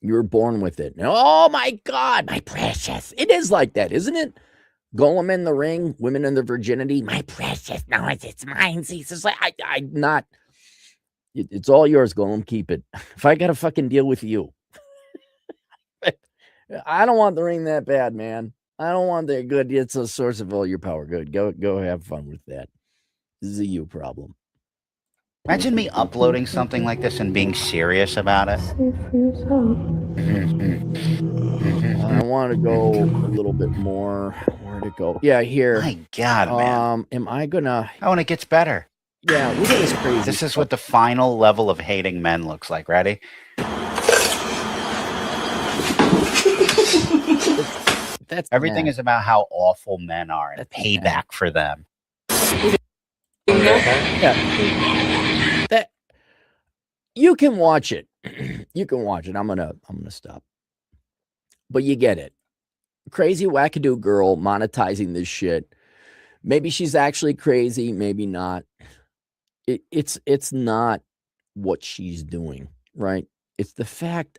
You were born with it. Oh my God, my precious. It is like that, isn't it? Golem in the ring, women in their virginity. My precious, no, it's mine. See, it's like, I'm not. It's all yours, Golem. Keep it. If I got to fucking deal with you. I don't want the ring that bad, man. I don't want that good. It's a source of all your power. Good. Go have fun with that. This is a you problem. Imagine me uploading something like this and being serious about it. I want to go a little bit more. Where to go? Yeah, here. My God, man. Am I gonna? Oh, and it gets better. Yeah, look at this crazy. This is what the final level of hating men looks like. Ready? That's everything is about how awful men are and payback for them. Yeah. That you can watch it. You can watch it. I'm gonna stop. But you get it. Crazy wackadoo girl monetizing this shit. Maybe she's actually crazy, maybe not. It's not what she's doing, right? It's the fact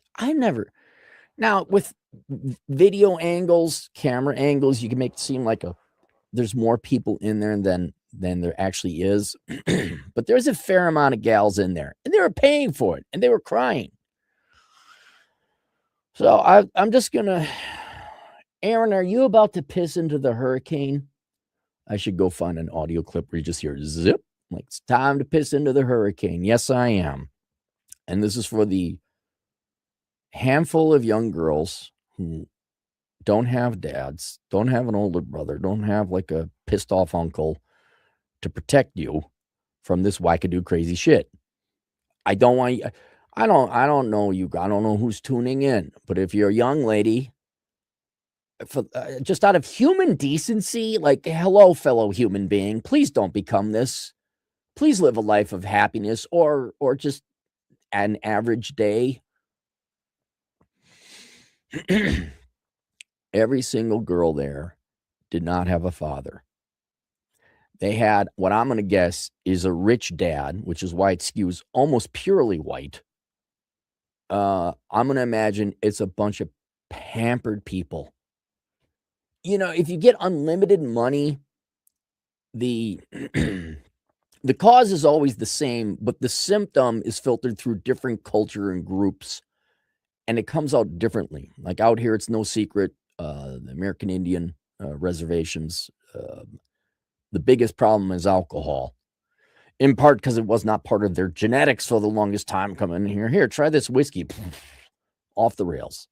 now with video angles, camera angles, you can make it seem like there's more people in there than there actually is. But there's a fair amount of gals in there, and they were paying for it, and they were crying. So I'm just gonna, Aaron, are you about to piss into the hurricane? I should go find an audio clip where you just hear zip, like it's time to piss into the hurricane. Yes, I am. And this is for the handful of young girls who don't have dads, don't have an older brother, don't have like a pissed off uncle to protect you from this wackadoo crazy shit. I don't want you. I don't know you. I don't know who's tuning in, but if you're a young lady, just out of human decency, like, hello, fellow human being, please don't become this. Please live a life of happiness or just an average day. Every single girl there did not have a father. They had what I'm going to guess is a rich dad, which is why it skews almost purely white. I'm going to imagine it's a bunch of pampered people. You know, if you get unlimited money, the the cause is always the same, but the symptom is filtered through different culture and groups, and it comes out differently. Like out here, it's no secret. The American Indian reservations, the biggest problem is alcohol. In part because it was not part of their genetics for the longest time. Coming here, here, try this whiskey, off the rails.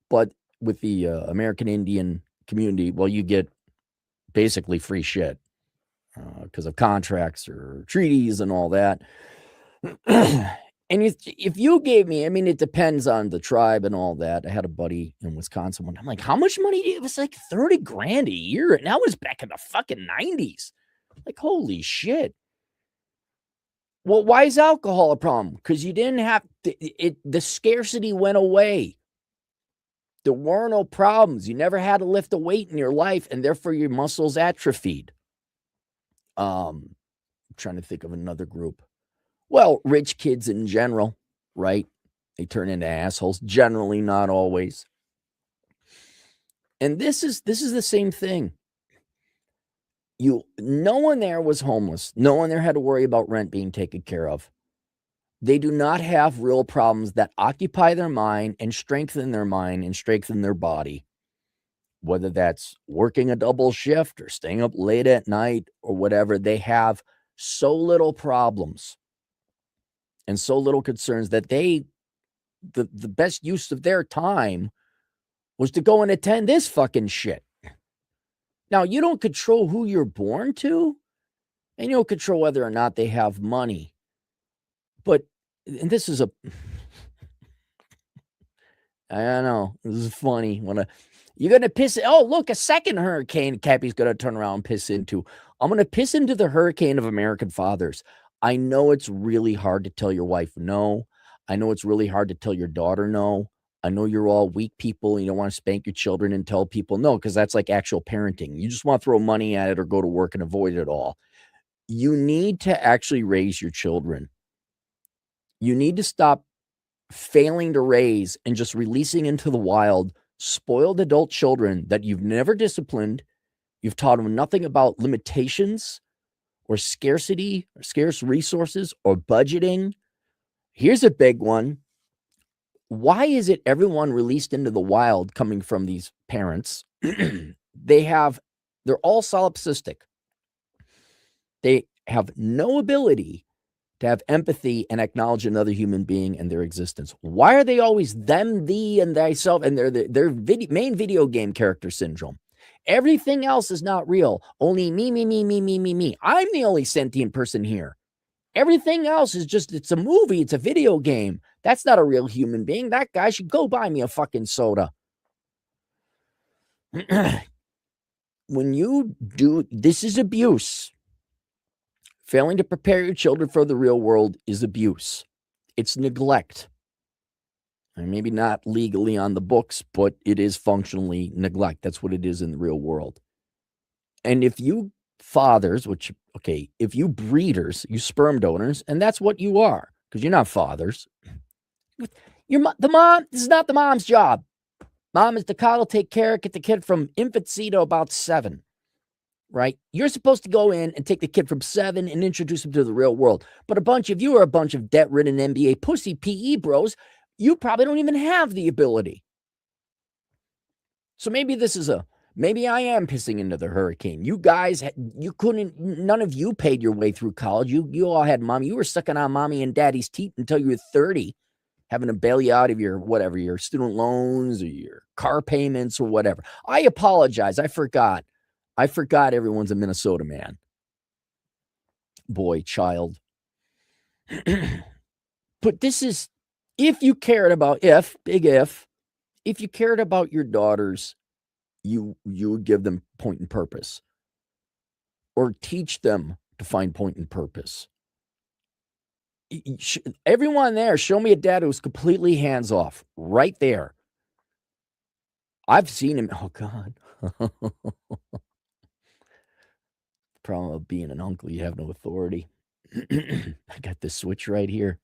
But with the American Indian community, well, you get basically free shit because of contracts or treaties and all that. And if you gave me, I mean, it depends on the tribe and all that. I had a buddy in Wisconsin one. I'm like, how much money? It was like 30 grand a year. And that was back in the fucking 90s. Like, holy shit. Well, why is alcohol a problem? Because you didn't have the scarcity went away. There were no problems. You never had to lift a weight in your life, and therefore your muscles atrophied. I'm trying to think of another group. Well, rich kids in general, right? They turn into assholes. Generally, not always. And this is the same thing. No one there was homeless. No one there had to worry about rent being taken care of. They do not have real problems that occupy their mind and strengthen their mind and strengthen their body. Whether that's working a double shift or staying up late at night or whatever, they have so little problems and so little concerns that the best use of their time was to go and attend this fucking shit. Now, you don't control who you're born to, and you don't control whether or not they have money. But, and this is I know. This is funny. You're going to piss. Oh, look, a second hurricane Cappy's going to turn around and piss into. I'm going to piss into the hurricane of American fathers. I know it's really hard to tell your wife no. I know it's really hard to tell your daughter no. I know you're all weak people and you don't want to spank your children and tell people no, because that's like actual parenting. You just want to throw money at it or go to work and avoid it all. You need to actually raise your children. You need to stop failing to raise and just releasing into the wild spoiled adult children that you've never disciplined. You've taught them nothing about limitations or scarcity or scarce resources or budgeting. Here's a big one. Why is it everyone released into the wild coming from these parents? They're all solipsistic. They have no ability to have empathy and acknowledge another human being and their existence. Why are they always them, thee, and thyself? And their main video game character syndrome. Everything else is not real. Only me, me, me, me, me, me, me. I'm the only sentient person here. Everything else is just, it's a movie. It's a video game. That's not a real human being. That guy should go buy me a fucking soda. When you do, this is abuse. Failing to prepare your children for the real world is abuse. It's neglect. And maybe not legally on the books, but it is functionally neglect. That's what it is in the real world. And if you fathers, if you breeders, you sperm donors, and that's what you are, because you're not fathers. The mom, this is not the mom's job. Mom is to coddle, take care, get the kid from infancy to about 7. Right? You're supposed to go in and take the kid from 7 and introduce him to the real world. But a bunch of you are a bunch of debt-ridden NBA pussy PE bros. You probably don't even have the ability. So maybe maybe I am pissing into the hurricane. You guys, none of you paid your way through college. You all had mommy. You were sucking on mommy and daddy's teeth until you were 30, having to bail you out of your student loans or your car payments or whatever. I apologize. I forgot everyone's a Minnesota man. Boy, child. But this is, if you cared about your daughters, you would give them point and purpose. Or teach them to find point and purpose. Everyone there, show me a dad who's completely hands off. Right there. I've seen him. Oh, God. Problem of being an uncle, you have no authority. I got this switch right here.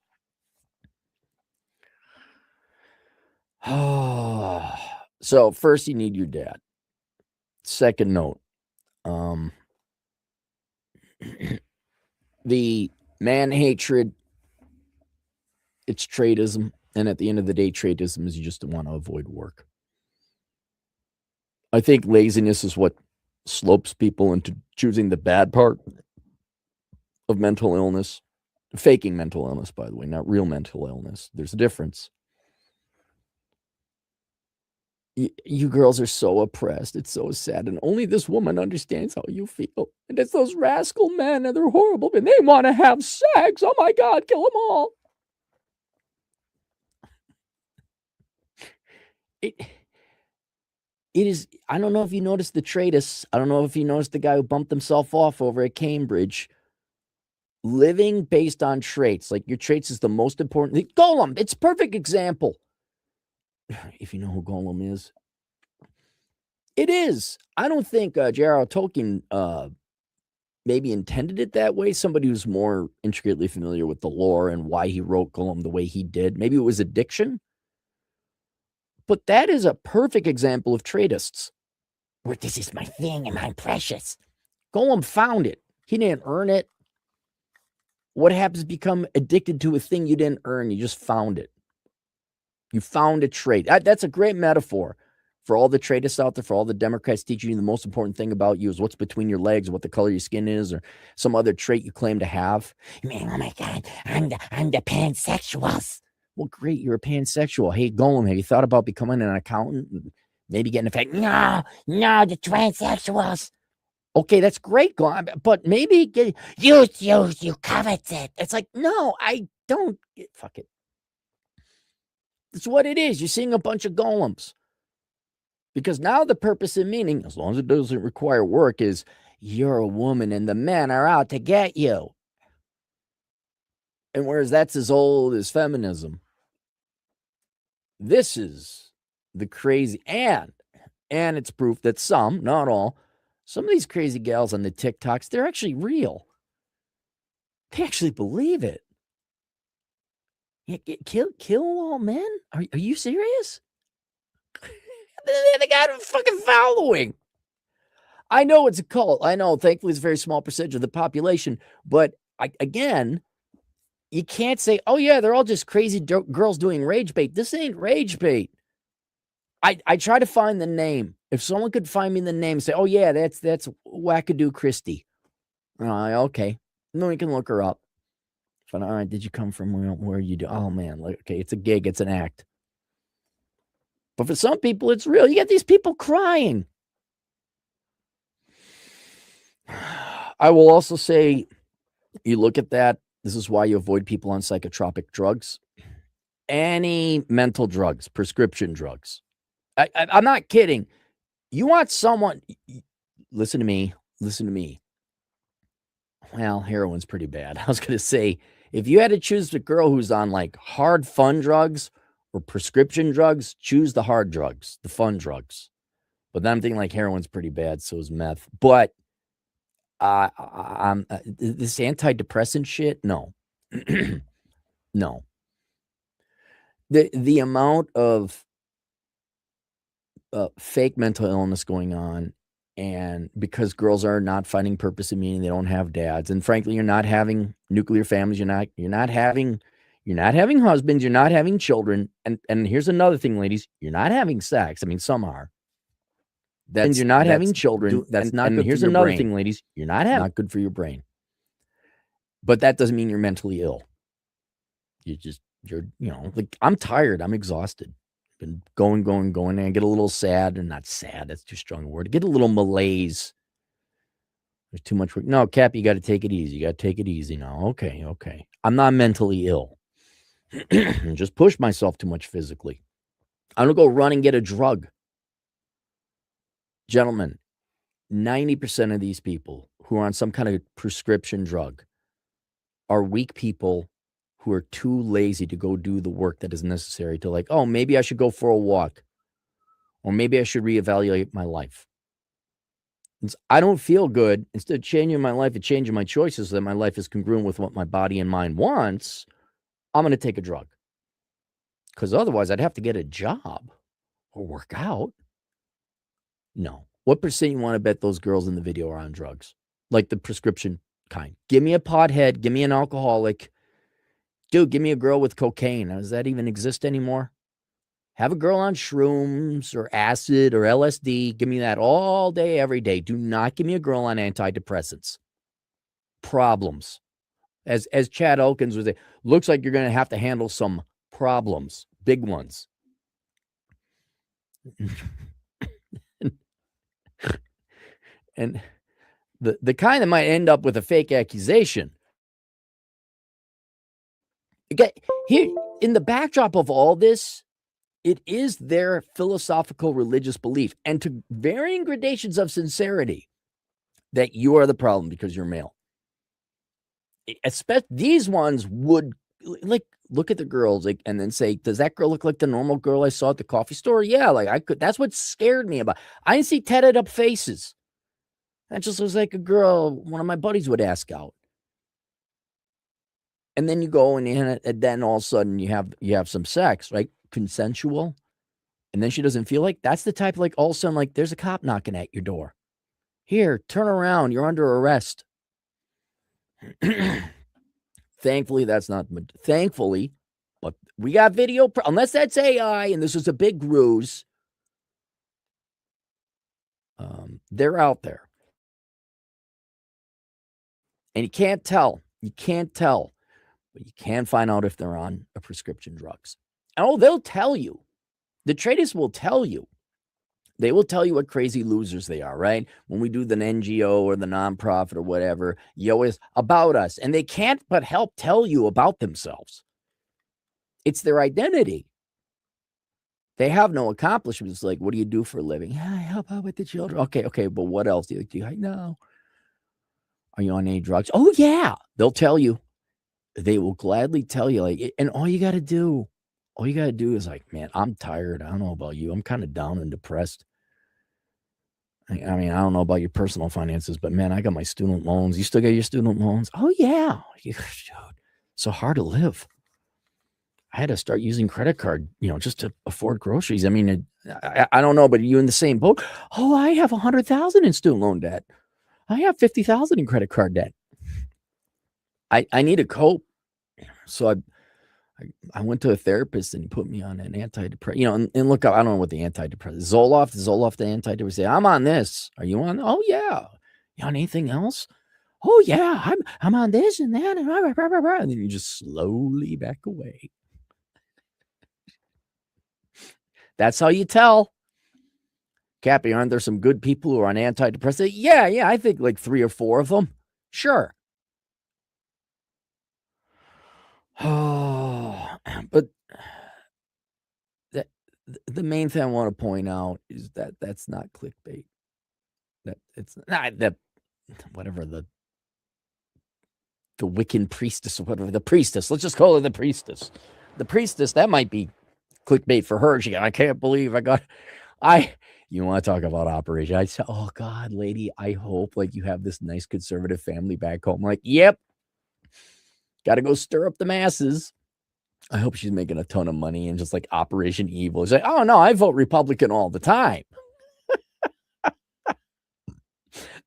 Oh, so first you need your dad. Second note, the man hatred, it's tradeism, and at the end of the day, tradeism is you just want to avoid work. I think laziness is what slopes people into choosing the bad part of mental illness. Faking mental illness, by the way, not real mental illness. There's a difference. You girls are so oppressed. It's so sad. And only this woman understands how you feel. And it's those rascal men, and they're horrible, and they want to have sex. Oh my God, kill them all. It is, I don't know if you noticed the traitors. I don't know if you noticed the guy who bumped himself off over at Cambridge. Living based on traits. Like your traits is the most important thing. Golem, it's a perfect example. If you know who Golem is. It is. I don't think J.R.R. Tolkien maybe intended it that way. Somebody who's more intricately familiar with the lore and why he wrote Golem the way he did. Maybe it was addiction. But that is a perfect example of traitists. Where this is my thing and I'm precious. Golem found it. He didn't earn it. What happens to become addicted to a thing you didn't earn? You just found it. You found a trait. That's a great metaphor for all the traitists out there, for all the Democrats teaching you the most important thing about you is what's between your legs, what the color of your skin is, or some other trait you claim to have. Man, oh my God, I'm the pansexuals. Well, great, you're a pansexual. Hey, Golem, have you thought about becoming an accountant? Maybe getting a fact? No, the transsexuals. Okay, that's great, Golem, but maybe you covet it. It's like, no, I don't. Fuck it. That's what it is. You're seeing a bunch of golems. Because now the purpose and meaning, as long as it doesn't require work, is you're a woman and the men are out to get you. And whereas that's as old as feminism, this is the crazy, and it's proof that some, not all, some of these crazy gals on the TikToks, they're actually real. They actually believe it. Yeah, kill all men? Are you serious? They got a fucking following. I know it's a cult. I know, thankfully, it's a very small percentage of the population. But again, you can't say, oh, yeah, they're all just crazy girls doing rage bait. This ain't rage bait. I try to find the name. If someone could find me the name, say, oh, yeah, that's Wackadoo Christie. Okay. And then we can look her up. All right, did you come from where you do? Oh, man, okay, it's a gig. It's an act. But for some people, it's real. You get these people crying. I will also say, you look at that, this is why you avoid people on psychotropic drugs. Any mental drugs, prescription drugs. I'm not kidding. You want someone, listen to me. Well, heroin's pretty bad. I was going to say, if you had to choose a girl who's on like hard fun drugs or prescription drugs, choose the hard drugs, the fun drugs. But then I'm thinking like heroin's pretty bad, so is meth. But this antidepressant shit, no. No. The amount of fake mental illness going on, and because girls are not finding purpose and meaning, they don't have dads, and frankly, you're not having nuclear families, you're not having husbands, you're not having children, and here's another thing, ladies, you're not having sex. I mean, some are. You're not having children. That's not good. Here's another thing, ladies, you're not good for your brain. But that doesn't mean you're mentally ill. You're like, I'm tired, I'm exhausted. Been going, and I get a little sad, and not sad, that's too strong a word. I get a little malaise. There's too much work. No, Cap, you got to take it easy. You got to take it easy now. Okay. I'm not mentally ill. Just push myself too much physically. I'm going to go run and get a drug. Gentlemen, 90% of these people who are on some kind of prescription drug are weak people who are too lazy to go do the work that is necessary to, like, oh, maybe I should go for a walk, or maybe I should reevaluate my life. I don't feel good. Instead of changing my life and changing my choices so that my life is congruent with what my body and mind wants, I'm going to take a drug. Because otherwise I'd have to get a job or work out. No. What percent you want to bet those girls in the video are on drugs? Like the prescription kind. Give me a pothead. Give me an alcoholic. Dude, give me a girl with cocaine. Does that even exist anymore? Have a girl on shrooms or acid or LSD. Give me that all day, every day. Do not give me a girl on antidepressants. Problems. As Chad Elkins would say, looks like you're going to have to handle some problems. Big ones. And the kind that might end up with a fake accusation. Okay, here in the backdrop of all this, it is their philosophical religious belief, and to varying gradations of sincerity, that you are the problem because you're male. These ones would like look at the girls and then say, does that girl look like the normal girl I saw at the coffee store? Yeah, like I could. That's what scared me about. I didn't see tatted up faces. That just looks like a girl one of my buddies would ask out. And then you go and then all of a sudden you have some sex, right? Consensual. And then she doesn't feel like that's the type, like all of a sudden, like there's a cop knocking at your door. Here, turn around. You're under arrest. Thankfully, that's not, thankfully, but we got video, unless that's AI and this is a big ruse. They're out there. And you can't tell. But you can find out if they're on a prescription drugs. Oh, they'll tell you. The traders will tell you. They will tell you what crazy losers they are, right? When we do the NGO or the nonprofit or whatever, you always about us. And they can't but help tell you about themselves. It's their identity. They have no accomplishments. Like, what do you do for a living? Yeah, I help out with the children. Okay, but what else? Do you know? Are you on any drugs? Oh, yeah. They'll tell you. They will gladly tell you, like, and all you got to do is like, man, I'm tired. I don't know about you. I'm kind of down and depressed. I mean, I don't know about your personal finances, but man, I got my student loans. You still got your student loans? Oh, yeah. Dude, so hard to live. I had to start using credit card, just to afford groceries. I mean, I don't know, but are you in the same boat? Oh, I have 100,000 in student loan debt. I have 50,000 in credit card debt. I need to cope. So I went to a therapist and he put me on an antidepressant, and look, I don't know what the antidepressant is. Zoloft, the antidepressant. I'm on this. Are you on? Oh, yeah. You on anything else? Oh, yeah. I'm on this and that. And then you just slowly back away. That's how you tell. Cappy, aren't there some good people who are on antidepressants? Yeah, I think like 3 or 4 of them. Sure. Oh, but the main thing I want to point out is that that's not clickbait. That it's not that whatever the Wiccan priestess or whatever, the priestess. Let's just call her the priestess. The priestess, that might be clickbait for her. I can't believe you want to talk about operation. I said, oh God, lady, I hope like you have this nice conservative family back home. Like, yep. Got to go stir up the masses. I hope she's making a ton of money and just like Operation Evil. It's like, oh no, I vote Republican all the time.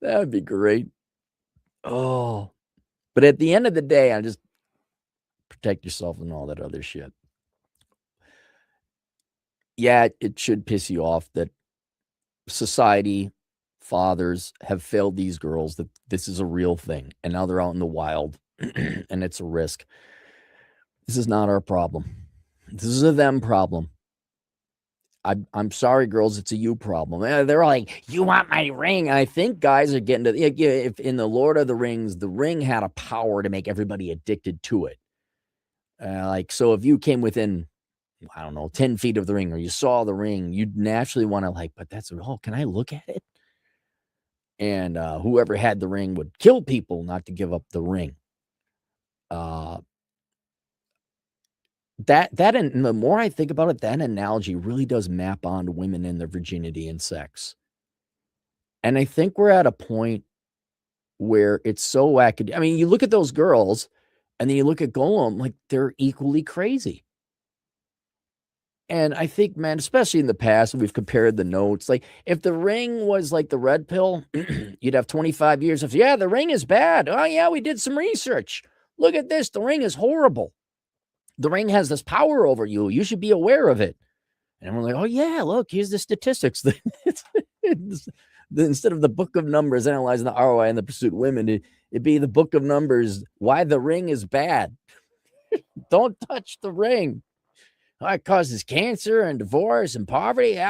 That would be great. Oh, but at the end of the day, I just protect yourself and all that other shit. Yeah, it should piss you off that society, fathers have failed these girls, that this is a real thing. And now they're out in the wild and it's a risk. This is not our problem. This is a them problem. I'm sorry, girls. It's a you problem. They're like, you want my ring? And I think guys are getting to, if in the Lord of the Rings, the ring had a power to make everybody addicted to it. So if you came within, I don't know, 10 feet of the ring, or you saw the ring, you'd naturally want to but can I look at it? And whoever had the ring would kill people not to give up the ring. And the more I think about it, that analogy really does map onto women and their virginity and sex. And I think we're at a point where it's so academic. I mean, you look at those girls and then you look at Golem, like they're equally crazy. And I think, man, especially in the past, we've compared the notes. Like if the ring was like the red pill, you'd have 25 years of, the ring is bad. Oh yeah, we did some research. Look at this. The ring is horrible. The ring has this power over you. You should be aware of it. And we're like, oh, yeah, look, here's the statistics. Instead of the book of numbers analyzing the ROI and the pursuit of women, it'd be the book of numbers, why the ring is bad. Don't touch the ring. It causes cancer and divorce and poverty.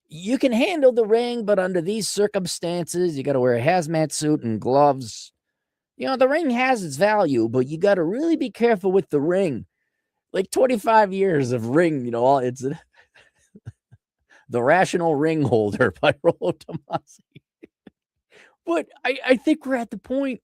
You can handle the ring, but under these circumstances, you got to wear a hazmat suit and gloves. The ring has its value, but you got to really be careful with the ring. Like 25 years of ring, it's The Rational Ring Holder by Rollo Tomasi. But I think we're at the point,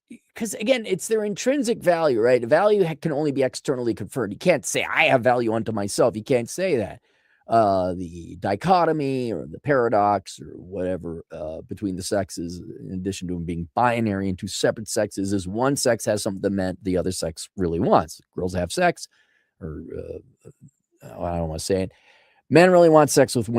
because again, it's their intrinsic value, right? Value can only be externally conferred. You can't say, I have value unto myself. You can't say that. The dichotomy or the paradox or whatever between the sexes, in addition to them being binary into separate sexes, is one sex has something that the other sex really wants. Girls have sex, or I don't want to say it. Men really want sex with women.